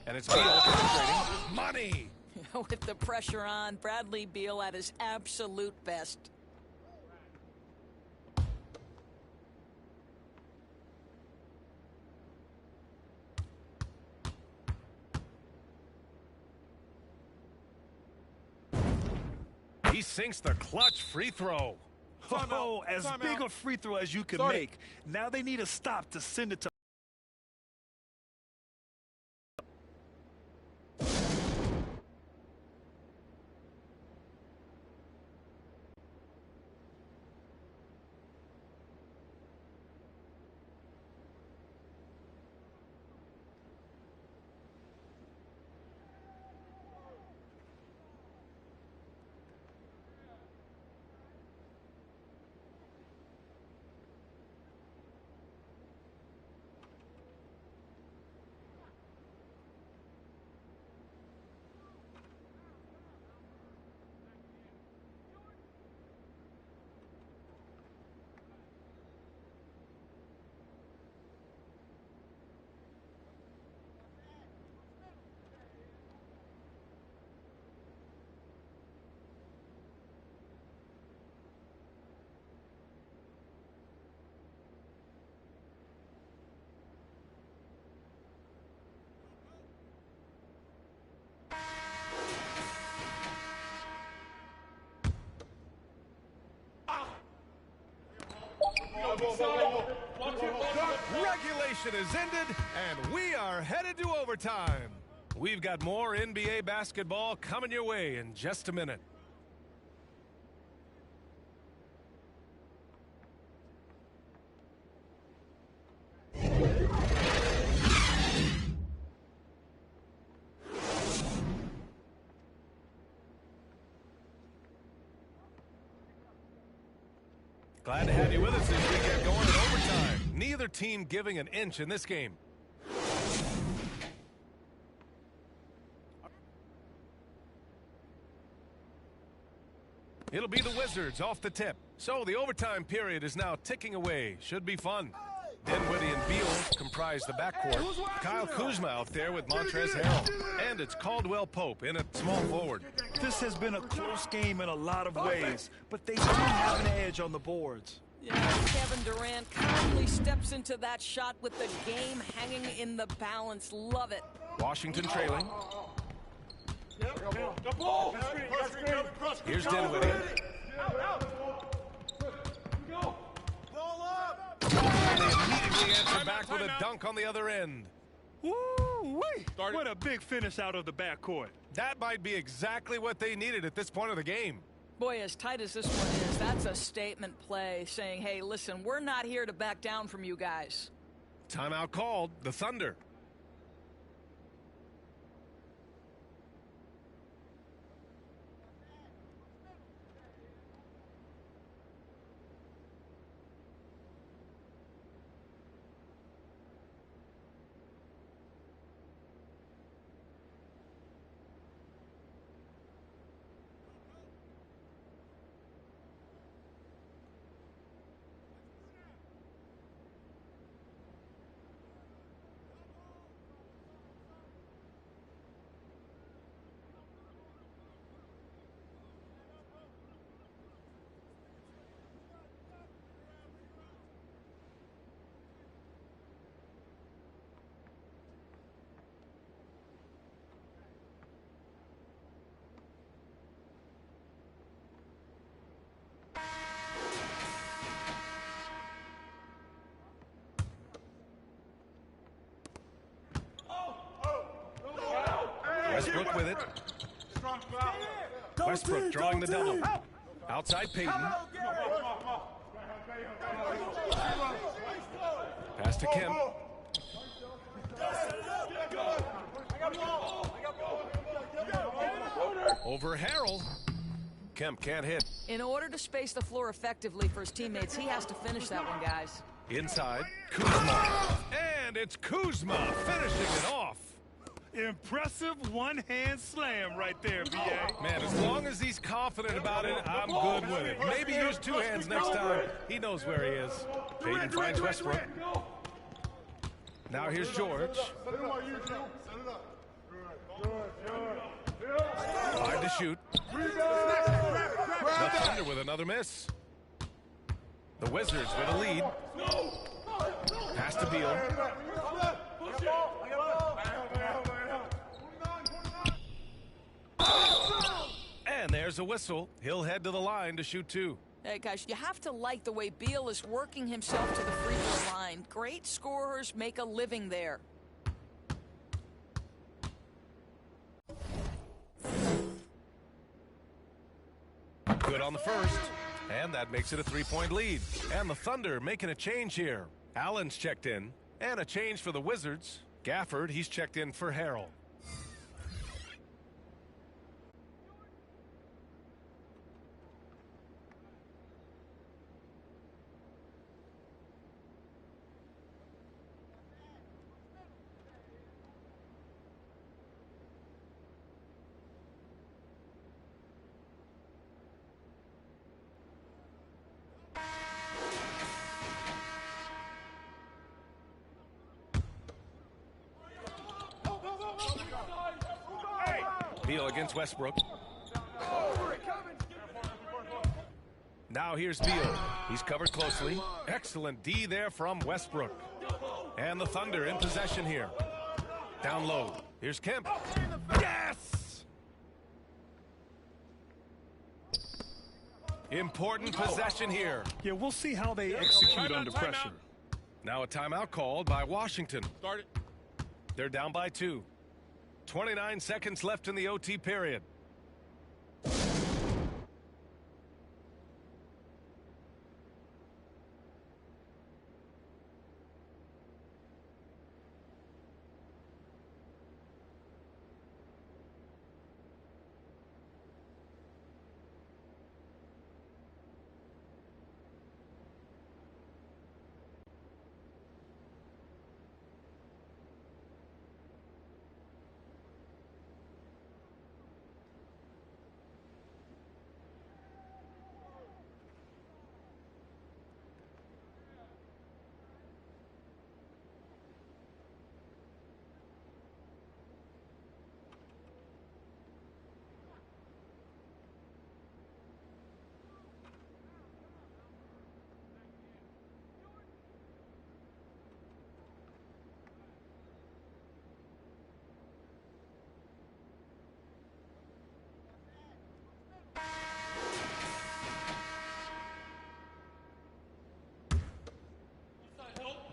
And it's Beal penetrating. Money! With the pressure on, Bradley Beal at his absolute best. He sinks the clutch free throw. Oh, as big a free throw as you can make. Now they need a stop to send it to. Regulation is ended, and we are headed to overtime. We've got more NBA basketball coming your way in just a minute. Glad to have you with us as we get going in overtime. Neither team giving an inch in this game. It'll be the Wizards off the tip. So the overtime period is now ticking away. Should be fun. Dinwiddie and Beal comprise the backcourt. Kyle Kuzma out there with Montrezl Harrell. And it's Caldwell Pope in at small forward. This has been a close game in a lot of ways, but they do have an edge on the boards. Yeah, Kevin Durant calmly steps into that shot with the game hanging in the balance. Love it. Washington trailing. Here's Dinwiddie. And they immediately answer back with a dunk on the other end. Woo-wee! What a big finish out of the backcourt. That might be exactly what they needed at this point of the game. Boy, as tight as this one is, that's a statement play saying, hey, listen, we're not here to back down from you guys. Timeout called. The Thunder. Westbrook with it. Westbrook drawing the double. Outside Peyton. Pass to Kemp. Over Harrell. Kemp can't hit. In order to space the floor effectively for his teammates, he has to finish that one, guys. Inside, Kuzma. And it's Kuzma finishing it off. Impressive one-hand slam right there, B.A. Man, as long as he's confident about it, I'm good with it. Maybe use two hands next time. He knows where he is. Peyton finds Westbrook. Now here's George. 5 to shoot. The Thunder with another miss. The Wizards with a lead. Pass to Beal. And there's a whistle. He'll head to the line to shoot two. Hey, guys, you have to like the way Beal is working himself to the free throw line. Great scorers make a living there. Good on the first. And that makes it a 3-point lead. And the Thunder making a change here. Allen's checked in. And a change for the Wizards. Gafford, he's checked in for Harrell. Beal against Westbrook. Now here's Beal. He's covered closely. Excellent D there from Westbrook. And the Thunder in possession here. Down low. Here's Kemp. Yes! Important possession here. Yeah, we'll see how they execute under pressure. Now a timeout called by Washington. Start it. They're down by 2. 29 seconds left in the OT period.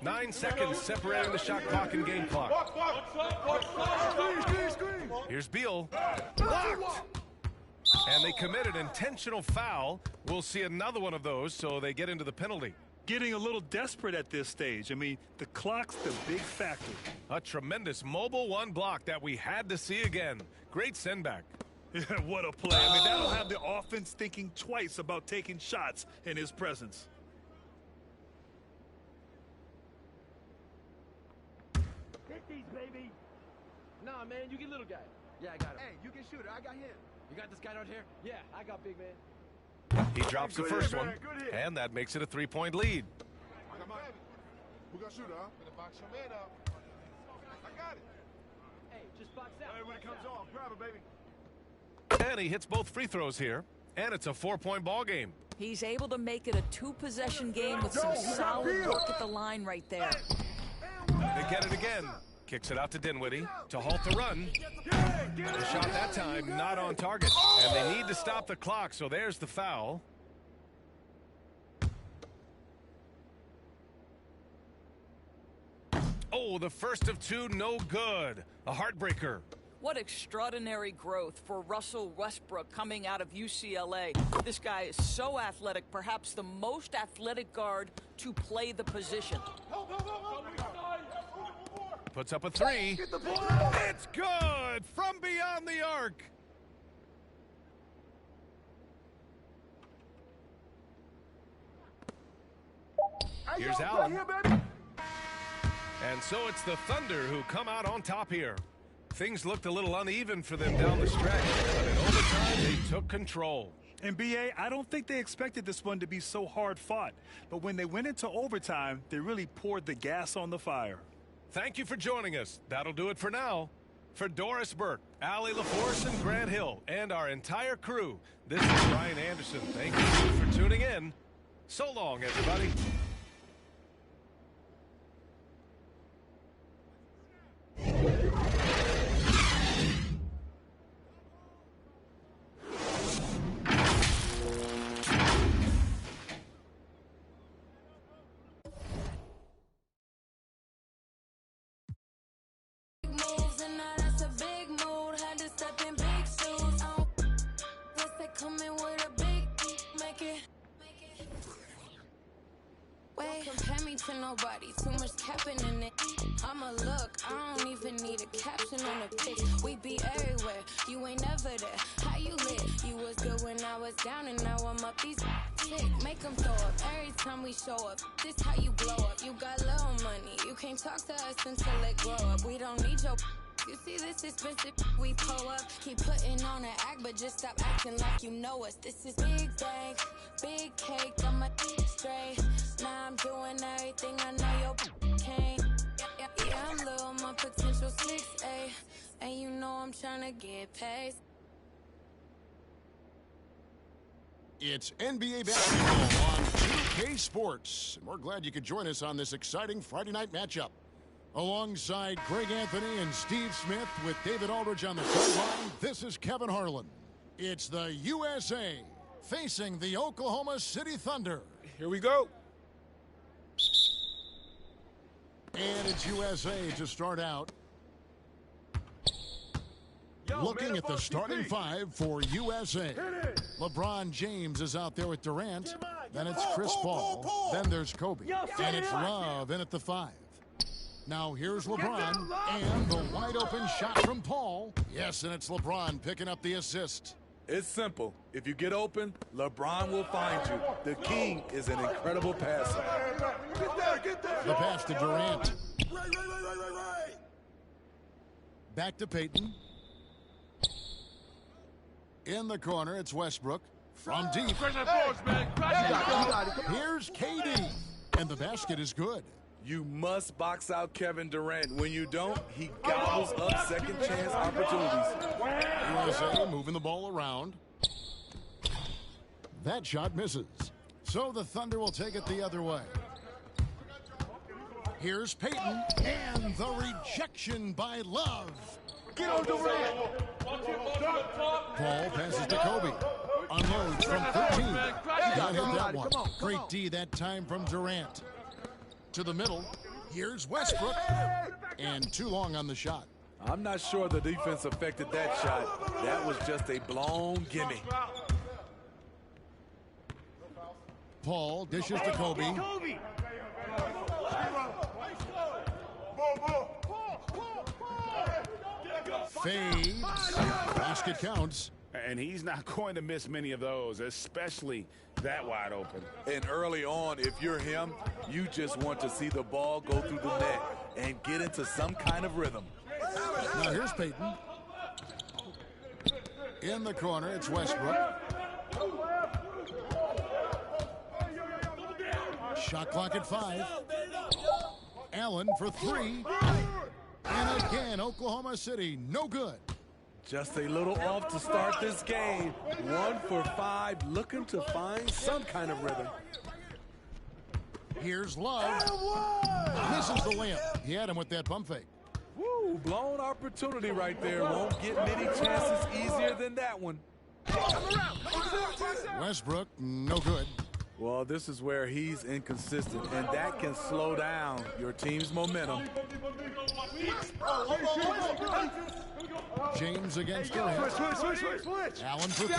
Nine seconds separating the shot clock and game clock. Here's Beal. Blocked! And they committed intentional foul. We'll see another one of those, so they get into the penalty. Getting a little desperate at this stage. I mean, the clock's the big factor. A tremendous mobile one block that we had to see again. Great send back. What a play. I mean, that'll have the offense thinking twice about taking shots in his presence. These, baby. Nah, man, you get little guy. Yeah, I got him. Hey, you can shoot it. I got him. You got this guy out here? Yeah, I got big man. He drops the first one, and that makes it a 3-point lead. Who got shooter, huh? Better box your man up. I got it. Hey, just box out. Hey, when it comes off, grab it, baby. And he hits both free throws here, and it's a 4-point ball game. He's able to make it a 2-possession game with some solid work at the line right there. They get it again. Kicks it out to Dinwiddie to halt the run. The shot that time not on target. And they need to stop the clock, so there's the foul. Oh, the first of 2, no good. A heartbreaker. What extraordinary growth for Russell Westbrook coming out of UCLA. This guy is so athletic, perhaps the most athletic guard to play the position. Puts up a 3. It's good from beyond the arc. Here's Allen. And so it's the Thunder who come out on top here. Things looked a little uneven for them down the stretch, but in overtime they took control. And BA, I don't think they expected this one to be so hard fought. But when they went into overtime, they really poured the gas on the fire. Thank you for joining us. That'll do it for now. For Doris Burke, Allie LaForce, and Grant Hill, and our entire crew, this is Brian Anderson. Thank you for tuning in. So long, everybody. To nobody, too much capping in it. I'ma look, I don't even need a caption on the pic. We be everywhere, you ain't never there. How you lit? You was good when I was down and now I'm up. These sick, make them throw up every time we show up. This how you blow up, you got little money. You can't talk to us until it grow up. We don't need your you see this expensive we pull up. Keep putting on an act, but just stop acting like you know us. This is big bank, big cake, I'm a straight. Now I'm doing everything I know your can't. Yeah, I'm little, my potential 6'8", and you know I'm tryna get paid. It's NBA basketball on 2K Sports. We're glad you could join us on this exciting Friday night matchup. Alongside Greg Anthony and Steve Smith with David Aldridge on the sideline, this is Kevin Harlan. It's the USA facing the Oklahoma City Thunder. Here we go. And it's USA to start out. Looking at the starting five for USA. LeBron James is out there with Durant. Then it's Chris Paul. Then there's Kobe. And it's Love in at the 5. Now here's LeBron. And the wide open shot from Paul. Yes, and it's LeBron picking up the assist. It's simple. If you get open, LeBron will find you. The king is an incredible passer. The pass to Durant. Back to Peyton. In the corner, it's Westbrook. From deep. Here's KD. And the basket is good. You must box out Kevin Durant. When you don't, he gobbles up second chance opportunities. USA moving the ball around. That shot misses. So the Thunder will take it the other way. Here's Peyton. And the rejection by Love. Get on Durant. Paul passes to Kobe. Unloads from 13. Got hit that one. Great D that time from Durant. To the middle. Here's Westbrook. And too long on the shot. I'm not sure the defense affected that shot. That was just a blown gimme. Paul dishes to Kobe. Fades. Basket counts. And he's not going to miss many of those, especially that wide open. And early on, if you're him, you just want to see the ball go through the net and get into some kind of rhythm. Now here's Peyton. In the corner, it's Westbrook. Shot clock at 5. Allen for 3. And again, Oklahoma City, no good. Just a little off to start this game. 1 for 5, looking to find some kind of rhythm. Here's Love. Misses the layup. He had him with that pump fake. Woo, blown opportunity right there. Won't get many chances easier than that one. Westbrook, no good. Well, this is where he's inconsistent, and that can slow down your team's momentum. James against Durant. Allen for 3.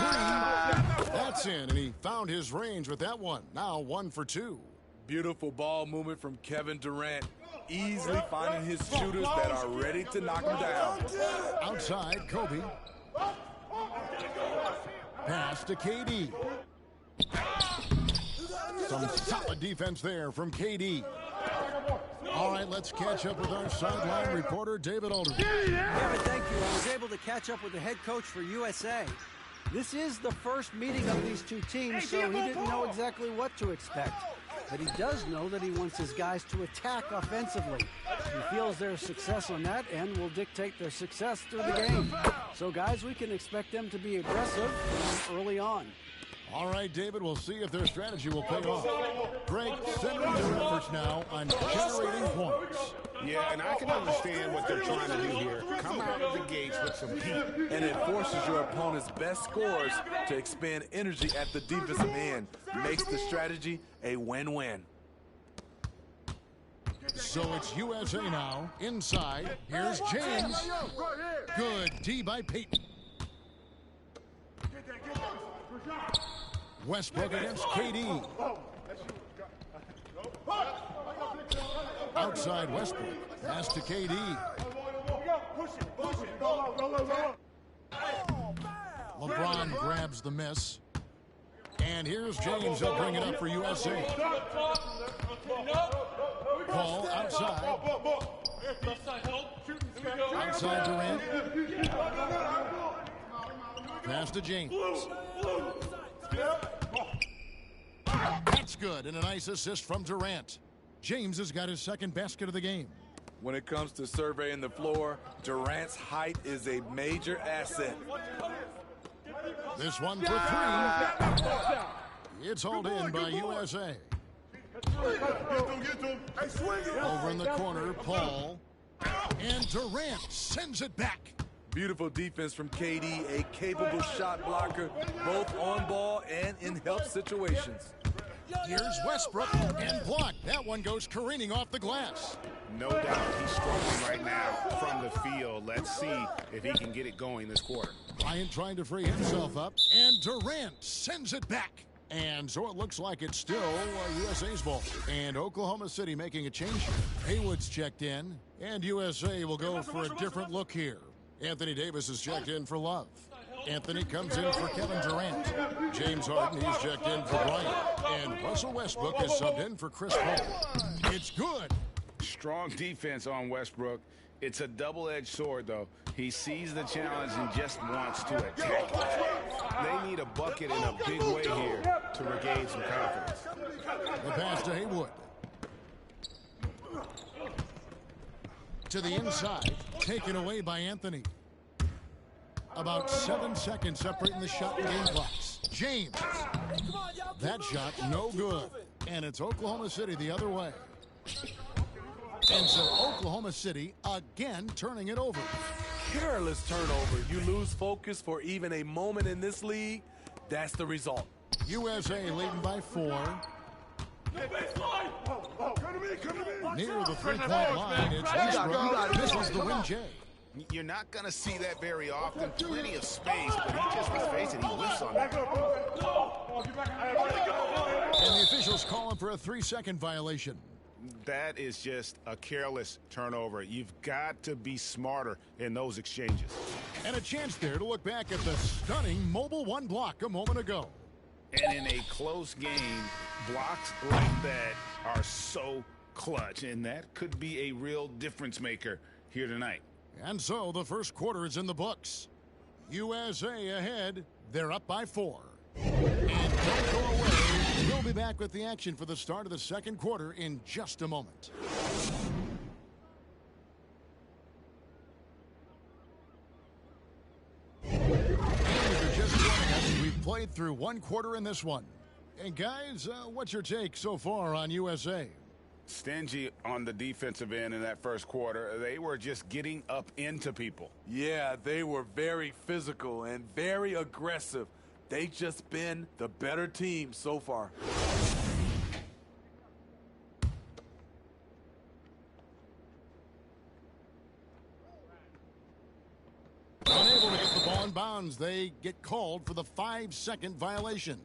That's in, and he found his range with that one. Now 1 for 2. Beautiful ball movement from Kevin Durant. Easily finding his shooters that are ready to knock him down. Outside, Kobe. Pass to KD. Some solid defense there from KD. All right, let's catch up with our sideline reporter, David Alderman. Kevin, thank you. I was able to catch up with the head coach for USA. This is the first meeting of these two teams, so he didn't know exactly what to expect. But he does know that he wants his guys to attack offensively. He feels their success on that end will dictate their success through the game. So, guys, we can expect them to be aggressive early on. All right, David, we'll see if their strategy will pay off. Greg, centering their efforts now on generating points. Yeah, and I can understand what they're trying to do here. Come out of the gates with some heat. And it forces your opponent's best scorers to expend energy at the defensive end. Makes the strategy a win-win. So it's USA now. Inside, here's James. Good D by Peyton. Westbrook against KD. Outside Westbrook. Pass to KD. LeBron grabs the miss. And here's James. He'll bring it up for USA. Paul outside. Outside Durant. Pass to James. That's good, and a nice assist from Durant. James has got his second basket of the game. When it comes to surveying the floor, Durant's height is a major asset. This one for 3. It's hauled in by USA. Over in the corner, Paul. And Durant sends it back. Beautiful defense from KD, a capable shot blocker, both on ball and in help situations. Here's Westbrook and blocked. That one goes careening off the glass. No doubt he's struggling right now from the field. Let's see if he can get it going this quarter. Bryant trying to free himself up, and Durant sends it back. And so it looks like it's still USA's ball. And Oklahoma City making a change. Haywood's checked in, and USA will go for a different look here. Anthony Davis is checked in for Love. Anthony comes in for Kevin Durant. James Harden, he's checked in for Bryant. And Russell Westbrook is subbed in for Chris Paul. It's good. Strong defense on Westbrook. It's a double-edged sword, though. He sees the challenge and just wants to attack. They need a bucket in a big way here to regain some confidence. The pass to Haywood. To the inside, taken away by Anthony. About 7 seconds separating the shot and game clocks. James. That shot, no good. And it's Oklahoma City the other way. And so Oklahoma City again turning it over. Careless turnover. You lose focus for even a moment in this league. That's the result. USA leading by 4. Near the three-point line, it's Westbrook. Misses the wing J. You're not going to see that very often. Plenty of space, but he just, let's face it, he whiffs on that. And the officials calling for a 3-second violation. That is just a careless turnover. You've got to be smarter in those exchanges. And a chance there to look back at the stunning Mobile One block a moment ago. And in a close game, blocks like that are so clutch, and that could be a real difference maker here tonight. And so the first quarter is in the books. USA ahead. They're up by 4. And don't go away. We'll be back with the action for the start of the second quarter in just a moment. And if you're just joining us, we've played through one quarter in this one. And guys, what's your take so far on USA? Stingy on the defensive end in that first quarter. They were just getting up into people. Yeah, they were very physical and very aggressive. They've just been the better team so far. Unable to get the ball in bounds, they get called for the 5-second violation.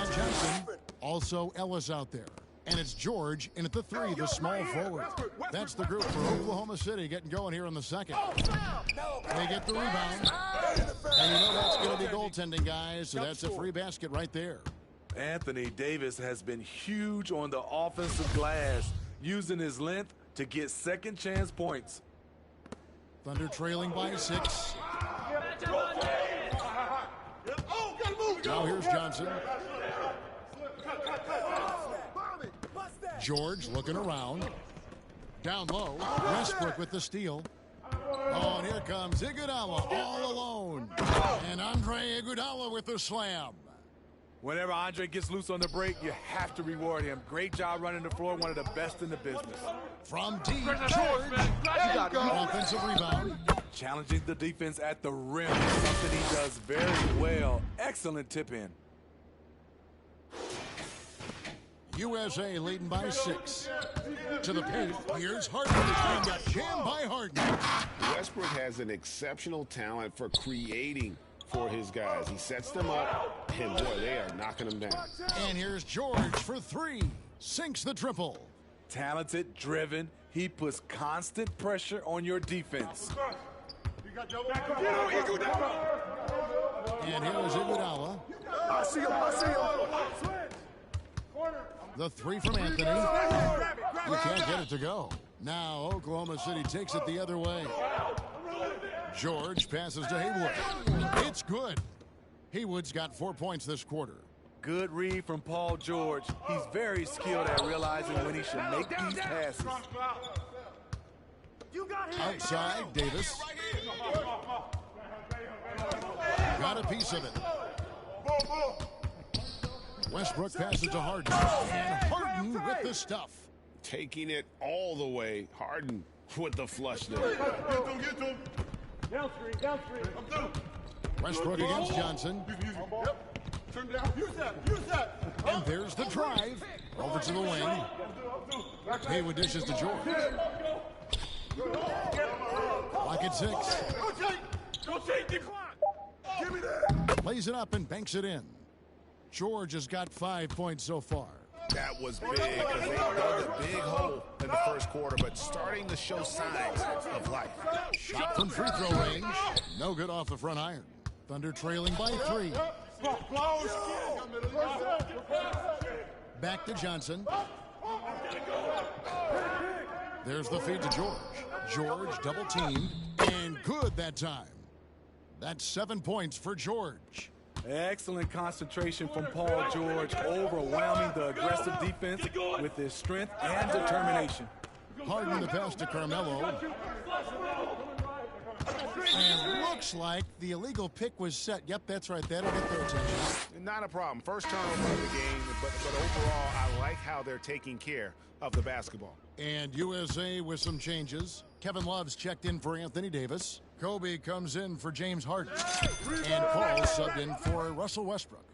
got Johnson. Also Ellis out there. And it's George in at the 3, the small forward. That's the group for Oklahoma City getting going here in the second. They get the rebound. And you know that's going to be goaltending, guys, so that's a free basket right there. Anthony Davis has been huge on the offensive glass, using his length to get second chance points. Thunder trailing by 6. Now here's Johnson. George looking around. Down low. Westbrook with the steal. Oh, and here comes Iguodala all alone. And Andre Iguodala with the slam. Whenever Andre gets loose on the break, you have to reward him. Great job running the floor, one of the best in the business. From deep, George. Offensive rebound. Challenging the defense at the rim, something he does very well. Excellent tip in. USA leading by 6. To the paint, here's Harden. And got jammed by Harden. Westbrook has an exceptional talent for creating for his guys. He sets them up, and boy, they are knocking them down. And here's George for 3. Sinks the triple. Talented, driven. He puts constant pressure on your defense. And here's Iguodala. I see him. The 3 from Anthony. You can't get it to go. Now Oklahoma City takes it the other way. George passes to Haywood. It's good. Haywood's got 4 points this quarter. Good read from Paul George. He's very skilled at realizing when he should make these passes. Outside, Davis. Got a piece of it. Westbrook passes to Harden. And Harden with the stuff. Taking it all the way. Harden with the flush there. Westbrook against Johnson. Turn down. Use that. And there's the drive. Over to the wing. Haywood dishes to George. Clock at 6. Go change the clock. Give me that. Plays it up and banks it in. George has got 5 points so far. That was big because they dug a big hole in the first quarter, but starting to show signs of life. Shot from free throw range. No good off the front iron. Thunder trailing by 3. Back to Johnson. There's the feed to George. George double teamed and good that time. That's 7 points for George. Excellent concentration from Paul George, overwhelming the aggressive defense with his strength and determination. Harden the pass to Carmelo. And looks like the illegal pick was set. Yep, that's right. That'll get their attention. Not a problem. First turnover of the game, but overall, I like how they're taking care of the basketball. And USA with some changes. Kevin Love's checked in for Anthony Davis. Kobe comes in for James Harden. And Paul subbed in for Russell Westbrook.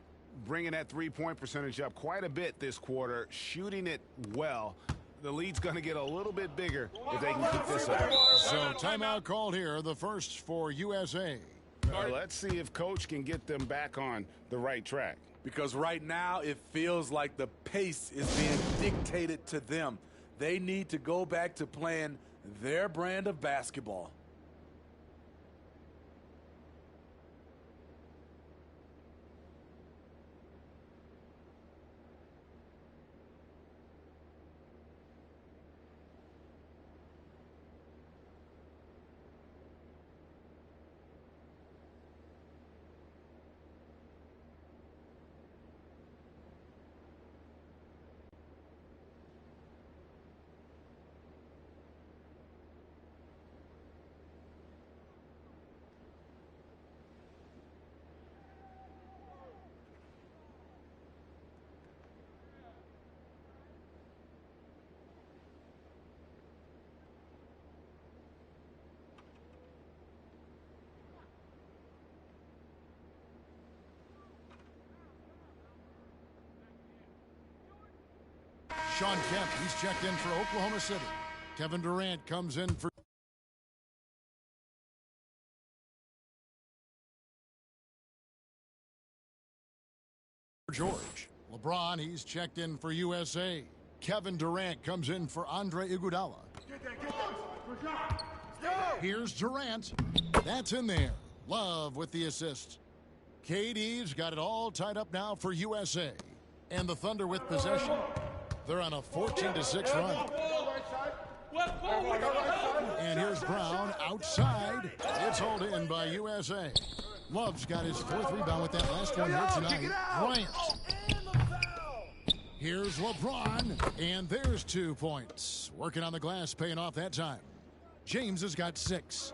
Bringing that three-point percentage up quite a bit this quarter, shooting it well. The lead's going to get a little bit bigger if they can keep this up. So timeout called here, the first for USA. Let's see if Coach can get them back on the right track. Because right now it feels like the pace is being dictated to them. They need to go back to playing their brand of basketball. Sean Kemp, he's checked in for Oklahoma City. Kevin Durant comes in for George. LeBron, he's checked in for USA. Kevin Durant comes in for Andre Iguodala. Here's Durant. That's in there. Love with the assist. KD's got it all tied up now for USA. And the Thunder with possession. They're on a 14-6 run. And here's Brown outside. It's hauled in by USA. Love's got his 4th rebound with that last one here tonight. Bryant. Here's LeBron. And there's 2 points. Working on the glass, paying off that time. James has got 6.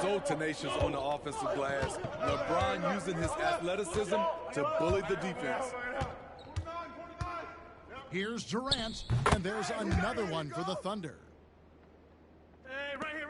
So tenacious on the offensive glass. LeBron using his athleticism to bully the defense. Here's Durant, and there's another one for the Thunder. Hey, right here.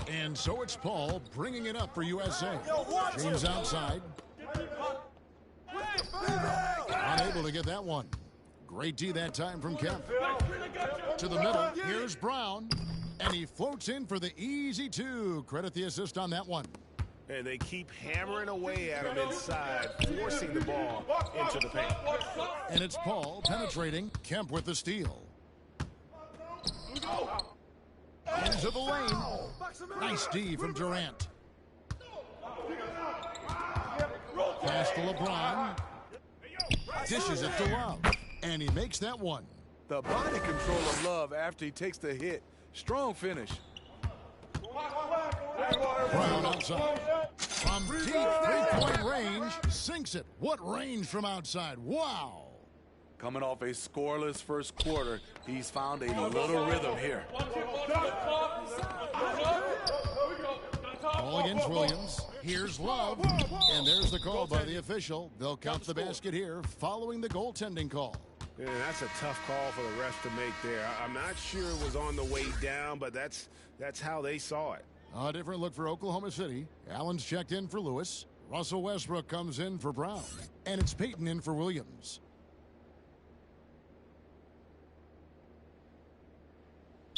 And so it's Paul bringing it up for USA. James outside. Unable to get that one. Great D that time from Kemp. To the middle. Here's Brown. And he floats in for the easy 2. Credit the assist on that one. And they keep hammering away at him inside, forcing the ball into the paint. And it's Paul penetrating. Kemp with the steal. Into the lane. Nice D from Durant. Pass to LeBron. Dishes it to Love. And he makes that one. The body control of Love after he takes the hit. Strong finish. Brown outside. From deep 3-point range. Sinks it. What range from outside. Wow. Coming off a scoreless first quarter, he's found a little rhythm here. Ball against Williams. Here's Love. And there's the call by the official. They'll count the basket here following the goaltending call. Yeah, that's a tough call for the refs to make there. I'm not sure it was on the way down, but that's how they saw it. A different look for Oklahoma City. Allen's checked in for Lewis. Russell Westbrook comes in for Brown. And it's Payton in for Williams.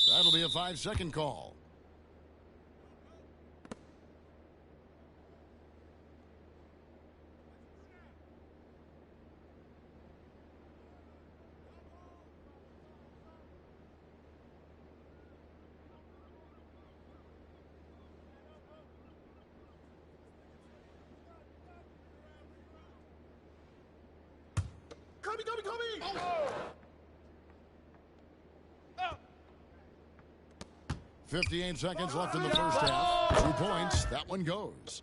That'll be a 5-second call. Coming! 58 seconds left in the first half. 2 points. That one goes.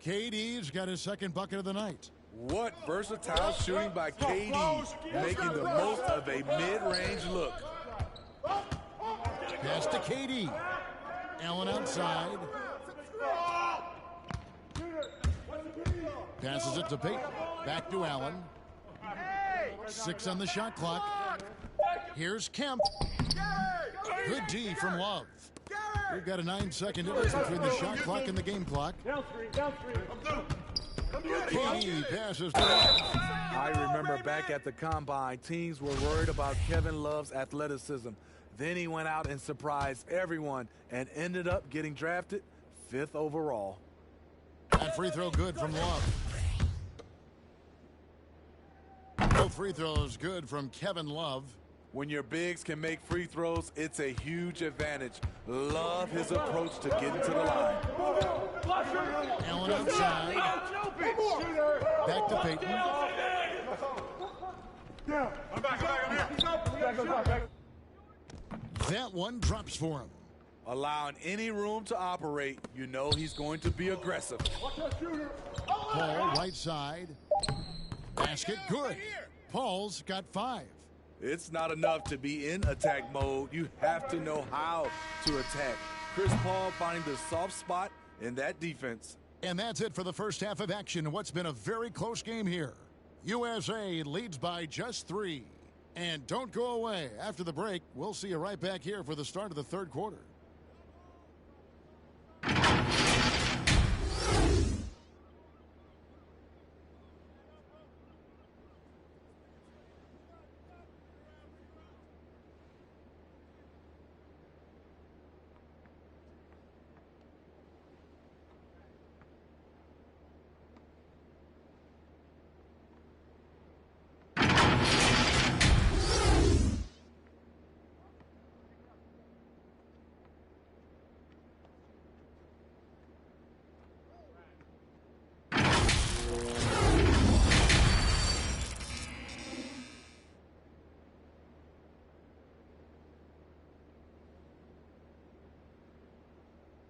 KD's got his second bucket of the night. What versatile shooting by KD, making the most of a mid-range look. Pass to KD. Allen outside. Passes it to Payton. Back to Allen. 6 on the shot clock. Here's Kemp. Good D from Love. We've got a 9-second difference between the shot clock and the game clock. KD passes to Love. I remember back at the Combine, teams were worried about Kevin Love's athleticism. Then he went out and surprised everyone and ended up getting drafted 5th overall. That free throw good from Love. Both free throws good from Kevin Love. When your bigs can make free throws, it's a huge advantage. Love his approach to getting to the line. Allen outside. Back to Peyton. That one drops for him. Allowing any room to operate, you know he's going to be aggressive. Paul, right side. Basket, good. Paul's got 5. It's not enough to be in attack mode. You have to know how to attack. Chris Paul finding the soft spot in that defense. And that's it for the first half of action in what's been a very close game here. USA leads by just 3. And don't go away. After the break, we'll see you right back here for the start of the third quarter.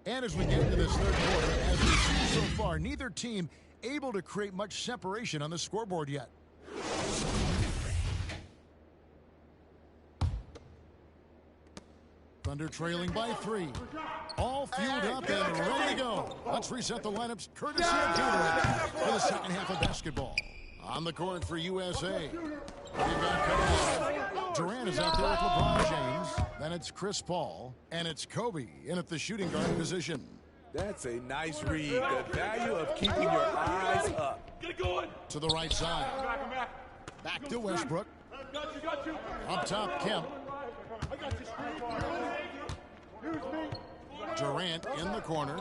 And as we get into this third quarter, as we've seen so far, neither team able to create much separation on the scoreboard yet. Thunder trailing by 3. All fueled up and ready to go. Let's reset the lineups courtesy of Gatorade for the second half of basketball. On the court for USA. Durant is out there with LeBron James. Then it's Chris Paul. And it's Kobe in at the shooting guard position. That's a nice read. The value of keeping your eyes up. Get it going. To the right side. Back to Westbrook. Got you. Up top, Kemp. I got you. Use me. Durant in the corner.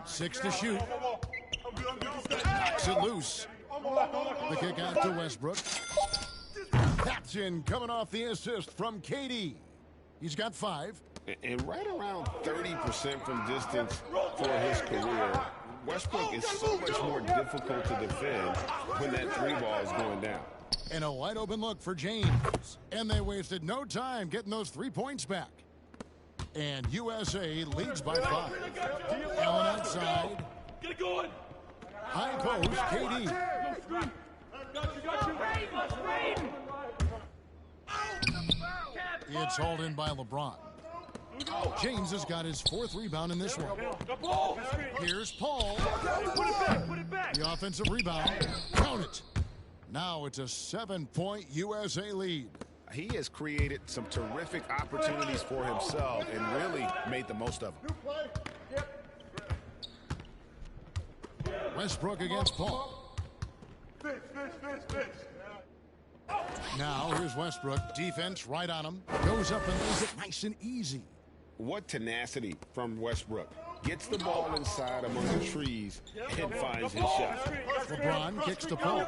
6 to shoot. Knocks it loose. The kick out to Westbrook. That's in, coming off the assist from KD. He's got 5. And right around 30% from distance for his career. Westbrook is so much more difficult to defend when that 3 ball is going down. And a wide open look for James. And they wasted no time getting those 3 points back. And USA leads by 5. Allen outside. Get it going. High post, KD. It's hauled in by LeBron. James has got his 4th rebound in this one. Here's Paul. Put it back. The offensive rebound. Count it. Now it's a 7-point USA lead. He has created some terrific opportunities for himself and really made the most of them. Westbrook against Paul. Now here's Westbrook. Defense right on him. Goes up and lays it nice and easy. What tenacity from Westbrook. Gets the ball inside among the trees and finds his shot. LeBron kicks to Paul.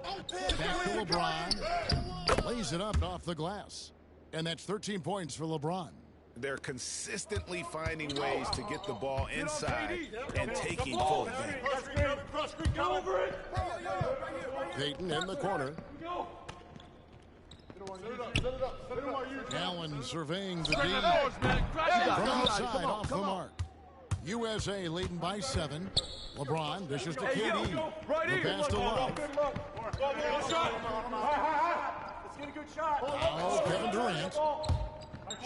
Back to LeBron. Lays it up off the glass. And that's 13 points for LeBron. They're consistently finding ways to get the ball inside and taking full advantage. Peyton in the corner. Allen surveying the D. From outside off the mark. USA leading by 7. LeBron dishes to KD. The pass to Love. Oh, Kevin Durant.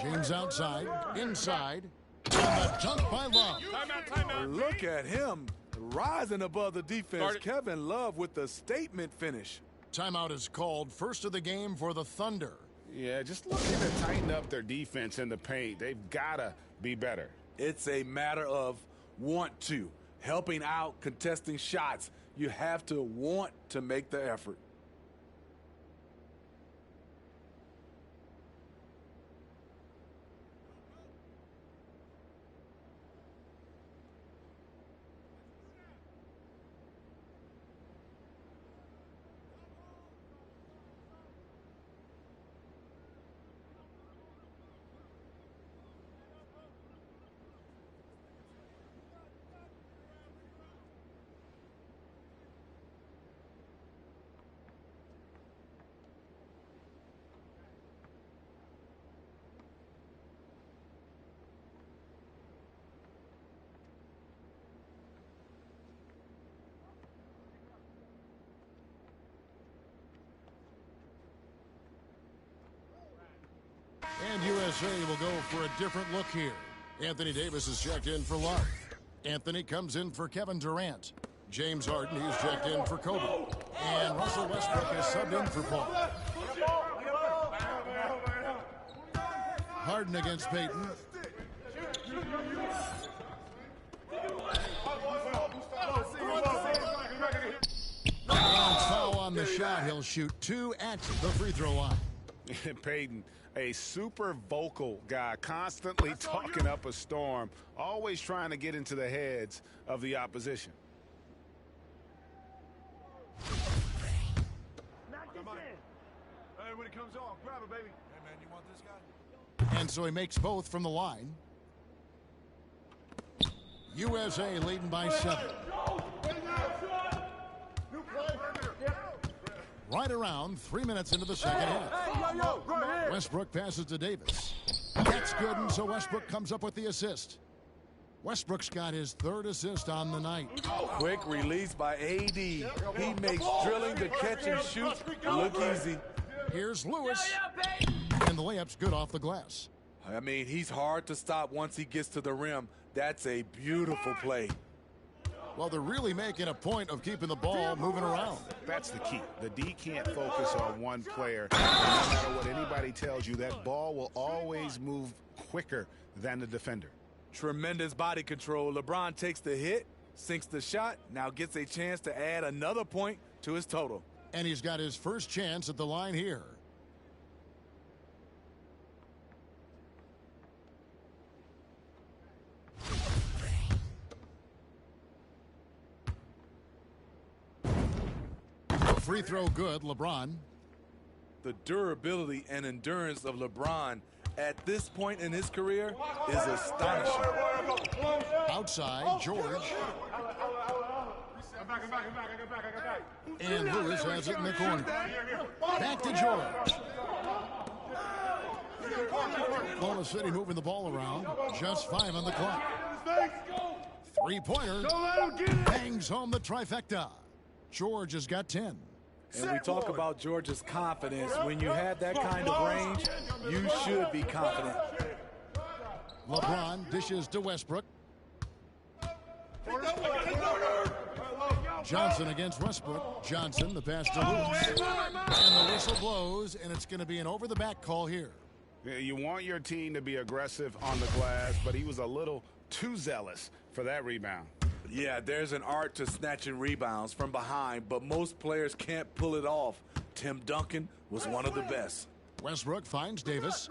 James outside, inside, and the dunk by Love. Look at him rising above the defense. Kevin Love with the statement finish. Timeout is called. First of the game for the Thunder. Yeah, just looking to tighten up their defense in the paint. They've got to be better. It's a matter of want to. Helping out, contesting shots. You have to want to make the effort. And USA will go for a different look here. Anthony Davis is checked in for Love. Anthony comes in for Kevin Durant. James Harden, he's checked in for Kobe. And Russell Westbrook is subbed in for Paul. Harden against Payton. And foul on the shot. He'll shoot 2 at the free throw line. Payton, a super vocal guy, constantly talking up a storm, always trying to get into the heads of the opposition. Hey, when it comes off, grab it, baby. Hey, man, you want this guy? And so he makes both from the line. USA leading by 7. Right around 3 minutes into the second half. Westbrook passes to Davis. That's good, and so Westbrook comes up with the assist. Westbrook's got his 3rd assist on the night. Quick release by AD. He makes drilling the catch and shoot look easy. Here's Lewis. And the layup's good off the glass. I mean, he's hard to stop once he gets to the rim. That's a beautiful play. Well, they're really making a point of keeping the ball moving around. That's the key. The D can't focus on one player. No matter what anybody tells you, that ball will always move quicker than the defender. Tremendous body control. LeBron takes the hit, sinks the shot, now gets a chance to add another point to his total. And he's got his first chance at the line here. Free throw good, LeBron. The durability and endurance of LeBron at this point in his career is astonishing. Outside, George. And Lewis has it in the corner. Back to George. Oklahoma City moving the ball around. Just 5 on the clock. 3-pointer. Bangs home the trifecta. George has got 10. And we talk about George's confidence. When you have that kind of range, you should be confident. LeBron dishes to Westbrook. Johnson against Westbrook. Johnson, the pass to Lewis. And the whistle blows, and it's going to be an over-the-back call here. You want your team to be aggressive on the glass, but he was a little too zealous for that rebound. Yeah, there's an art to snatching rebounds from behind, but most players can't pull it off. Tim Duncan was one of the best. Westbrook finds Davis.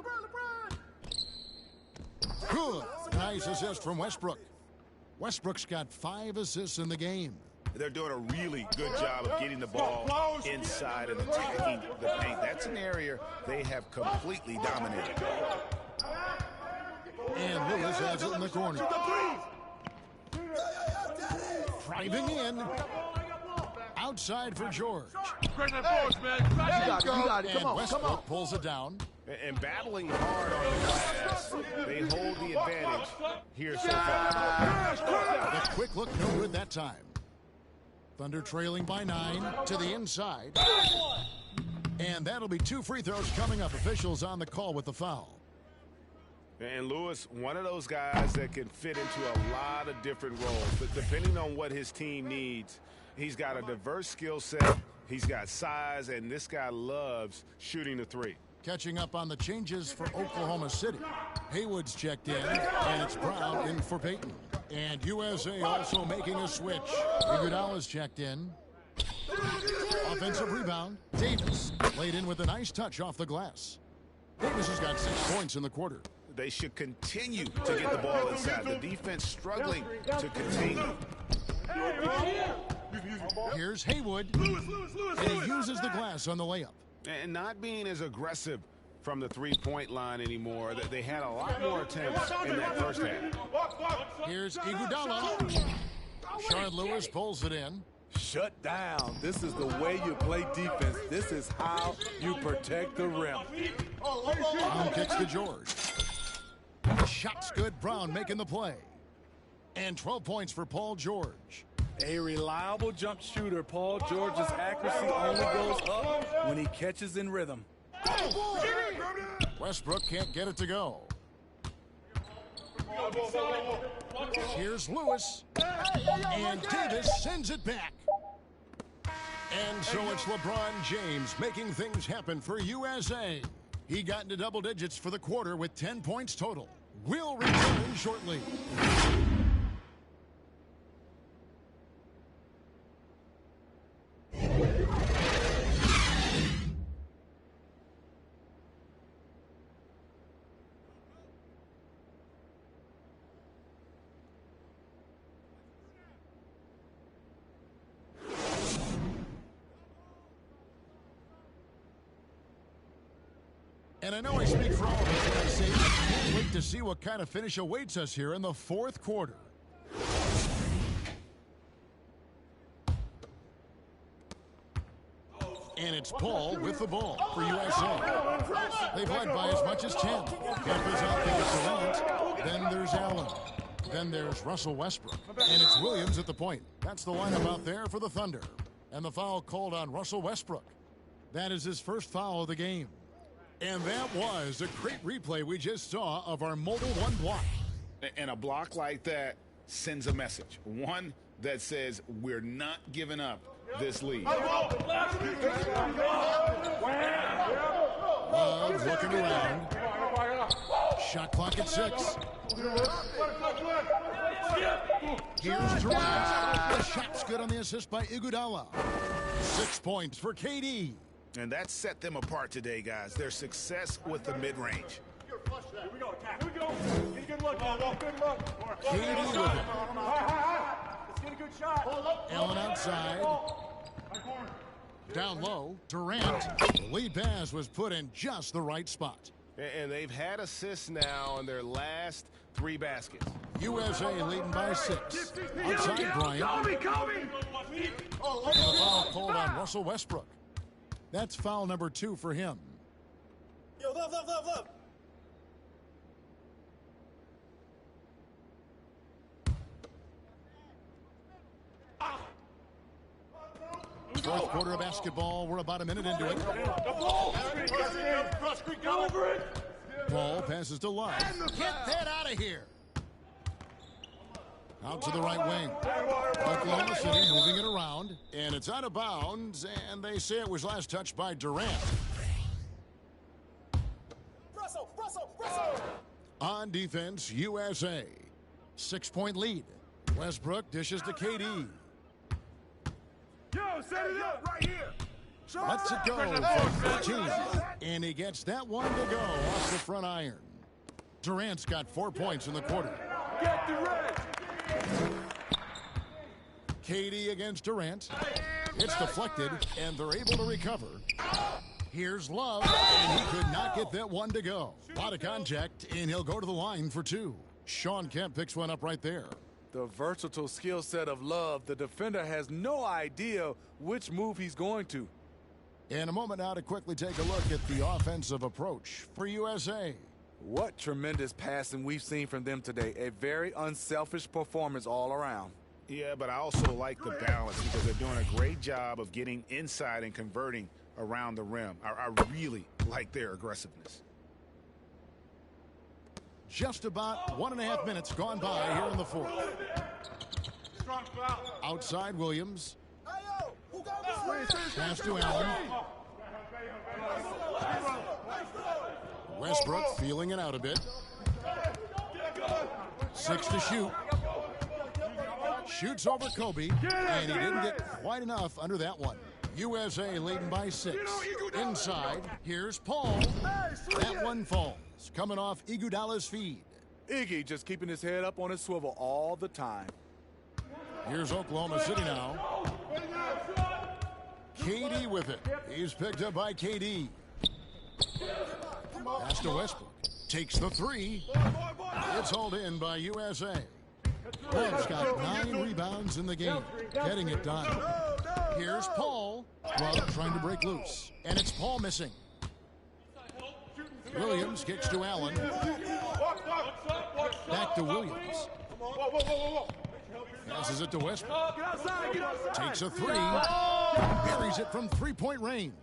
Good. Nice assist from Westbrook. Westbrook's got 5 assists in the game. They're doing a really good job of getting the ball inside and attacking the paint. That's an area they have completely dominated. And Lewis has it in the corner. Driving in. Outside for George. You got it. Come on, Westbrook come on. pulls it down. And battling hard on the glass, they hold the advantage here so far. The quick look, no good that time. Thunder trailing by 9 to the inside. And that'll be 2 free throws coming up. Officials on the call with the foul. And Lewis, one of those guys that can fit into a lot of different roles. But depending on what his team needs, he's got a diverse skill set. He's got size, and this guy loves shooting the 3. Catching up on the changes for Oklahoma City. Haywood's checked in, and it's Brown in for Payton. And USA also making a switch. Iguodala's checked in. Offensive rebound. Davis laid in with a nice touch off the glass. Davis has got 6 points in the quarter. They should continue to get the ball inside. The defense struggling to contain them. Here's Haywood. And he uses the glass on the layup. And not being as aggressive from the 3-point line anymore. They had a lot more attempts in that first half. Here's Iguodala. Shard Lewis pulls it in. Shut down. This is the way you play defense. This is how you protect the rim. Brown kicks to George. Shot's good. Brown making the play. And 12 points for Paul George. A reliable jump shooter. Paul George's accuracy only goes up when he catches in rhythm. Westbrook can't get it to go. Here's Lewis. And Davis sends it back. And so it's LeBron James making things happen for USA. He got into double digits for the quarter with 10 points total. We'll return shortly. And I know I speak for all of us when I say I can't wait to see what kind of finish awaits us here in the fourth quarter. And it's Paul with the ball for USA. They've led by as much as 10. Kemp is out there for Durant. Then there's Allen. Then there's Russell Westbrook. And it's Williams at the point. That's the lineup out there for the Thunder. And the foul called on Russell Westbrook. That is his first foul of the game. And that was a great replay we just saw of our Mobile One block. And a block like that sends a message. One that says we're not giving up this lead. Love looking around. Shot clock at 6. Here's Durant. The shot's good on the assist by Iguodala. 6 points for KD. And that set them apart today, guys. Their success with the mid-range. Here we go, attack. Here we go. Get a good look, good look. KD with it. Let's get a good shot. Allen outside. Down low, Durant. The lead pass was put in just the right spot. And they've had assists now in their last 3 baskets. USA leading by 6. Outside Bryant. Kobe! And the foul called on Russell Westbrook. That's foul number 2 for him. Yo, love. Fourth quarter of basketball. We're about a minute into it. Ball passes to Love. Get that out of here. Out to the right wing. Oklahoma City moving it around. And it's out of bounds. And they say it was last touched by Durant. Russell! On defense, USA. 6-point lead. Westbrook dishes to KD. Yo, set it up right here. Lets it go from 13. And he gets that one to go off the front iron. Durant's got 4 points in the quarter. Get Durant. KD against Durant. It's deflected, and they're able to recover. Here's Love, and he could not get that one to go. A lot of contact, and he'll go to the line for 2. Sean Kemp picks one up right there. The versatile skill set of Love, the defender has no idea which move he's going to. In a moment now to quickly take a look at the offensive approach for USA. What tremendous passing we've seen from them today. A very unselfish performance all around. Yeah, but I also like the balance because they're doing a great job of getting inside and converting around the rim. I really like their aggressiveness. Just about 1.5 minutes gone by here in the fourth. Outside Williams. Pass to Allen. Westbrook feeling it out a bit. 6 to shoot. Shoots over Kobe, and he didn't get quite enough under that one. USA leading by 6. Inside, here's Paul. That one falls, coming off Iguodala's feed. Iggy just keeping his head up on his swivel all the time. Here's Oklahoma City now. KD with it. He's picked up by KD. Pass to Westbrook. Takes the 3. It's hauled in by USA. Love's got 9 rebounds in the game. Getting it done. Here's Paul. Love trying to break loose. And it's Paul missing. Williams kicks to Allen. Back to Williams. Passes it to Westbrook. Takes a 3. Buries it from 3-point range.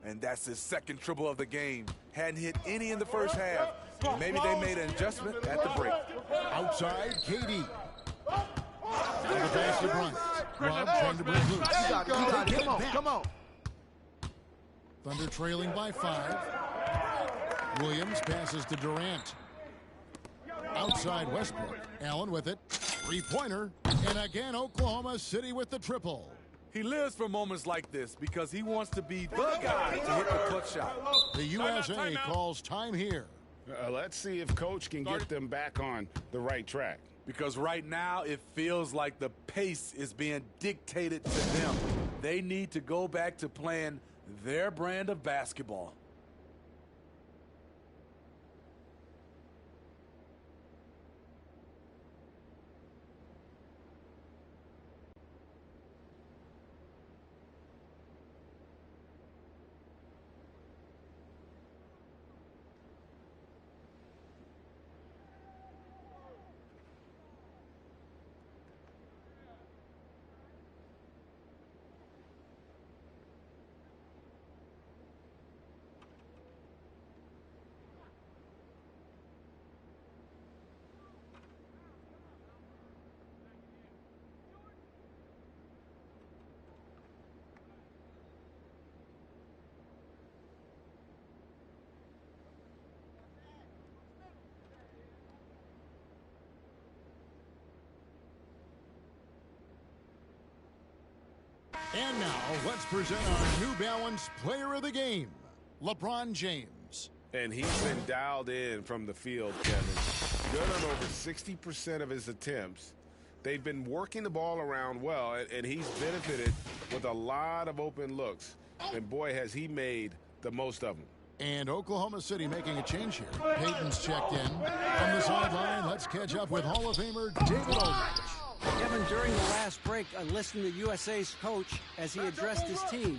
And that's his second triple of the game. Hadn't hit any in the first half. Maybe they made an adjustment at the break. Outside, KD. Now the pass to Bryant. Rob trying to break loose. Come on. Thunder trailing by 5. Williams passes to Durant. Outside Westbrook. Allen with it. Three-pointer. And again, Oklahoma City with the triple. He lives for moments like this because he wants to be the guy to hit the clutch shot. The USA calls time here. Let's see if Coach can get them back on the right track. Because right now it feels like the pace is being dictated to them. They need to go back to playing their brand of basketball. And now, let's present our New Balance Player of the Game, LeBron James. And he's been dialed in from the field, Kevin. Good on over 60% of his attempts. They've been working the ball around well, and he's benefited with a lot of open looks. And boy, has he made the most of them. And Oklahoma City making a change here. Payton's checked in. From the sideline, let's catch up with Hall of Famer David Aldridge. Kevin, during the last break, I listened to USA's coach as he addressed his team.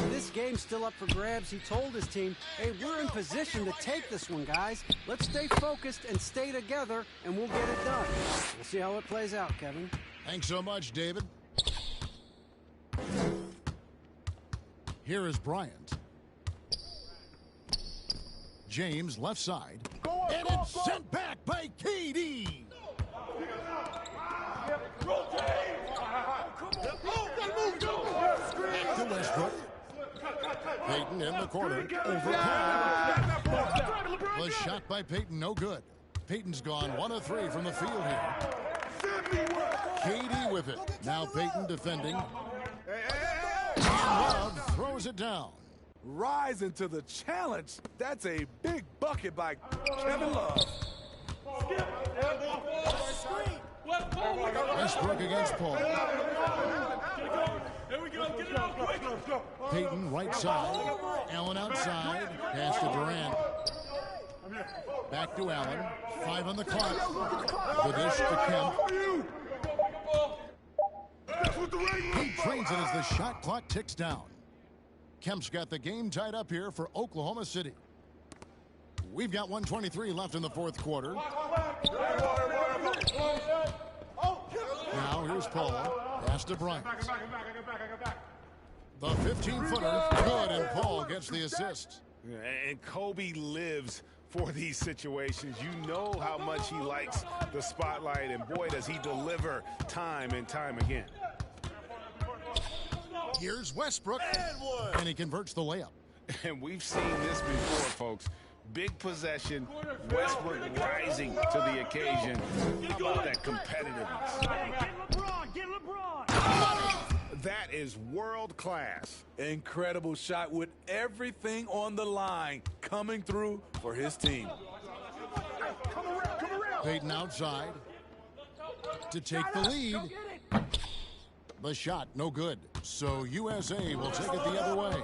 This game's still up for grabs. He told his team, hey, we're in position to take this one, guys. Let's stay focused and stay together, and we'll get it done. We'll see how it plays out, Kevin. Thanks so much, David. Here is Bryant. James, left side. And it's sent back by KD. Back to Westbrook. Payton in the corner. Over Paul. The shot by Payton, no good. Payton's gone 1 of 3 from the field here. KD with it. Now Payton defending. And Love throws it down. Rising to the challenge. That's a big bucket by Kevin Love. Westbrook against Paul. Payton right side. Allen outside. Pass to Durant. Back to Allen. 5 on the clock. The dish to Kemp. He trains it as the shot clock ticks down. Kemp's got the game tied up here for Oklahoma City. We've got 1:23 left in the fourth quarter. Now here's Paul. Pass to Bryant. The 15-footer, good, and Paul gets the assist. And Kobe lives for these situations. You know how much he likes the spotlight, and boy, does he deliver time and time again. Here's Westbrook, and he converts the layup. And we've seen this before, folks. Big possession, Westbrook rising to the occasion. How about that competitiveness? Get LeBron! That is world class. Incredible shot with everything on the line coming through for his team. Payton outside to take the lead. The shot, no good. So USA will take it the other way.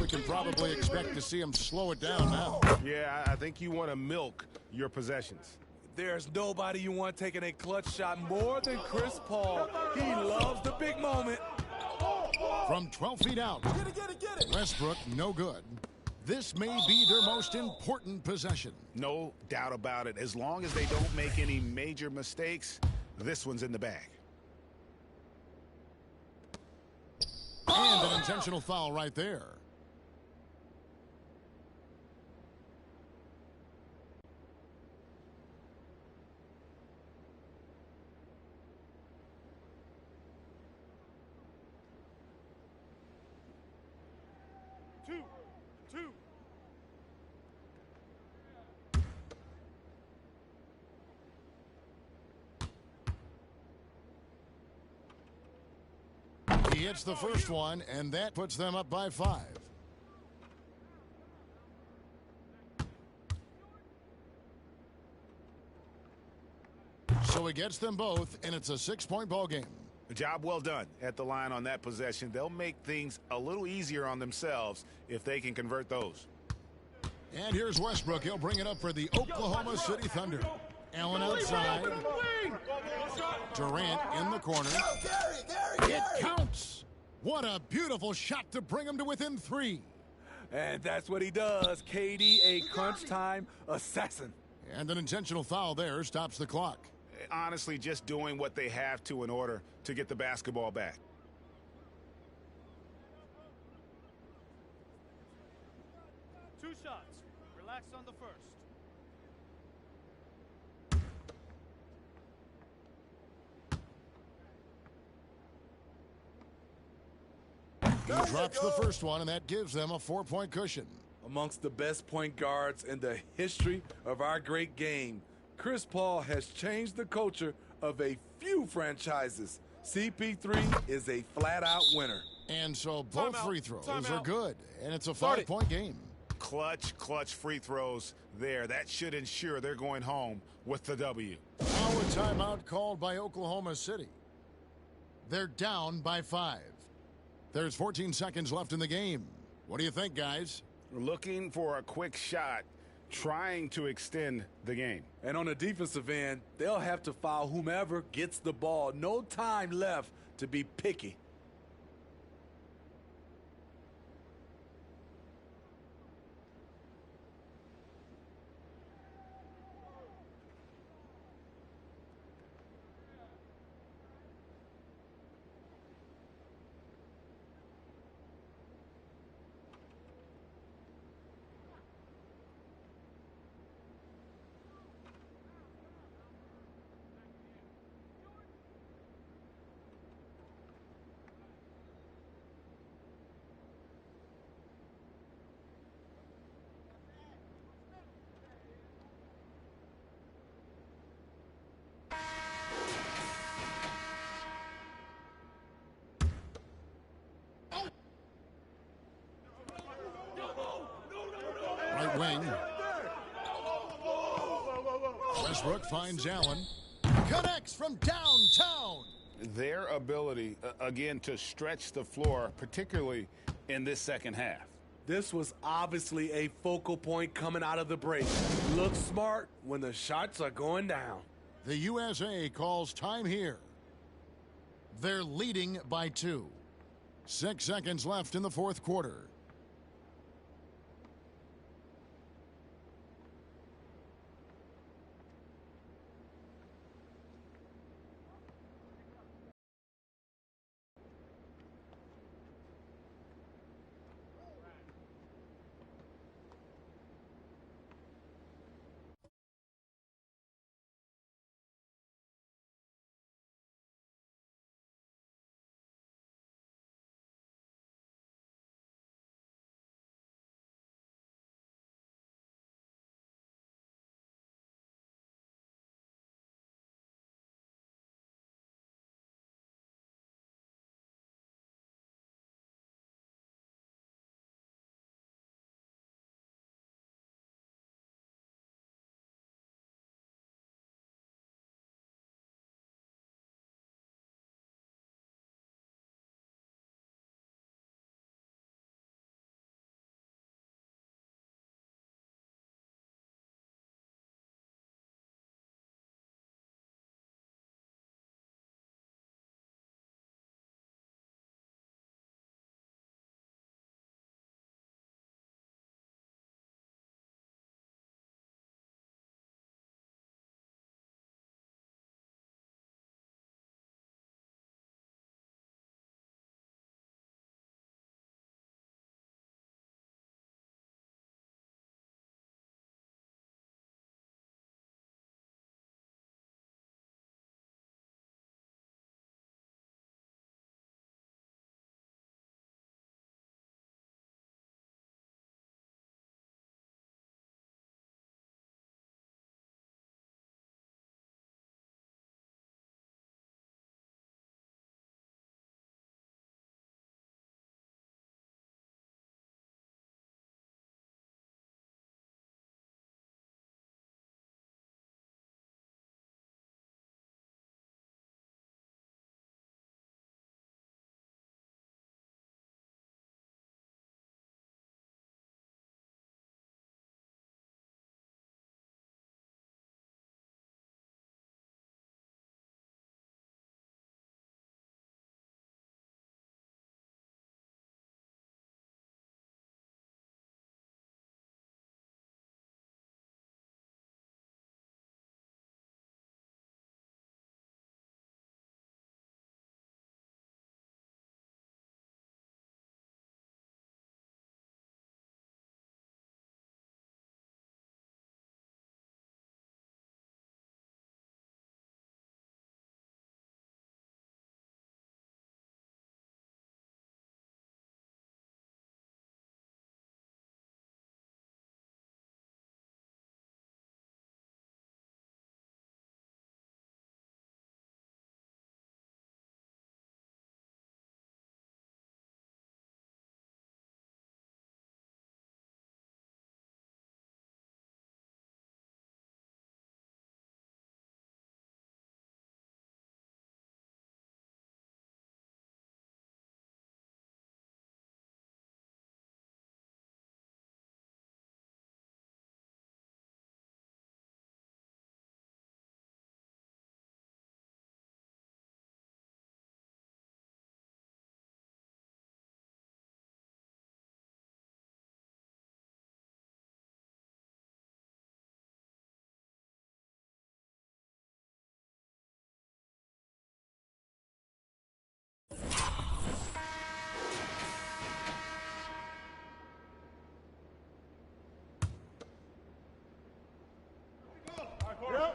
We can probably expect to see him slow it down now. Yeah, I think you want to milk your possessions. There's nobody you want taking a clutch shot more than Chris Paul. He loves the big moment. From 12 feet out, Westbrook, no good. This may be their most important possession. No doubt about it. As long as they don't make any major mistakes, this one's in the bag. And an intentional foul right there. 2. He hits the first one, and that puts them up by 5. So he gets them both, and it's a 6-point ball game. A job well done at the line on that possession. They'll make things a little easier on themselves if they can convert those. And here's Westbrook. He'll bring it up for the Oklahoma City Thunder. Allen outside. Durant in the corner. It counts. What a beautiful shot to bring him to within 3. And that's what he does. KD, a crunch time assassin. And an intentional foul there stops the clock. Honestly, just doing what they have to in order to get the basketball back. Two shots. Relax on the first. He drops the first one, and that gives them a 4-point cushion. Amongst the best point guards in the history of our great game, Chris Paul has changed the culture of a few franchises. CP3 is a flat-out winner. And so both free throws are good, and it's a 5-point game. Clutch free throws there. That should ensure they're going home with the W. Now a timeout called by Oklahoma City. They're down by 5. There's 14 seconds left in the game. What do you think, guys? Looking for a quick shot, trying to extend the game. And on the defensive end, they'll have to foul whomever gets the ball. No time left to be picky. Right wing. Westbrook finds Allen. Connects from downtown. Their ability, again, to stretch the floor, particularly in this second half. This was obviously a focal point coming out of the break. Look smart when the shots are going down. The USA calls time here. They're leading by 2. 6 seconds left in the fourth quarter.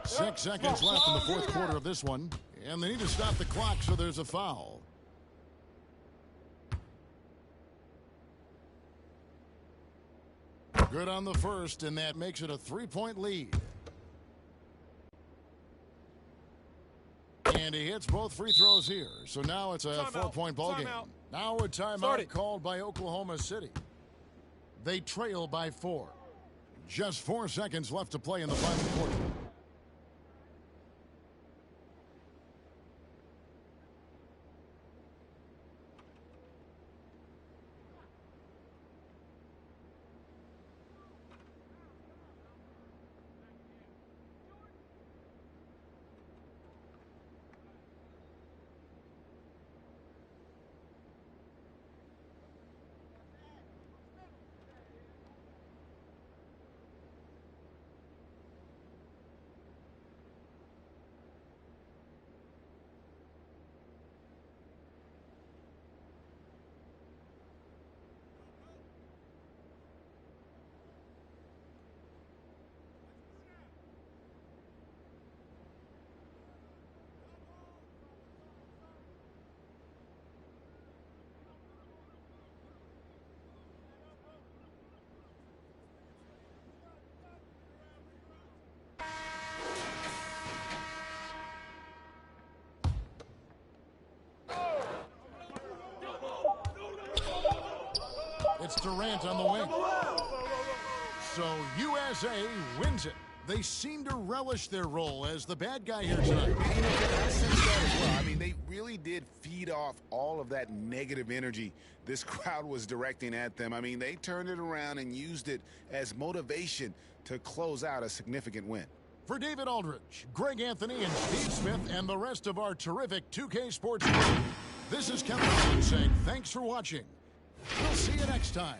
6 seconds left in the fourth quarter of this one. And they need to stop the clock, so there's a foul. Good on the first, and that makes it a 3-point lead. And he hits both free throws here. So now it's a 4-point ball game. Now a timeout called by Oklahoma City. They trail by 4. Just 4 seconds left to play in the final quarter. It's Durant on the wing. So USA wins it. They seem to relish their role as the bad guy here tonight. And, I sense that as well. I mean, they really did feed off all of that negative energy this crowd was directing at them. I mean, they turned it around and used it as motivation to close out a significant win. For David Aldridge, Greg Anthony, and Steve Smith, and the rest of our terrific 2K Sports crew, this is Kevin Allen saying thanks for watching. We'll see you next time.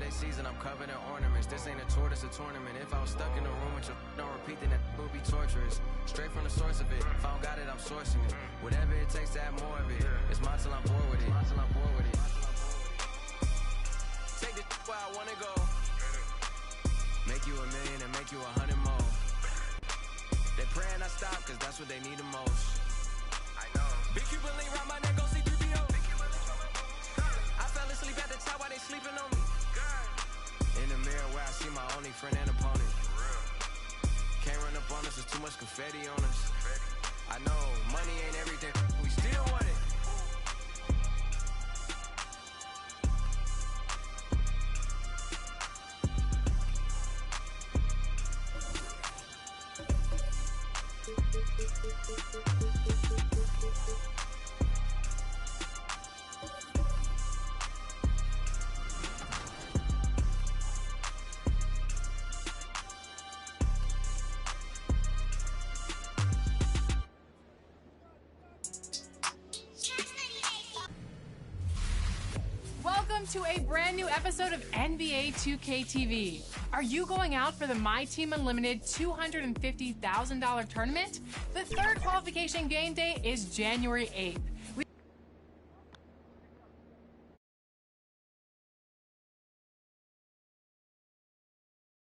holiday season, I'm covered in ornaments. This ain't a tour, this a tournament. If I was stuck in a room with your don't repeat, then that would be torturous. Straight from the source of it. If I don't got it, I'm sourcing it. Whatever it takes to have more of it. It's mine till I'm bored with it. Take this where I wanna go. Make you 1 million and make you 100 more. They praying I stop, cause that's what they need the most. I know. Big Cuban link round my neck, go see 3PO. I fell asleep at the top while they sleeping on me. In the mirror where I see my only friend and opponent. Can't run up on us, there's too much confetti on us. I know, money ain't everything, we still want it. Welcome to a brand new episode of NBA 2K TV. Are you going out for the My Team Unlimited $250,000 tournament? The third qualification game day is January 8th.